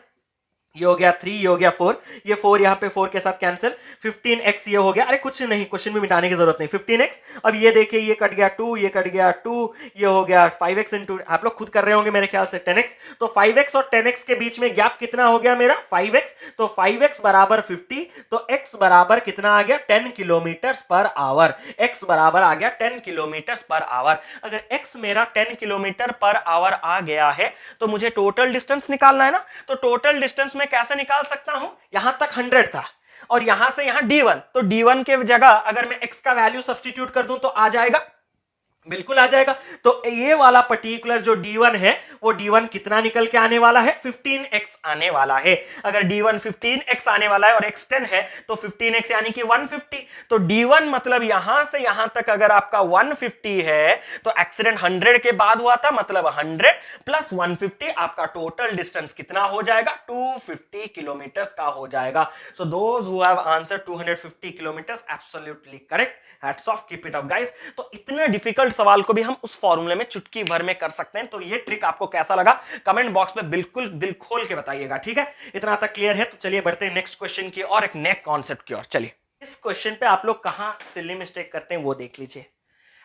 ये हो गया 3, ये हो गया 4, ये 4 यहाँ पे 4 के साथ कैंसिल, 15x ये हो गया, अरे कुछ नहीं, क्वेश्चन में मिटाने की जरूरत नहीं, 15x। अब ये देखिए ये कट गया 2, ये कट गया 2, ये हो गया 5x इंटू, आप लोग खुद कर रहे होंगे मेरे ख्याल से 10x। तो 5x और 10x के बीच में गैप कितना हो गया मेरा, 5x। तो 5x बराबर 50, तो x बराबर कितना आ गया, 10 किलोमीटर पर आवर। x बराबर आ गया 10 किलोमीटर पर आवर। अगर x मेरा 10 किलोमीटर पर आवर आ गया है तो मुझे टोटल डिस्टेंस निकालना है ना। तो टोटल डिस्टेंस मैं कैसे निकाल सकता हूं, यहां तक 100 था और यहां से यहां D1, तो D1 के जगह अगर मैं x का वैल्यू सब्स्टिट्यूट कर दूं तो आ जाएगा, बिल्कुल आ जाएगा। तो ये वाला पर्टिकुलर जो D1 है वो D1 कितना निकल के आने वाला है, 15x आने वाला है। अगर D1 15x आने वाला है और x 10 है तो 15x यानी कि 150। तो D1 मतलब यहां से यहां तक अगर आपका 150 है तो एक्सीडेंट 100 के बाद हुआ था, मतलब 100 प्लस 150 आपका टोटल डिस्टेंस कितना हो जाएगा, 250 किलोमीटर का हो जाएगा। So those who have answered 250 kilometre absolutely correct, hats off, keep it up guys. तो इतने डिफिकल्ट डिफिकल्ट सवाल को भी हम उस फॉर्मूले में चुटकी भर में कर सकते हैं। तो ये ट्रिक आपको कैसा लगा कमेंट बॉक्स में बिल्कुल दिल खोल के बताइएगा, ठीक है। इतना तक क्लियर है तो चलिए बढ़ते हैं नेक्स्ट क्वेश्चन की और एक नए कॉन्सेप्ट की ओर। चलिए इस क्वेश्चन पे आप लोग कहां सिली मिस्टेक करते हैं वो देख लीजिए।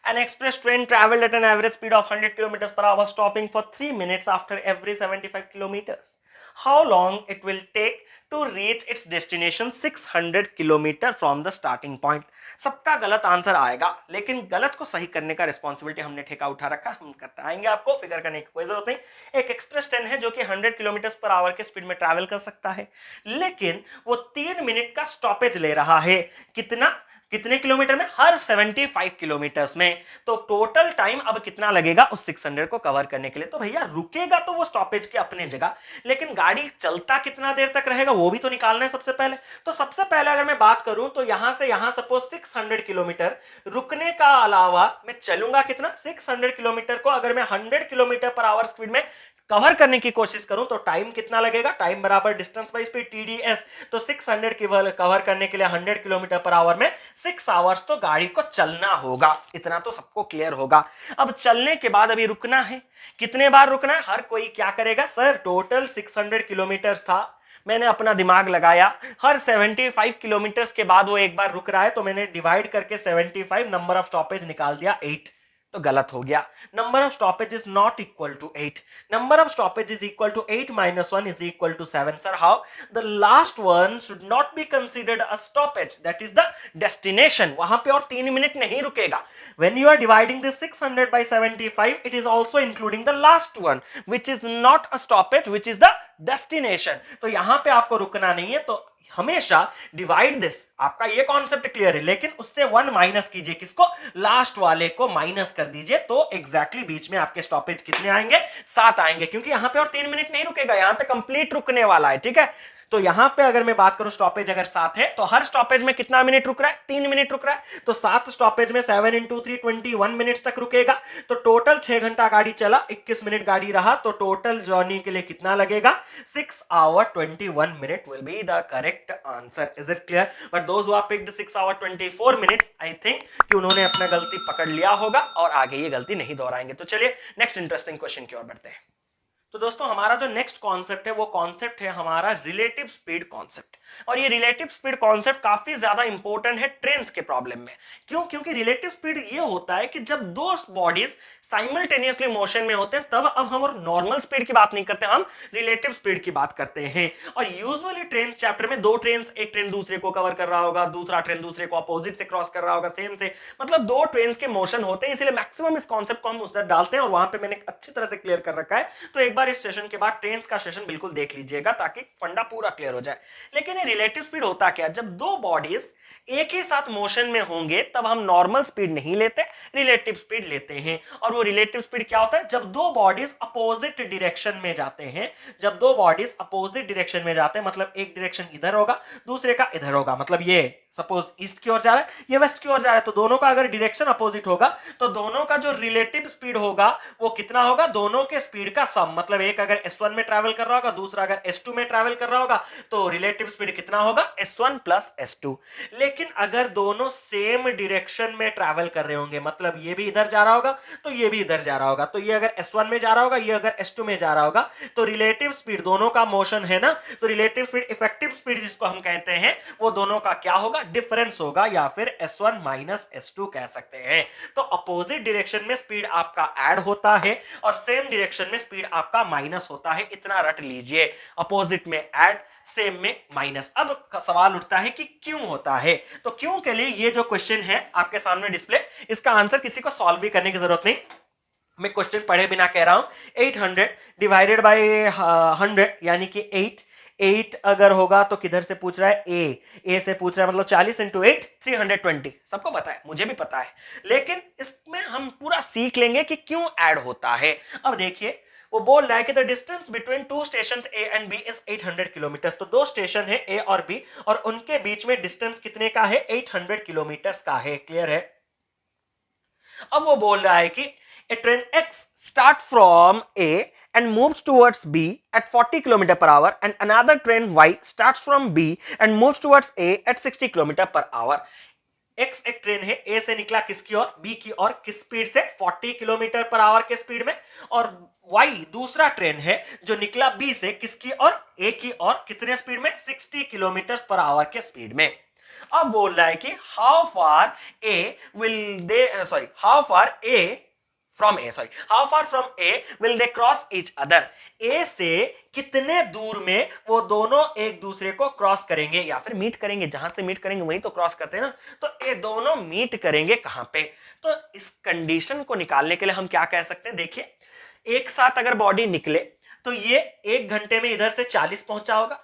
An express train traveled at an average speed of 100 kilometers per hour, stopping for 3 minutes after every 75 kilometers. How long it will take to reach its destination 600 kilometer from the starting point? सबका गलत answer आएगा, लेकिन गलत को सही करने का responsibility हमने ठेका उठा रखा, हम बताएंगे आपको, फिक्र करने की कोई जरूरत नहीं। एक एक्सप्रेस ट्रेन है जो कि 100 किलोमीटर पर आवर के स्पीड में ट्रैवल कर सकता है, लेकिन वो 3 मिनट का स्टॉपेज ले रहा है। कितने किलोमीटर में? हर 75 किलोमीटर्स में। तो टोटल टाइम अब कितना लगेगा उस 600 को कवर करने के लिए? तो भैया रुकेगा तो वो स्टॉपेज के अपने जगह, लेकिन गाड़ी चलता कितना देर तक रहेगा वो भी तो निकालना है सबसे पहले। तो सबसे पहले अगर मैं बात करूं तो यहां से यहां सपोज 600 किलोमीटर रुकने का अलावा मैं चलूंगा कितना? 600 किलोमीटर को अगर मैं 100 किलोमीटर पर आवर स्पीड में कवर करने की कोशिश करूं तो टाइम कितना लगेगा? टाइम बराबर डिस्टेंस बाय स्पीड TDS। तो 600 की कवर करने के लिए 100 किलोमीटर पर आवर में 6 आवर्स तो गाड़ी को चलना होगा। इतना तो सबको क्लियर होगा। अब चलने के बाद अभी रुकना है, कितने बार रुकना है? हर कोई क्या करेगा सर, टोटल 600 किलोमीटर था, मैंने अपना दिमाग लगाया, हर 75 किलोमीटर के बाद वो एक बार रुक रहा है, तो मैंने डिवाइड करके 75 नंबर ऑफ स्टॉपेज निकाल दिया 8। तो गलत हो गया। Number of stoppage is not equal to 8। Number of stoppage is equal to 8 minus 1 is equal to 7. Sir, how? The last one should not be considered a stoppage. That is the destination. वहां पे और 3 minute नहीं रुकेगा। When you are dividing this 600 by 75, it is also including the last one, which is not a stoppage, which is the destination. तो यहां पे आपको रुकना नहीं है, तो हमेशा डिवाइड दिस। आपका ये कॉन्सेप्ट क्लियर है, लेकिन उससे 1 माइनस कीजिए, किसको? लास्ट वाले को माइनस कर दीजिए। तो एग्जैक्टली बीच में आपके स्टॉपेज कितने आएंगे? 7 आएंगे, क्योंकि यहां पे और 3 मिनट नहीं रुकेगा, यहां पे कंप्लीट रुकने वाला है, ठीक है। तो यहां पे अगर मैं बात करूं स्टॉपेज अगर 7 है, तो हर स्टॉपेज में कितना मिनट रुक रहा है? 3 मिनट रुक रहा है। तो 7 स्टॉपेज में 7 into 3 21 मिनट तक रुकेगा। तो टोटल 6 घंटा गाड़ी चला, 21 मिनट गाड़ी रहा, तो टोटल जर्नी के लिए कितना लगेगा? 6 hour 21 minute will be the correct answer. Is it clear? But those who have picked 6 hour 24 minutes, I think कि उन्होंने अपना गलती पकड़ लिया होगा और आगे ये गलती नहीं दोहराएंगे। तो चलिए नेक्स्ट इंटरेस्टिंग क्वेश्चन की ओर बढ़ते हैं। तो दोस्तों हमारा जो नेक्स्ट कॉन्सेप्ट है वो कॉन्सेप्ट है हमारा रिलेटिव स्पीड कॉन्सेप्ट। और ये रिलेटिव स्पीड कॉन्सेप्ट काफी ज्यादा इंपॉर्टेंट है ट्रेन्स के प्रॉब्लम में। क्यों? क्योंकि रिलेटिव स्पीड ये होता है कि जब दो बॉडीज साइमल्टेनियसली मोशन में होते हैं, तब अब हम नॉर्मल स्पीड की बात नहीं करते, हम रिलेटिव स्पीड की बात करते हैं। और यूजुअली ट्रेन चैप्टर में 2 ट्रेन, एक ट्रेन दूसरे को कवर कर रहा होगा, दूसरा ट्रेन दूसरे को अपोजिट से क्रॉस कर रहा होगा, सेम से, मतलब 2 ट्रेन के मोशन होते हैं, इसलिए मैक्सिमम इस कॉन्सेप्ट को हम उधर डालते हैं और वहां पे मैंने अच्छी तरह से क्लियर कर रखा है। तो एक बार इस सेशन के बाद ट्रेन का सेशन बिल्कुल देख लीजिएगा ताकि फंडा पूरा क्लियर हो जाए। लेकिन ये रिलेटिव स्पीड होता क्या? जब 2 बॉडीज एक ही साथ मोशन में होंगे तब हम नॉर्मल स्पीड नहीं लेते, रिलेटिव स्पीड लेते हैं। और वो रिलेटिव स्पीड क्या होता है? जब 2 बॉडीज अपोजिट डायरेक्शन में जाते हैं, जब 2 बॉडीज अपोजिट डायरेक्शन में जाते हैं, मतलब एक डायरेक्शन इधर होगा, दूसरे का इधर होगा, मतलब ये सपोज ईस्ट की ओर जा रहा है, ये वेस्ट की ओर जा रहा है, तो दोनों का अगर डायरेक्शन अपोजिट होगा तो दोनों का जो रिलेटिव स्पीड होगा वो कितना होगा? दोनों के स्पीड का सम। मतलब एक अगर S1 में ट्रैवल कर रहा होगा, दूसरा अगर S2 में ट्रैवल कर रहा होगा, तो रिलेटिव स्पीड कितना होगा? S1 plus S2। लेकिन अगर दोनों सेम डायरेक्शन में ट्रैवल कर रहे होंगे, मतलब ये भी इधर जा रहा होगा तो ये भी इधर जा रहा होगा, तो ये अगर S1 में जा रहा होगा, ये अगर S2 में जा रहा होगा, तो रिलेटिव स्पीड दोनों का मोशन है ना, तो रिलेटिव स्पीड इफेक्टिव स्पीड जिसको हम कहते हैं वो दोनों का क्या होगा? डिफरेंस होगा, या फिर S1 माइनस S2 कह सकते हैं। तो अपोजिट डायरेक्शन में स्पीड आपका ऐड होता है और सेम डायरेक्शन में स्पीड आपका माइनस होता है। इतना रट लीजिए, अपोजिट में ऐड, सेम में माइनस। अब सवाल उठता है कि क्यों होता है? तो क्यों के लिए ये जो क्वेश्चन है आपके सामने डिस्प्ले, इसका आंसर किसी को सॉल्व भी करने की जरूरत नहीं, मैं क्वेश्चन पढ़े बिना कह रहा हूं। 800 डिवाइडेड बाय 100 यानी कि 8 अगर होगा तो किधर से पूछ रहा है? ए से पूछ रहा है, मतलब 40 into 8 320। सबको पता है, मुझे भी पता है, लेकिन इसमें हम पूरा सीख लेंगे कि क्यों ऐड होता है। अब देखिए वो बोल रहा है कि the distance between 2 stations A and B is 800 kilometre. तो 2 स्टेशन है ए और बी और उनके बीच में डिस्टेंस कितने का है? 800 किलोमीटर का है। क्लियर है? अब वो बोल रहा है कि a train X start from A and moves towards B at 40 km per hour and another train Y starts from B and moves towards A at 60 km per hour. एक ट्रेन है, ए से निकला किसकी ओर, बी की ओर, किस speed से, 40 kilometre per our के speed में, और वाई दूसरा ट्रेन है जो निकला बी से किसकी ओर, ए की ओर, कितने स्पीड में, 60 किलोमीटर पर आवर के स्पीड में। अब बोल रहा है कि how far A will they cross each other, A से कितने दूर में वो दोनों एक दूसरे को क्रॉस करेंगे या फिर मीट करेंगे, जहां से मीट करेंगे वहीं तो क्रॉस करते हैं ना, तो ये दोनों मीट करेंगे कहां पे। तो इस कंडीशन को निकालने के लिए हम क्या कह सकते हैं, देखिए एक साथ अगर बॉडी निकले तो ये 1 घंटे में इधर से 40 पहुंचा होगा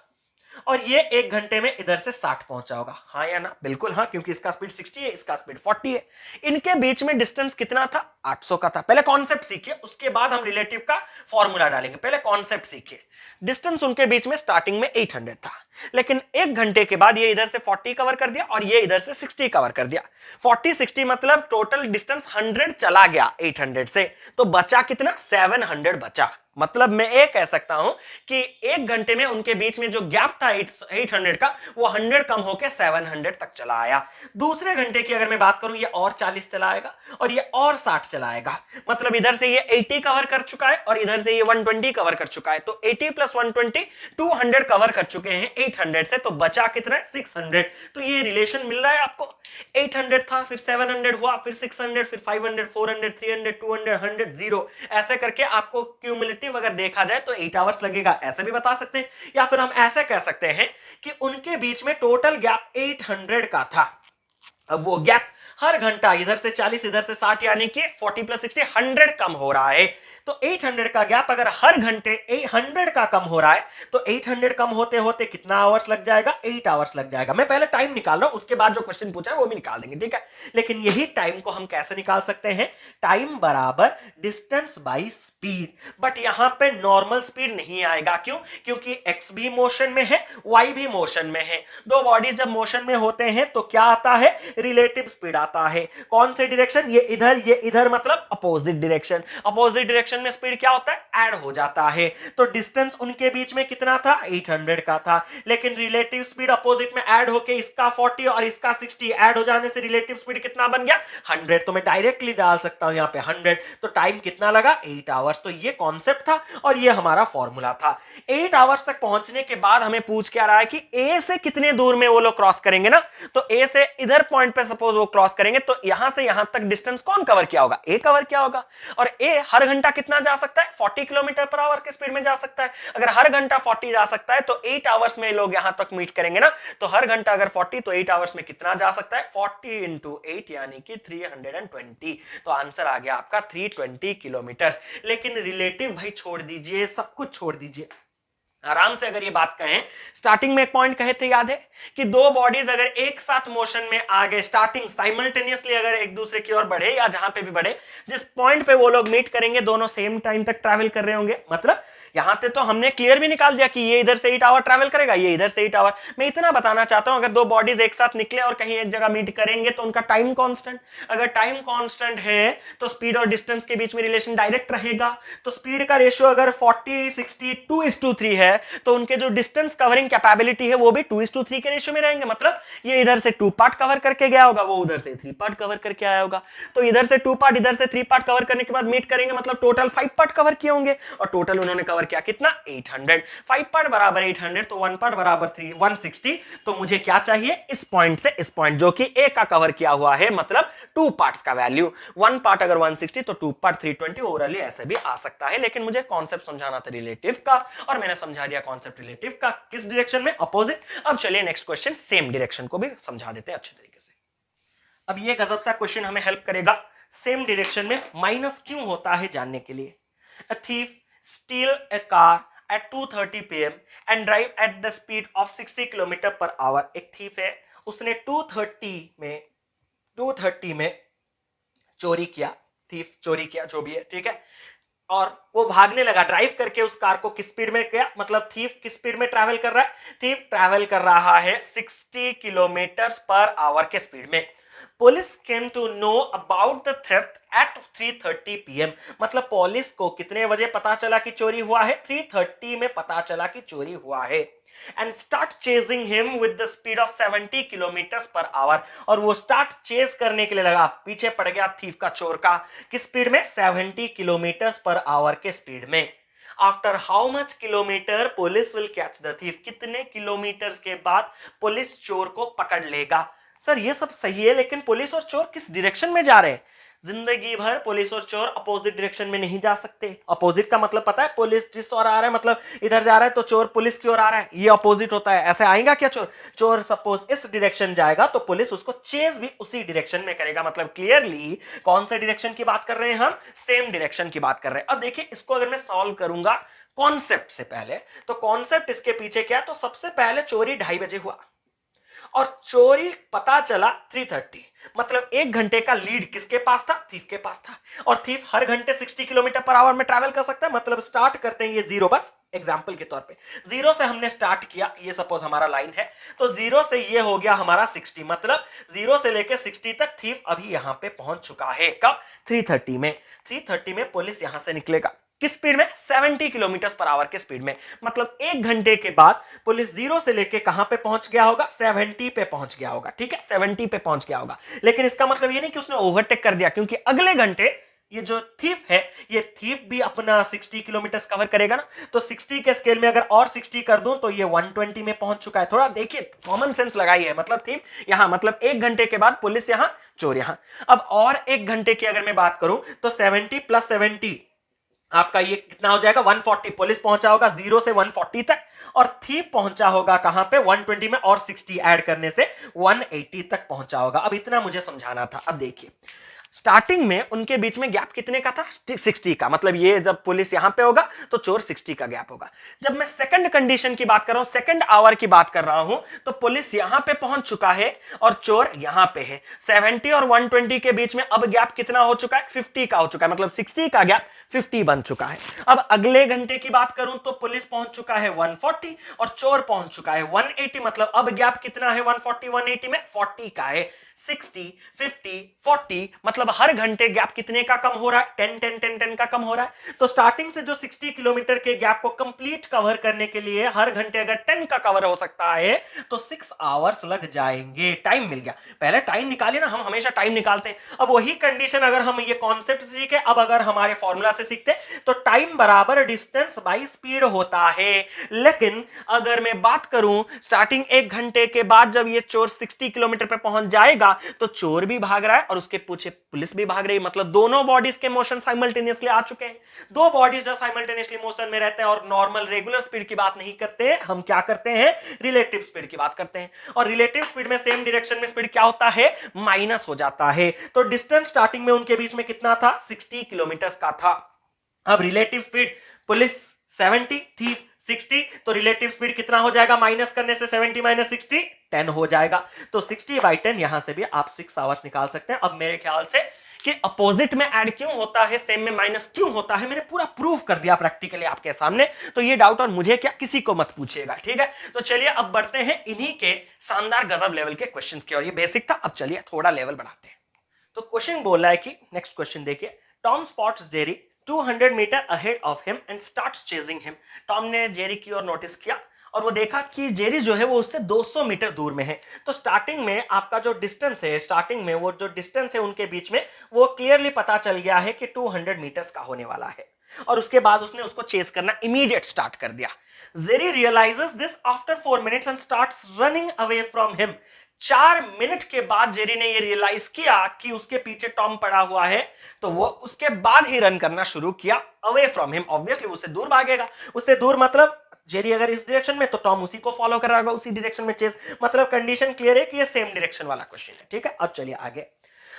और ये 1 घंटे में इधर से 60 पहुंचा होगा, हाँ या ना, बिल्कुल हाँ, क्योंकि इसका स्पीड 60 है, इसका स्पीड 40 है। इनके बीच में डिस्टेंस कितना था, 800 का था। पहले कॉन्सेप्ट सीखिए, उसके बाद हम रिलेटिव का फॉर्मूला डालेंगे। पहले कॉन्सेप्ट सीखिए। डिस्टेंस उनके बीच में स्टार्टिंग में 800 था, लेकिन 1 घंटे के बाद ये इधर से 40 कवर कर दिया और ये इधर से 60 कवर कर दिया। 40 60 मतलब टोटल डिस्टेंस 100 चला गया 800 से, तो बचा कितना, 700 बचा। मतलब मैं ये कह सकता हूं कि 1 घंटे में उनके बीच में जो गैप था 800 का, वो 100 कम होकर 700 तक चला आया। दूसरे घंटे की अगर मैं बात करूं, ये और 40 चलाएगा और ये और 60 चलाएगा, मतलब इधर से ये 80 कवर कर चुका है और इधर से ये 120 कवर कर चुका है। तो 80 प्लस 120 200 कवर कर चुके हैं 800 से, तो बचा कितना है, 600। तो ये रिलेशन मिल रहा है आपको, 800 था, फिर 700 हुआ, फिर 600, फिर 500, 400, 300, 200, 100, 0, ऐसे करके आपको क्यूमुलेटिव अगर देखा जाए तो 8 आवर्स लगेगा, ऐसे भी बता सकते हैं। या फिर हम ऐसे कह सकते हैं कि उनके बीच में टोटल गैप 800 का था। अब वो गैप हर घंटा इधर से 40 इधर से 60 यानी कि 40 प्लस 60 100 कम हो रहा है। तो 800 का गैप अगर हर घंटे 100 का कम हो रहा है तो 800 कम होते होते कितना आवर्स लग जाएगा, 8 आवर्स लग जाएगा। मैं पहले टाइम निकाल रहा हूं, उसके बाद जो क्वेश्चन पूछा है वो भी निकाल देंगे, ठीक है। लेकिन यही टाइम को हम कैसे निकाल सकते हैं, टाइम बराबर डिस्टेंस बाई स्पीड। बट यहां पे नॉर्मल स्पीड नहीं आएगा, क्यों, क्योंकि एक्स भी मोशन में है, वाई भी मोशन में है। दो बॉडीज जब मोशन में होते हैं तो क्या आता है, रिलेटिव स्पीड आता है। कौन से डायरेक्शन, ये इधर मतलब अपोजिट डायरेक्शन। अपोजिट डायरेक्शन में स्पीड क्या होता है, ऐड हो जाता है। तो डिस्टेंस उनके बीच में कितना था, 800 का था, लेकिन रिलेटिव स्पीड अपोजिट में ऐड होके इसका 40 और इसका 60 ऐड हो जाने से रिलेटिव स्पीड कितना बन गया, 100। तो मैं डायरेक्टली डाल सकता हूं यहां पे 100। तो टाइम कितना लगा, 8 आवर्स। तो ये कॉन्सेप्ट था और ये हमारा फॉर्मूला था। 8 आवर्स तक पहुंचने के बाद हमें पूछ क्या रहा है कि ए से कितने दूर में वो लोग क्रॉस करेंगे ना, तो ए से इधर पॉइंट पे सपोज वो क्रॉस करेंगे तो यहां से यहां तक डिस्टेंस कौन कवर किया होगा, ए कवर किया होगा। और ए हर घंटा कितना जा सकता है, 40 किलोमीटर पर आवर के स्पीड में जा सकता है। अगर हर घंटा 40 जा सकता है तो 8 आवर्स में लोग यहां तक मीट करेंगे ना, तो हर घंटा अगर 40 तो 8 आवर्स में कितना जा सकता है, 40 इंटू 8 यानी कि 320। तो आंसर आ गया आपका 320 किलोमीटर। लेकिन रिलेटिव भाई छोड़ दीजिए, सब कुछ छोड़ दीजिए, आराम से अगर ये बात कहें, स्टार्टिंग में एक पॉइंट कहे थे, याद है कि दो बॉडीज अगर एक साथ मोशन में आ गए, स्टार्टिंग साइमल्टेनियसली अगर एक दूसरे की ओर बढ़े या जहां पे भी बढ़े, जिस पॉइंट पे वो लोग मीट करेंगे दोनों सेम टाइम तक ट्रैवल कर रहे होंगे। मतलब यहां पे तो हमने क्लियर भी निकाल दिया कि ये इधर से 8 आवर ट्रैवल करेगा, ये इधर से 8 आवर। मैं इतना बताना चाहता हूं, अगर दो बॉडीज एक साथ निकले और कहीं एक जगह मीट करेंगे तो उनका टाइम कांस्टेंट, अगर टाइम कांस्टेंट है तो स्पीड और डिस्टेंस के बीच में रिलेशन डायरेक्ट रहेगा। तो स्पीड का रेशियो अगर 40 60 2:3 है तो उनके जो डिस्टेंस कवरिंग कैपेबिलिटी है वो भी 2:3 के रेशियो में रहेंगे। मतलब ये इधर से 2 पार्ट कवर करके गया होगा, वो उधर से 3 पार्ट कवर करके आया होगा। तो इधर से 2 पार्ट इधर से 3 पार्ट कवर करने के बाद मीट करेंगे, मतलब टोटल 5 पार्ट कवर किए होंगे और टोटल उन्होंने कवर किया कितना, 800। 5 पार्ट बराबर 800 तो 1 पार्ट बराबर 160। तो मुझे क्या चाहिए, इस पॉइंट से इस पॉइंट जो कि ए का कवर किया हुआ है, मतलब 2 पार्ट्स का वैल्यू। 1 पार्ट अगर 160 तो 2 पार्ट 320, ओवरऑली ऐसे भी आ सकता है। लेकिन मुझे कॉन्सेप्ट समझाना था रिलेटिव का और मैंने समझा दिया कॉन्सेप्ट रिलेटिव का, किस डायरेक्शन में, अपोजिट। अब चलिए नेक्स्ट क्वेश्चन, सेम डायरेक्शन को भी समझा देते हैं अच्छे तरीके से। अब ये गजब सा क्वेश्चन हमें हेल्प करेगा सेम डायरेक्शन में माइनस क्यों होता है जानने के लिए। A thief steal a car at 2:30 p.m. and drive at the speed of 60 km per hour। एक thief है, उसने 2:30 में चोरी किया, thief चोरी किया, जो भी है, ठीक है, और वो भागने लगा ड्राइव करके उस कार को। किस स्पीड में किया, मतलब थीफ किस स्पीड में ट्रैवल कर रहा है, थीफ ट्रैवल कर रहा है 60 किलोमीटर पर आवर के स्पीड में। Police came to know about the theft at 3:30 PM। मतलब पुलिस को कितने बजे पता चला कि चोरी हुआ है, 3:30 में पता चला कि चोरी हुआ है। And start chasing him with the speed of 70 kilometre per our. और वो स्टार्ट चेज करने के लिए लगा, पीछे पड़ गया थीफ का, चोर का, किस स्पीड में? 70 किलोमीटर पर आवर के स्पीड में। After how much kilometre police will catch the thief? कितने किलोमीटर के बाद पुलिस चोर को पकड़ लेगा? सर ये सब सही है, लेकिन पुलिस और चोर किस डायरेक्शन में जा रहे हैं? जिंदगी भर पुलिस और चोर अपोजिट डायरेक्शन में नहीं जा सकते। अपोजिट का मतलब पता है? पुलिस जिस ओर आ रहा है, मतलब इधर जा रहा है, तो चोर पुलिस की ओर आ रहा है, ये अपोजिट होता है। ऐसे आएगा क्या चोर? चोर सपोज इस डायरेक्शन जाएगा तो पुलिस उसको चेज भी उसी डायरेक्शन में करेगा। मतलब क्लियरली कौन से डायरेक्शन की बात कर रहे हैं हम? सेम डायरेक्शन की बात कर रहे हैं। अब देखिए इसको अगर मैं सॉल्व करूंगा कॉन्सेप्ट से पहले, तो कॉन्सेप्ट इसके पीछे क्या है? तो सबसे पहले चोरी 2:30 बजे हुआ और चोरी पता चला 3:30, मतलब 1 घंटे का लीड किसके पास था? थीफ के पास था। और थीफ हर घंटे 60 किलोमीटर पर आवर में ट्रैवल कर सकता है। मतलब स्टार्ट करते हैं ये जीरो, बस एग्जांपल के तौर पे जीरो से हमने स्टार्ट किया, ये सपोज हमारा लाइन है, तो जीरो से ये हो गया हमारा 60, मतलब जीरो से लेके 60 तक थीफ अभी यहां पे पहुंच चुका है। कब? 3:30 में। 3:30 में पुलिस यहां से निकलेगा, किस स्पीड में? 70 किलोमीटर पर आवर के स्पीड में। मतलब 1 घंटे के बाद पुलिस जीरो से लेके कहां पे पहुंच गया होगा? 70 पे पहुंच गया होगा। ठीक है, 70 पे पहुंच गया होगा। लेकिन इसका मतलब ये नहीं कि उसने ओवरटेक कर दिया, क्योंकि अगले घंटे ये जो थीफ है, ये थीफ भी अपना 60 किलोमीटर कवर करेगा ना। तो 60 के स्केल में अगर और 60 कर दूं तो ये 120 में पहुंच चुका है। थोड़ा देखिए, कॉमन सेंस लगाइए। मतलब थीफ यहां, मतलब 1 घंटे के बाद पुलिस यहां, चोर यहां। अब और 1 घंटे की अगर मैं बात करूं तो 70 प्लस 70 आपका ये कितना हो जाएगा? 140। पुलिस पहुंचा होगा 0 से 140 तक और थीफ पहुंचा होगा कहां पे? 120 में, और 60 ऐड करने से 180 तक पहुंचा होगा। अब इतना मुझे समझाना था। अब देखिए स्टार्टिंग में उनके बीच में गैप कितने का था? 60 का। मतलब ये जब पुलिस यहां पे होगा तो चोर 60 का गैप होगा। जब मैं सेकंड कंडीशन की बात कर रहा हूं, सेकंड आवर की बात कर रहा हूं, तो पुलिस यहां पे पहुंच चुका है और चोर यहां पे है। 70 और 120 के बीच में अब गैप कितना हो चुका है? 50 का हो चुका है। मतलब 60 का गैप 50 बन चुका है। अब अगले घंटे की बात करूं तो पुलिस पहुंच चुका है 140 और चोर पहुंच चुका है 180। मतलब अब गैप कितना है 140 180 में? 40 का है। 60 50 40, मतलब हर घंटे गैप कितने का कम हो रहा है? 10 10 10 10 का कम हो रहा है। तो स्टार्टिंग से जो 60 किलोमीटर के गैप को कंप्लीट कवर करने के लिए हर घंटे अगर 10 का कवर हो सकता है तो 6 आवर्स लग जाएंगे। टाइम मिल गया। पहले टाइम निकालिए ना, हम हमेशा टाइम निकालते हैं। अब वही कंडीशन अगर हम ये कॉन्सेप्ट सीखे, अब अगर हमारे फॉर्मूला से सीखते तो टाइम बराबर डिस्टेंस बाई स्पीड होता है। लेकिन अगर मैं बात करूं स्टार्टिंग 1 घंटे के बाद जब ये चोर 60 किलोमीटर पे पहुंच जाएगा तो चोर भी भाग रहा है और उसके पीछे पुलिस भी भाग रही है। मतलब दोनों बॉडीज के मोशन साइमल्टेनियसली आ चुके हैं। दो बॉडीज जो साइमल्टेनियसली मोशन में रहते हैं और नॉर्मल रेगुलर स्पीड की बात नहीं करते हैं, हम क्या करते हैं? रिलेटिव स्पीड की बात करते हैं। और रिलेटिव स्पीड में सेम डायरेक्शन में स्पीड क्या होता है? माइनस हो जाता है। तो डिस्टेंस स्टार्टिंग में उनके बीच में कितना था? 60 किलोमीटर का था। अब रिलेटिव स्पीड पुलिस 70 थी 60, तो रिलेटिव स्पीड कितना हो जाएगा? माइनस करने से 70 माइनस 60 10 हो जाएगा। तो 60/10 यहां से भी आप 6 आवर्स निकाल सकते हैं। अब मेरे ख्याल से कि अपोजिट में ऐड क्यों होता है, सेम में माइनस क्यों होता है, मैंने पूरा प्रूफ कर दिया प्रैक्टिकली आपके सामने। तो ये डाउट और मुझे क्या, किसी को मत पूछिएगा। ठीक है, तो चलिए अब बढ़ते हैं इन्हीं के शानदार गजब लेवल के क्वेश्चन की और। ये बेसिक था, अब चलिए थोड़ा लेवल बढ़ाते हैं। तो क्वेश्चन बोल रहा है कि नेक्स्ट क्वेश्चन देखिए, Tom spots Jerry 200 metre ahead of him and starts chasing him. Tom ने जेरी की ओर नोटिस किया और वो देखा कि जेरी जो है वो उससे 200 मीटर दूर में है। तो स्टार्टिंग में आपका जो डिस्टेंस है, स्टार्टिंग में वो जो डिस्टेंस है उनके बीच में, वो क्लियरली पता चल गया है कि 200 मीटर्स का होने वाला है। और उसके बाद उसने उसको चेस करना इमीडिएट स्टार्ट कर दिया। Jerry realises this after 4 minutes and starts running away from him. 4 minute के बाद जेरी ने ये रियलाइज किया कि उसके पीछे टॉम पड़ा हुआ है, तो वो उसके बाद ही रन करना शुरू किया अवे फ्रॉम हिम। ऑब्वियसली उससे दूर भागेगा। उससे दूर मतलब जेरी अगर इस डायरेक्शन में तो टॉम उसी को फॉलो कर रहा होगा, उसी डायरेक्शन में चेस। मतलब कंडीशन क्लियर है कि ये सेम डायरेक्शन वाला क्वेश्चन है। ठीक है, अब चलिए आगे।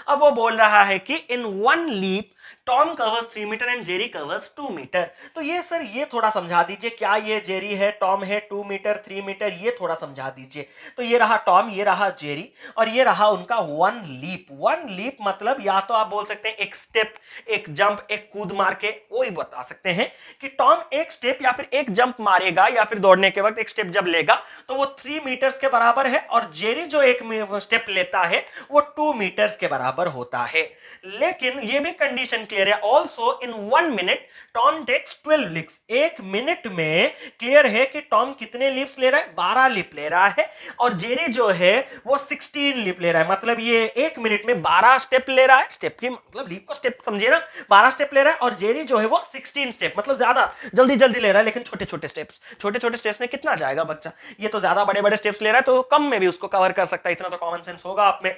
अब वो बोल रहा है कि in 1 leap Tom covers 3 metre and Jerry covers 2 metre. तो ये सर ये थोड़ा समझा दीजिए, क्या ये जेरी है, टॉम है, 2 मीटर 3 मीटर, ये थोड़ा समझा दीजिए। तो ये रहा टॉम, ये रहा जेरी और ये रहा उनका 1 लीप। 1 लीप मतलब या तो आप बोल सकते हैं एक स्टेप, एक जंप, एक कूद मार के, वो ही बता सकते हैं कि टॉम एक स्टेप या फिर एक जंप मारेगा या फिर दौड़ने के वक्त एक स्टेप जब लेगा तो वो 3 मीटर्स के बराबर है और जेरी जो एक स्टेप लेता है वो 2 मीटर्स के बराबर बराबर होता है। लेकिन ये भी कंडीशन क्लियर है, also in 1 minute Tom takes 12 leaps. 1 minute में क्लियर है कि टॉम कितने लीप्स ले रहा है, 12 लीप ले रहा है, और जेरी जो है वो 16 लीप ले रहा है। मतलब ये 1 मिनट में 12 स्टेप ले रहा है, स्टेप की मतलब लीप को स्टेप समझिए ना, 12 स्टेप ले रहा है, और जेरी जो है वो 16 स्टेप, मतलब ज्यादा जल्दी जल्दी ले रहा है, लेकिन छोटे छोटे स्टेप्स। छोटे छोटे स्टेप्स में कितना जाएगा बच्चा, ये तो ज्यादा बड़े बड़े स्टेप्स ले रहा है, तो कम में भी उसको कवर कर सकता है, इतना तो कॉमन सेंस होगा आप में।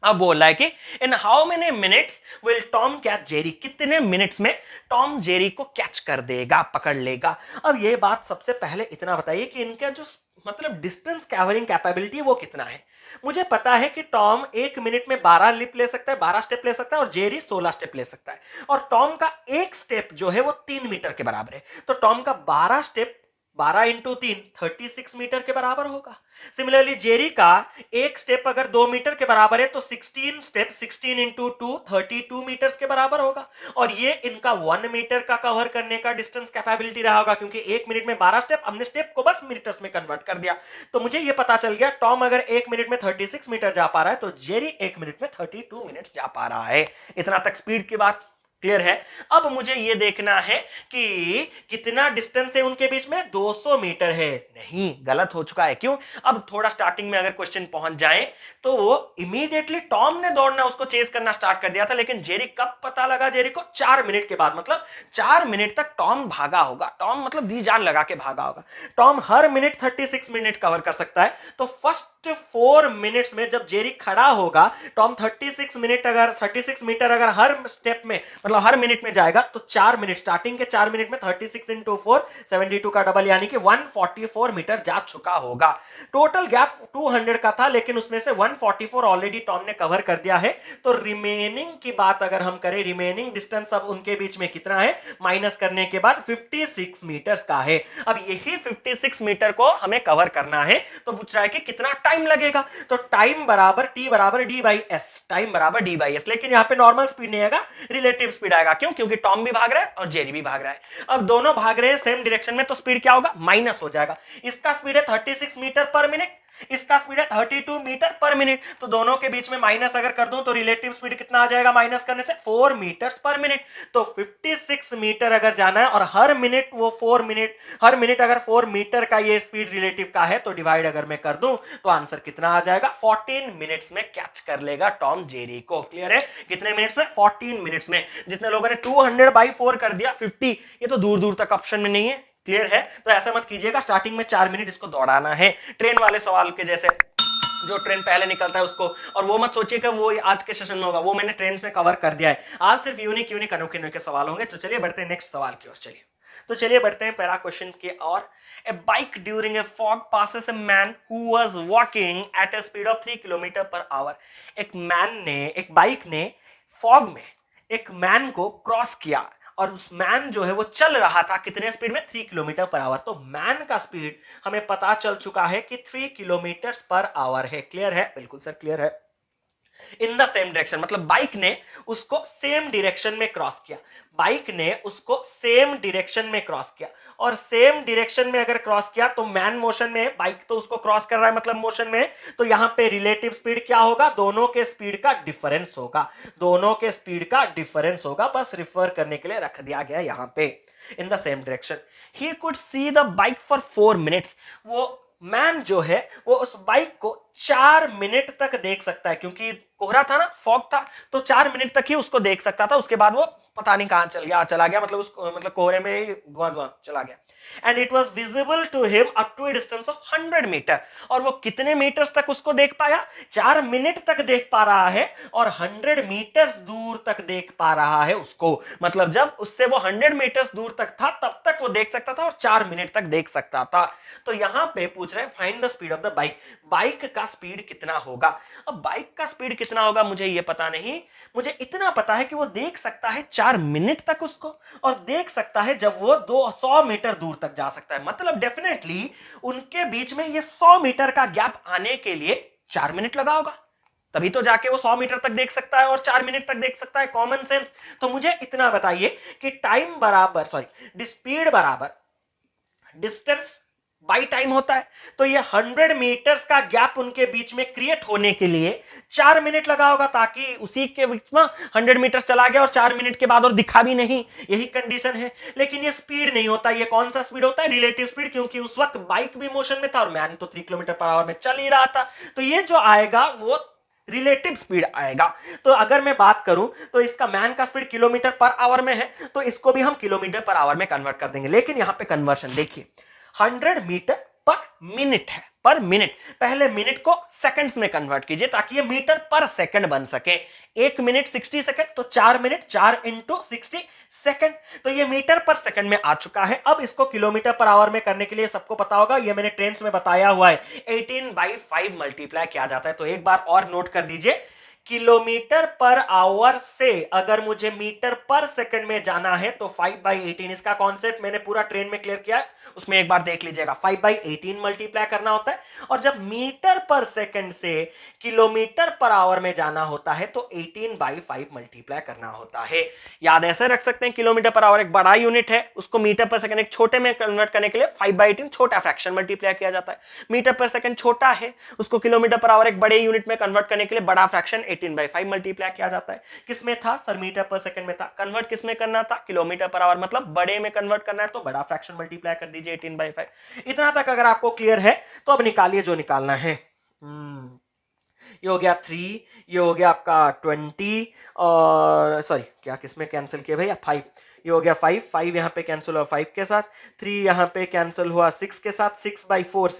अब बोल रहा है कि in how many minutes will Tom catch Jerry, कितने मिनट्स में टॉम जेरी को कैच कर देगा, पकड़ लेगा। अब ये बात सबसे पहले इतना बताइए कि इनका जो मतलब डिस्टेंस कवरिंग कैपेबिलिटी वो कितना है। मुझे पता है कि टॉम 1 मिनट में 12 लिप ले सकता है, 12 स्टेप ले सकता है, और जेरी 16 स्टेप ले सकता है, और टॉम का एक स्टेप जो है वो 3 मीटर के बराबर है, तो टॉम का 12 स्टेप 12 इंटू 3 36 मीटर के बराबर होगा। सिमिलरली जेरी का एक स्टेप अगर 2 मीटर के बराबर है तो 16 स्टेप 16 इंटू 2 32 मीटर के बराबर होगा, और ये इनका 1 मीटर का कवर करने का डिस्टेंस कैपेबिलिटी रहा होगा, क्योंकि 1 मिनट में 12 स्टेप, हमने स्टेप को बस मीटर्स में कन्वर्ट कर दिया। तो मुझे ये पता चल गया टॉम अगर 1 मिनट में 36 मीटर जा पा रहा है तो जेरी 1 मिनट में 32 मिनट जा पा रहा है। इतना तक स्पीड की बात क्लियर है। अब मुझे ये देखना है कि कितना डिस्टेंस है उनके बीच में, 200 मीटर है। नहीं, गलत हो चुका है। क्यों? अब थोड़ा स्टार्टिंग में अगर क्वेश्चन पहुंच जाए तो इमीडिएटली टॉम ने दौड़ना, उसको चेस करना स्टार्ट कर दिया था, लेकिन जेरी कब पता लगा, जेरी को 4 मिनट के बाद, मतलब 4 मिनट तक टॉम भागा होगा। टॉम मतलब जी जान लगा के भागा होगा। टॉम हर मिनट 36 मिनट कवर कर सकता है, तो फर्स्ट 4 मिनट्स में जब जेरी खड़ा होगा, टॉम 36 मीटर अगर हर स्टेप में मतलब हर मिनट में जाएगा, तो 4 मिनट, स्टार्टिंग के 4 मिनट में 36 इंटू 4 72 का डबल, यानी कि 144 मीटर जा चुका होगा। टोटल गैप 200 का था, लेकिन उसमें से 144 ऑलरेडी टॉम ने कवर कर दिया है। तो रिमेनिंग की बात अगर हम करें, रिमेनिंग डिस्टेंस अब उनके बीच में कितना है, माइनस करने के बाद 56 मीटर्स का है। अब यही 56 मीटर को हमें कवर करना है, तो पूछ रहा है कि कितना टाइम लगेगा। तो टाइम बराबर टी बराबर डी बाई एस, टाइम बराबर डी बाई एस। लेकिन यहां पे नॉर्मल स्पीड नहीं आएगा, रिलेटिव स्पीड आएगा। क्यों? क्योंकि टॉम भी भाग रहा है और जेरी भी भाग रहा है। अब दोनों भाग रहे हैं सेम डायरेक्शन में, तो स्पीड क्या होगा, माइनस हो जाएगा। इसका स्पीड है 36 मीटर पर मिनट, इसका स्पीड है 32 मीटर पर मिनट, तो दोनों के बीच में माइनस अगर कर दूं तो रिलेटिव स्पीड कितना आ जाएगा माइनस करने से, 4 मीटर पर मिनट। तो 56 मीटर अगर जाना है और हर मिनट वो 4 मिनट, हर मिनट अगर 4 मीटर का ये स्पीड रिलेटिव का है, तो डिवाइड अगर मैं कर दूं तो आंसर कितना आ जाएगा, 14 मिनट्स में कैच कर लेगा टॉम जेरी को। क्लियर है? कितने मिनट्स में? 14 मिनट्स में। जितने लोगों ने 200/4 कर दिया 50, ये तो दूर दूर तक ऑप्शन में नहीं है। क्लियर है? तो ऐसा मत कीजिएगा, स्टार्टिंग में 4 मिनट इसको दौड़ाना है, ट्रेन वाले सवाल के जैसे, जो ट्रेन पहले निकलता है उसको। और वो मत सोचिए कि वो आज के सेशन में होगा, वो मैंने ट्रेन में कवर कर दिया है। आज सिर्फ यूनिक अनोखे के सवाल होंगे। तो चलिए बढ़ते हैं नेक्स्ट सवाल की ओर। चलिए बढ़ते हैं पहला क्वेश्चन की ओर। A bike during a fog passes a man who was walking at a speed of 3 kilometre per hour. एक बाइक ने फॉग में एक मैन को क्रॉस किया, और उस मैन जो है वो चल रहा था कितने स्पीड में, 3 किलोमीटर पर आवर। तो मैन का स्पीड हमें पता चल चुका है कि 3 किलोमीटर पर आवर है। क्लियर है? बिल्कुल सर क्लियर है। इन द सेम डायरेक्शन, मतलब बाइक ने उसको सेम डायरेक्शन में क्रॉस किया, बाइक ने उसको सेम डायरेक्शन में क्रॉस किया, और सेम डायरेक्शन में अगर क्रॉस किया तो मैन मोशन में, बाइक तो उसको क्रॉस कर रहा है मतलब मोशन में, तो यहां पे रिलेटिव स्पीड क्या होगा, दोनों के स्पीड का डिफरेंस होगा, दोनों के स्पीड का डिफरेंस होगा। बस रिफर करने के लिए रख दिया गया यहां पे। In the same direction he could see the bike for 4 minutes. वो मैन जो है वो उस बाइक को 4 मिनट तक देख सकता है, क्योंकि कोहरा था ना, फॉग था, तो 4 मिनट तक ही उसको देख सकता था। उसके बाद वो पता नहीं कहां चला गया, मतलब उसको मतलब कोहरे में ही धुआं चला गया। And it was visible to him up to a distance of 100 metre. और वो कितने मीटर्स तक उसको देख पाया, 4 मिनट तक देख पा रहा है, और 100 मीटर्स दूर तक देख पा रहा है उसको। मतलब जब उससे वो 100 मीटर्स दूर तक था तब तक वो देख सकता था, और 4 मिनट तक देख सकता था। तो यहां पे पूछ रहे हैं find the speed of the bike, bike का स्पीड कितना होगा। अब बाइक का स्पीड कितना होगा मुझे ये पता नहीं, मुझे इतना पता है कि वो देख सकता है 4 मिनट तक उसको, और देख सकता है जब वो 200 मीटर दूर तक जा सकता है। मतलब डेफिनेटली उनके बीच में ये 100 मीटर का गैप आने के लिए 4 मिनट लगा होगा, तभी तो जाके वो 100 मीटर तक देख सकता है और 4 मिनट तक देख सकता है। Common sense. तो मुझे इतना बताइए कि टाइम बराबर, स्पीड बराबर डिस्टेंस बाई टाइम होता है। तो ये 100 मीटर्स का गैप उनके बीच में क्रिएट होने के लिए 4 मिनट लगा होगा, ताकि उसी के बीच में 100 मीटर चला गया और 4 मिनट के बाद और दिखा भी नहीं, यही कंडीशन है। लेकिन ये स्पीड नहीं होता, ये कौन सा स्पीड होता है? रिलेटिव स्पीड, क्योंकि उस वक्त बाइक भी मोशन में था और मैन तो 3 किलोमीटर पर आवर में चल ही रहा था। तो ये जो आएगा वो रिलेटिव स्पीड आएगा। तो अगर मैं बात करूं तो इसका मैन का स्पीड किलोमीटर पर आवर में है, तो इसको भी हम किलोमीटर पर आवर में कन्वर्ट कर देंगे। लेकिन यहां पे कन्वर्शन देखिए, 100 मीटर पर मिनट है, पर मिनट। पहले मिनट को सेकंड्स में कन्वर्ट कीजिए ताकि ये मीटर पर सेकंड बन सके। 1 मिनट 60 सेकंड, तो 4 मिनट 4 इंटू 60 सेकंड। तो ये मीटर पर सेकंड में आ चुका है। अब इसको किलोमीटर पर आवर में करने के लिए सबको पता होगा, ये मैंने ट्रेंड्स में बताया हुआ है, 18/5 मल्टीप्लाई किया जाता है। तो एक बार और नोट कर दीजिए, किलोमीटर पर आवर से अगर मुझे मीटर पर सेकंड में जाना है तो 5/18, इसका कॉन्सेप्ट मैंने पूरा ट्रेन में क्लियर किया है, उसमें एक बार देख लीजिएगा। 5/18 मल्टीप्लाई करना होता है, और जब मीटर पर सेकंड से किलोमीटर पर आवर में जाना होता है तो 18/5 मल्टीप्लाई करना होता है। याद ऐसे रख सकते हैं, किलोमीटर पर आवर एक बड़ा यूनिट है, उसको मीटर पर सेकंड एक छोटे में कन्वर्ट करने के लिए 5/18 छोटा फ्रैक्शन मल्टीप्लाई किया जाता है। मीटर पर सेकंड छोटा है, उसको किलोमीटर पर आवर एक बड़े यूनिट में कन्वर्ट करने के लिए बड़ा फ्रैक्शन 18/5 मल्टीप्लाई किया जाता है। किसमें था सर? मीटर पर सेकंड में था। कन्वर्ट किसमें करना था? किलोमीटर पर आवर, मतलब बड़े में कन्वर्ट करना है तो बड़ा फ्रैक्शन मल्टीप्लाई कर दीजिए 18/5। इतना तक अगर आपको क्लियर है तो अब निकालिए जो निकालना है। ये हो गया 3, ये हो गया आपका 20, और सॉरी क्या किसमें कैंसिल किया भैया? 5। ये हो गया 5 यहाँ पे कैंसिल हुआ 5 के साथ, 3 यहाँ पे कैंसिल हुआ 6 के साथ, 6/4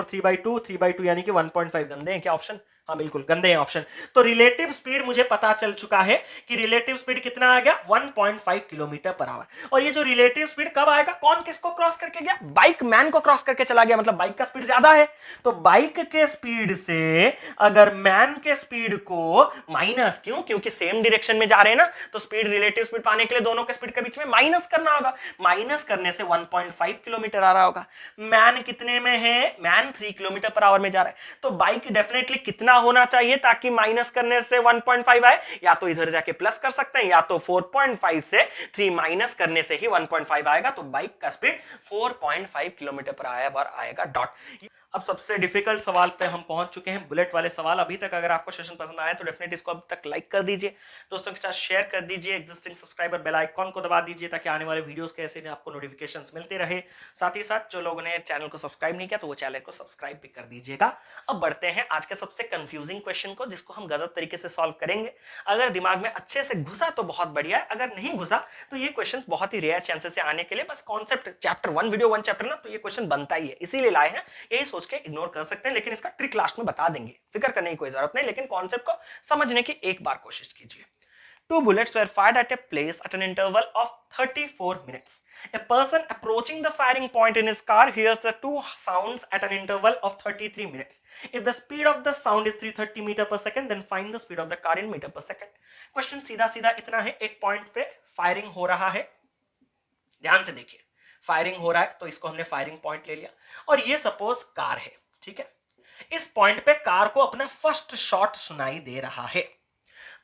3/2 3/2 यानी कि 1.5। गंदे हैं क्या ऑप्शन? हाँ बिल्कुल गंदे हैं ऑप्शन। तो रिलेटिव स्पीड मुझे पता चल चुका है कि रिलेटिव स्पीड कितना आ गया? 1.5 किलोमीटर पर आवर। और ये जो रिलेटिव स्पीड कब आएगा? कौन किसको क्रॉस करके गया? बाइक मैन को क्रॉस करके चला गया, मतलब बाइक का स्पीड ज्यादा है। तो बाइक के स्पीड से अगर मैन के स्पीड को माइनस, क्यों? क्योंकि सेम डायरेक्शन में जा रहे हैं ना, तो स्पीड, रिलेटिव स्पीड पाने के लिए दोनों के स्पीड के बीच में माइनस करना होगा। माइनस करने से 1.5 किलोमीटर आ रहा होगा। मैन कितने में है? मैन 3 किलोमीटर पर आवर में जा रहा है। तो बाइक डेफिनेटली कितना होना चाहिए ताकि माइनस करने से 1.5 आए? या तो इधर जाके प्लस कर सकते हैं, या तो 4.5 से 3 माइनस करने से ही 1.5 आएगा। तो बाइक का स्पीड 4.5 किलोमीटर पर आएगा डॉट। अब सबसे डिफिकल्ट सवाल पे हम पहुंच चुके हैं, बुलेट वाले सवाल। अभी तक अगर आपको सेशन पसंद आया तो डेफिनेटली इसको अब तक लाइक कर दीजिए, दोस्तों के साथ शेयर कर दीजिए, एग्जिस्टिंग सब्सक्राइबर बेल आइकॉन को दबा दीजिए ताकि आने वाले वीडियोस के ऐसे आपको नोटिफिकेशंस मिलते रहे। साथ ही साथ जो लोगों ने चैनल को सब्सक्राइब नहीं किया तो वो चैनल को सब्सक्राइब भी कर दीजिएगा। अब बढ़ते हैं आज के सबसे कंफ्यूजिंग क्वेश्चन को, जिसको हम गजब तरीके से सॉल्व करेंगे। अगर दिमाग में अच्छे से घुसा तो बहुत बढ़िया है, अगर नहीं घुसा तो ये क्वेश्चन बहुत ही रेयर चांसेस से आने के लिए बस कॉन्सेप्ट चैप्टर 1 वीडियो 1 चैप्टर ना, तो ये क्वेश्चन बनता ही है, इसीलिए लाए हैं। यही सोच के इग्नोर कर सकते हैं, लेकिन इसका ट्रिक लास्ट में बता देंगे, फिक्र करने की कोई जरूरत नहीं, लेकिन कॉन्सेप्ट को समझने की एक बार कोशिश कीजिए। 2 bullets were fired at a place at an interval of 34 minutes. A person approaching the firing point in his car hears the 2 sounds at an interval of 33 minutes. If the speed of the sound is 330 meter per second, then find the speed of the car in meter per second. Question सीधा सीधा इतना है, एक point पे firing हो रहा है, ध्यान से देखिए, फायरिंग हो रहा है तो इसको हमने फायरिंग पॉइंट ले लिया, और ये सपोज कार है, ठीक है। इस पॉइंट पे कार को अपना फर्स्ट शॉट सुनाई दे रहा है।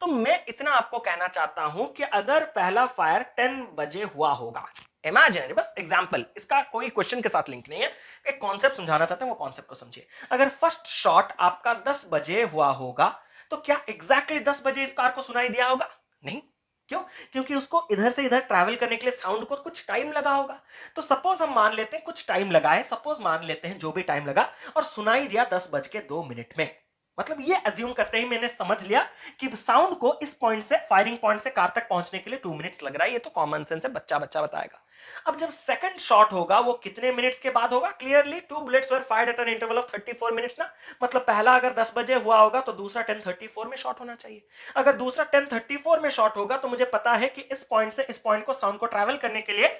तो मैं इतना आपको कहना चाहता हूं कि अगर पहला फायर 10 बजे हुआ होगा, इमेजिनरी, बस एग्जांपल, इसका कोई क्वेश्चन के साथ लिंक नहीं है, एक कॉन्सेप्ट समझाना चाहते हैं, वो कॉन्सेप्ट को समझिए। अगर फर्स्ट शॉट आपका 10 बजे हुआ होगा तो क्या एग्जैक्टली 10 बजे इस कार को सुनाई दिया होगा? नहीं। क्यों? क्योंकि उसको इधर से इधर ट्रैवल करने के लिए साउंड को कुछ टाइम लगा होगा। तो सपोज हम मान लेते हैं कुछ टाइम लगा है, सपोज मान लेते हैं जो भी टाइम लगा, और सुनाई दिया 10:02 में। मतलब ये अज्यूम करते ही मैंने समझ लिया कि साउंड को इस पॉइंट से, फायरिंग पॉइंट से कार तक पहुंचने के लिए 2 मिनट्स लग रहा है। ये तो कॉमन सेंस है, बच्चा बच्चा बताएगा। अब जब सेकंड शॉट होगा वो कितने मिनट्स के बाद होगा? Clearly 2 bullets were fired at an interval of 34 minutes ना, मतलब पहला अगर 10 बजे हुआ होगा तो दूसरा 10:34 में शॉट होना चाहिए। अगर दूसरा 10:34 में शॉट होगा तो मुझे पता है कि इस पॉइंट से इस पॉइंट को साउंड को ट्रैवल करने के लिए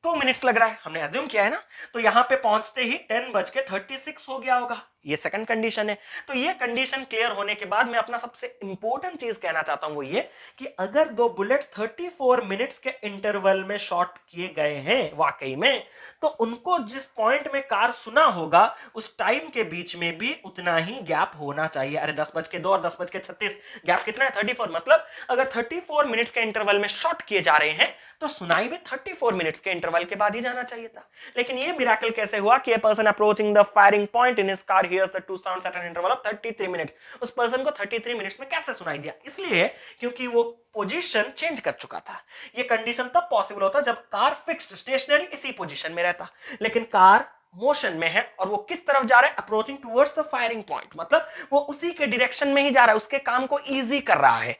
2 मिनट्स लग रहा है, हमने अज्यूम किया है ना। तो यहां पे पहुंचते ही 10:36 हो गया होगा, ये सेकंड कंडीशन है। तो ये कंडीशन क्लियर होने के बाद मैं अपना सबसे इंपॉर्टेंट चीज कहना चाहता हूं, वो ये कि अगर 2 बुलेट्स 34 मिनट्स के इंटरवल में शॉट किए गए हैं वाकई में, तो उनको जिस पॉइंट में कार सुना होगा उस टाइम के बीच में भी उतना ही गैप होना चाहिए। अरे 10:02 और 10:36 गैप कितना है? 34। मतलब अगर 34 मिनट्स के इंटरवल में शॉट किए जा रहे हैं तो सुनाई भी 34 मिनट्स के इंटरवल इंटरवल के बाद ही जाना चाहिए था। लेकिन ये मिरेकल कैसे हुआ कि a person approaching the firing point in his car hears the two sounds at an interval of 33 minutes। उस पर्सन को 33 मिनट्स में कैसे सुनाई दिया? इसलिए क्योंकि वो पोजीशन चेंज कर चुका था। ये कंडीशन तब पॉसिबल होता जब कार फिक्स्ड स्टेशनरी इसी पोजीशन में रहता, लेकिन कार मोशन में है और वो किस तरफ जा रहा है? Approaching towards the firing point, मतलब वो उसी के डायरेक्शन में ही जा रहा है, उसके काम को इजी कर रहा है।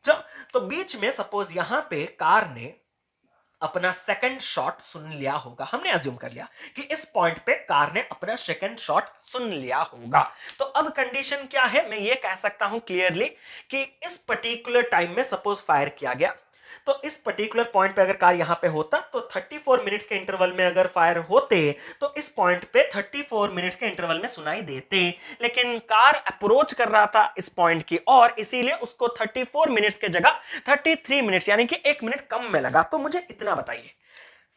तो बीच में सपोज यहां पे कार ने अपना सेकंड शॉट सुन लिया होगा, हमने अज्यूम कर लिया कि इस पॉइंट पे कार ने अपना सेकंड शॉट सुन लिया होगा। तो अब कंडीशन क्या है? मैं ये कह सकता हूं क्लियरली कि इस पर्टिकुलर टाइम में सपोज फायर किया गया, तो इस पर्टिकुलर पॉइंट पे अगर कार यहां पे होता तो 34 मिनट्स के इंटरवल में अगर फायर होते तो इस पॉइंट पे 34 मिनट्स के इंटरवल में सुनाई देते, लेकिन कार अप्रोच कर रहा था इस पॉइंट की और इसीलिए उसको 34 मिनट्स के जगह 33 मिनट्स यानी कि 1 मिनट कम में लगा। तो मुझे इतना बताइए,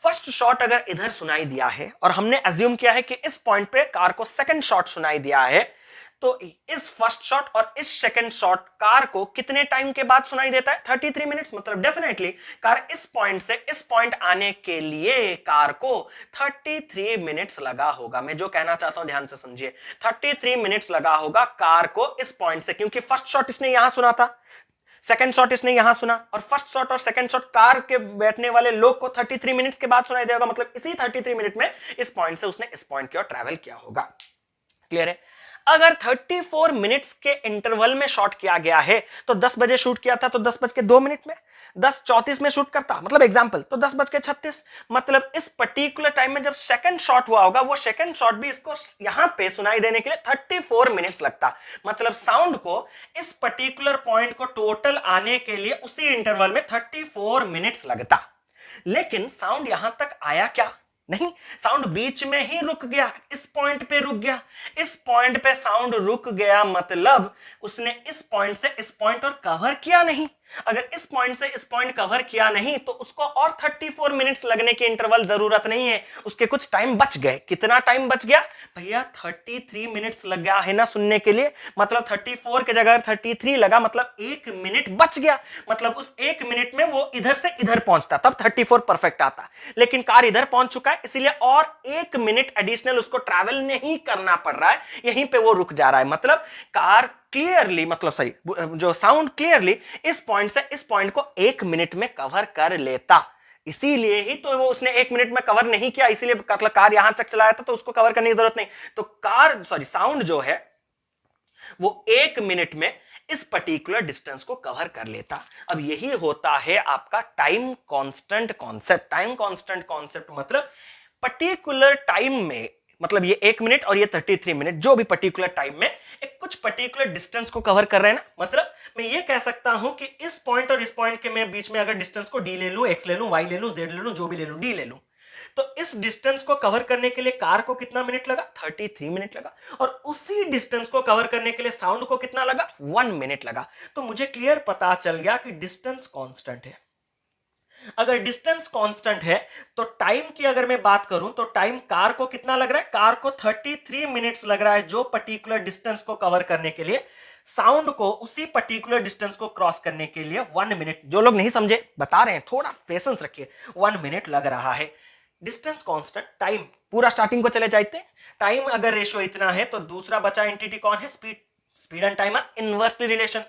फर्स्ट शॉट अगर इधर सुनाई दिया है और हमने अज्यूम किया है कि इस पॉइंट पे कार को सेकंड शॉट सुनाई दिया है, तो इस फर्स्ट शॉट और इस सेकंड शॉट कार को कितने टाइम के बाद सुनाई देता है? 33 मिनट्स। मतलब डेफिनेटली कार इस पॉइंट से इस पॉइंट आने के लिए कार को 33 मिनट्स लगा होगा। मैं जो कहना चाहता हूं ध्यान से समझिए, 33 मिनट्स लगा होगा कार को इस पॉइंट से, क्योंकि फर्स्ट शॉट इसने यहां सुना था, सेकंड शॉट इसने यहां सुना और फर्स्ट शॉट और सेकंड शॉट कार के बैठने वाले लोग को 33 मिनट्स के बाद सुनाई देगा। मतलब इसी 33 मिनट में इस पॉइंट से उसने इस पॉइंट की ओर ट्रैवल किया होगा। क्लियर है? अगर 34 मिनट्स के इंटरवल में शॉट किया गया है तो 10 बजे शूट किया था तो 10:02 में, 10:34 में शूट करता, मतलब एग्जांपल, तो 10:36। मतलब इस पर्टिकुलर टाइम में जब सेकंड शॉट हुआ होगा वो सेकंड शॉट भी इसको यहां पे सुनाई देने के लिए 34 मिनट्स लगता। मतलब साउंड को इस पर्टिकुलर पॉइंट को टोटल आने के लिए उसी इंटरवल में 34 मिनट्स लगता। लेकिन साउंड यहां तक आया क्या? नहीं, साउंड बीच में ही रुक गया, इस पॉइंट पे रुक गया। इस पॉइंट पे साउंड रुक गया मतलब उसने इस पॉइंट से इस पॉइंट और कवर किया नहीं। अगर इस पॉइंट से इस पॉइंट कवर किया नहीं तो उसको और 34 मिनट्स लगने की इंटरवल जरूरत नहीं है, उसके कुछ टाइम बच गए। कितना टाइम बच गया भैया? 33 मिनट्स लग गया है ना सुनने के लिए। मतलब 34 के जगह 33 लगा, मतलब 1 मिनट बच गया। मतलब उस 1 मिनट में वो इधर से इधर पहुंचता, तब 34 परफेक्ट आता। लेकिन कार इधर पहुंच चुका है, इसीलिए और 1 मिनट एडिशनल उसको ट्रैवल नहीं करना पड़ रहा है, यहीं पे वो रुक जा रहा है। मतलब कार क्लियरली, मतलब सही, जो साउंड क्लियरली इस पॉइंट से इस पॉइंट को 1 मिनट में कवर कर लेता। इसीलिए ही तो वो उसने 1 मिनट में कवर नहीं किया, इसीलिए मतलब कार यहां तक चलाया था तो उसको कवर करने की जरूरत नहीं। तो साउंड जो है वो 1 मिनट में इस पर्टिकुलर डिस्टेंस को कवर कर लेता। अब यही होता है आपका time constant concept. Time constant concept मतलब पर्टिकुलर टाइम में, मतलब ये 1 मिनट और ये 33 मिनट, जो भी पर्टिकुलर टाइम में एक कुछ पर्टिकुलर डिस्टेंस को कवर कर रहे हैं ना। मतलब मैं ये कह सकता हूं कि इस पॉइंट और इस पॉइंट के मैं बीच में अगर डिस्टेंस को डी ले लूं, एक्स ले लूं, वाई ले लूं, जेड ले लूं, जो भी ले लूं, डी ले लूं, तो इस डिस्टेंस को कवर करने के लिए कार को कितना मिनट लगा? 33 मिनट लगा। और उसी डिस्टेंस को कवर करने के लिए साउंड को कितना लगा? 1 मिनट लगा। तो मुझे क्लियर पता चल गया कि डिस्टेंस कांस्टेंट है। अगर डिस्टेंस कांस्टेंट है तो टाइम की अगर मैं बात करूं तो टाइम कार को कितना लग रहा है? कार को 33 मिनट्स लग रहा है जो पर्टिकुलर डिस्टेंस को कवर करने के लिए। साउंड को उसी पर्टिकुलर डिस्टेंस को क्रॉस करने के लिए 1 मिनट, जो लोग नहीं समझे बता रहे हैं, थोड़ा पेशेंस रखिए, 1 मिनट लग रहा है। डिस्टेंस कांस्टेंट, टाइम पूरा स्टार्टिंग को चले जाते हैं। टाइम अगर रेशियो इतना है तो दूसरा बचा एंटिटी कौन है? Speed. Speed and time are inversely relation.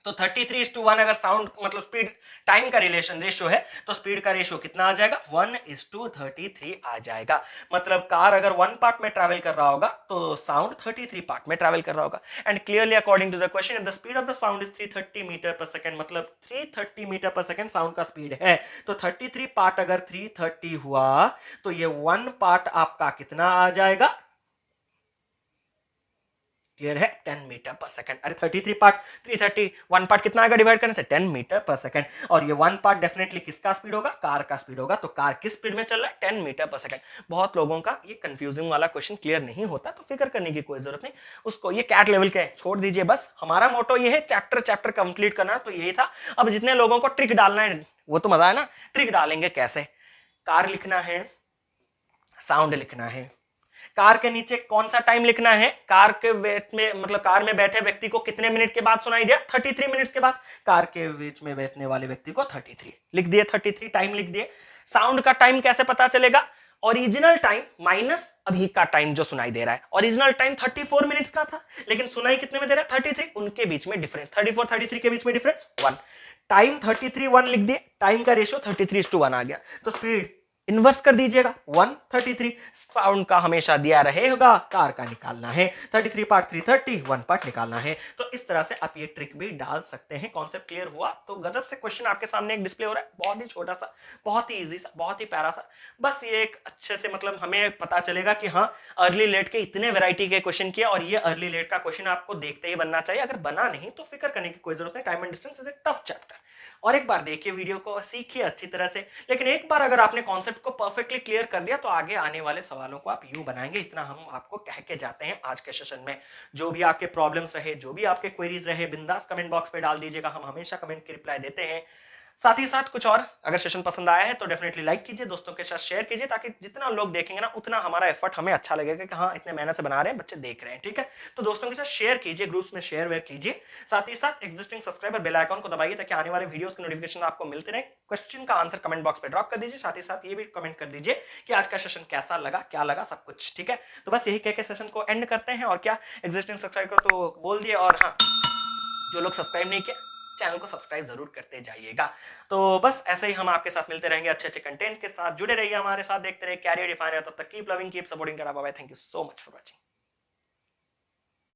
तो 33:1 अगर साउंड मतलब स्पीड टाइम का रिलेशन रेशियो है तो स्पीड का रेशियो कितना आ जाएगा? 1:33 आ जाएगा। मतलब कार अगर 1 पार्ट में ट्रैवल कर रहा होगा तो साउंड 33 पार्ट में ट्रैवल कर रहा होगा। And clearly according to the question the speed of the sound is 330 metre पर सेकंड, मतलब 330 मीटर पर सेकंड साउंड का स्पीड है। तो 33 पार्ट अगर 330 हुआ तो ये 1 पार्ट आपका कितना आ जाएगा? क्लियर है? 10 मीटर पर सेकंड। अरे 33 पार्ट 330, 1 पार्ट कितना आएगा डिवाइड करने से? 10 मीटर पर सेकंड। और ये 1 पार्ट डेफिनेटली किसका स्पीड होगा? कार का स्पीड होगा। तो कार किस स्पीड में चल रहा है? 10 मीटर पर सेकंड। बहुत लोगों का ये कंफ्यूजिंग वाला क्वेश्चन क्लियर नहीं होता, तो फिक्र करने की कोई जरूरत नहीं, उसको ये कैट लेवल के छोड़ दीजिए। बस हमारा मोटो ये है चैप्टर कंप्लीट करना, तो यही था। अब जितने लोगों को ट्रिक डालना है वो तो मजा है ना। ट्रिक डालेंगे कैसे? कार लिखना है, साउंड लिखना है, कार के नीचे कौन सा टाइम लिखना है? कार के वेट में, मतलब कार में बैठे व्यक्ति को कितने मिनट के बाद सुनाई दिया? 33 मिनट्स के बाद। कार के बीच में बैठने वाले व्यक्ति को 33 लिख दिए, 33 टाइम लिख दिए। साउंड का टाइम कैसे पता चलेगा? ओरिजिनल टाइम माइनस अभी का टाइम जो सुनाई दे रहा है। ओरिजिनल टाइम 34 मिनट्स का था, लेकिन सुनाई कितने में दे रहा है? 33। उनके बीच में डिफरेंस 34 33 के बीच में डिफरेंस 1। टाइम 33 1 लिख दिए, टाइम का रेशियो 33:1 आ गया, तो स्पीड इन्वर्स कर दीजिएगा 133। साउंड का हमेशा दिया रहेगा, कार का निकालना है, 33 पार्ट 330, 1 पार्ट निकालना है। तो इस तरह से आप ये ट्रिक भी डाल सकते हैं। कॉन्सेप्ट क्लियर हुआ? तो गजब से क्वेश्चन आपके सामने एक डिस्प्ले हो रहा है, बहुत ही छोटा सा, बहुत ही इजी सा, बहुत ही प्यारा सा। बस ये एक अच्छे से मतलब हमें पता चलेगा कि हाँ अर्ली लेट के इतने वैरायटी के क्वेश्चन किए, और ये अर्ली लेट का क्वेश्चन आपको देखते ही बनना चाहिए। अगर बना नहीं तो फिक्र करने की कोई जरूरत नहीं। Time and distance is a tough chapter. और एक बार देखिए वीडियो को, सीखिए अच्छी तरह से। लेकिन एक बार अगर आपने कॉन्सेप्ट को परफेक्टली क्लियर कर दिया तो आगे आने वाले सवालों को आप यूं बनाएंगे। इतना हम आपको कह के जाते हैं आज के सेशन में। जो भी आपके प्रॉब्लम्स रहे, जो भी आपके क्वेरीज रहे, बिंदास कमेंट बॉक्स पे डाल दीजिएगा, हम हमेशा कमेंट की रिप्लाई देते हैं। साथ ही साथ कुछ और अगर सेशन पसंद आया है तो डेफिनेटली लाइक कीजिए, दोस्तों के साथ शेयर कीजिए, ताकि जितना लोग देखेंगे ना उतना हमारा एफर्ट हमें अच्छा लगेगा कि हाँ इतने मेहनत से बना रहे हैं, बच्चे देख रहे हैं। ठीक है, तो दोस्तों के साथ शेयर कीजिए, ग्रुप्स में शेयर वेयर कीजिए। साथ ही साथ एग्जिस्टिंग सब्सक्राइबर बेल आइकन को दबाइए ताकि आने वाले वीडियोस के नोटिफिकेशन आपको मिलते रहे। क्वेश्चन का आंसर कमेंट बॉक्स पे ड्रॉप कर दीजिए। साथ ही साथ ये भी कमेंट कर दीजिए कि आज का सेशन कैसा लगा, क्या लगा, सब कुछ। ठीक है, तो बस यही कह के सेशन को एंड करते हैं। और क्या, एग्जिस्टिंग सब्सक्राइबर तो बोल दिए, और हाँ जो लोग सब्सक्राइब नहीं किया चैनल को सब्सक्राइब जरूर करते जाइएगा। तो बस ऐसे ही हम आपके साथ मिलते रहेंगे अच्छे अच्छे कंटेंट के साथ। जुड़े रहिए हमारे साथ, देखते रहिए कैरियर डिफाइनर। तब तक keep loving, keep supporting. Bye bye, thank you so much for watching.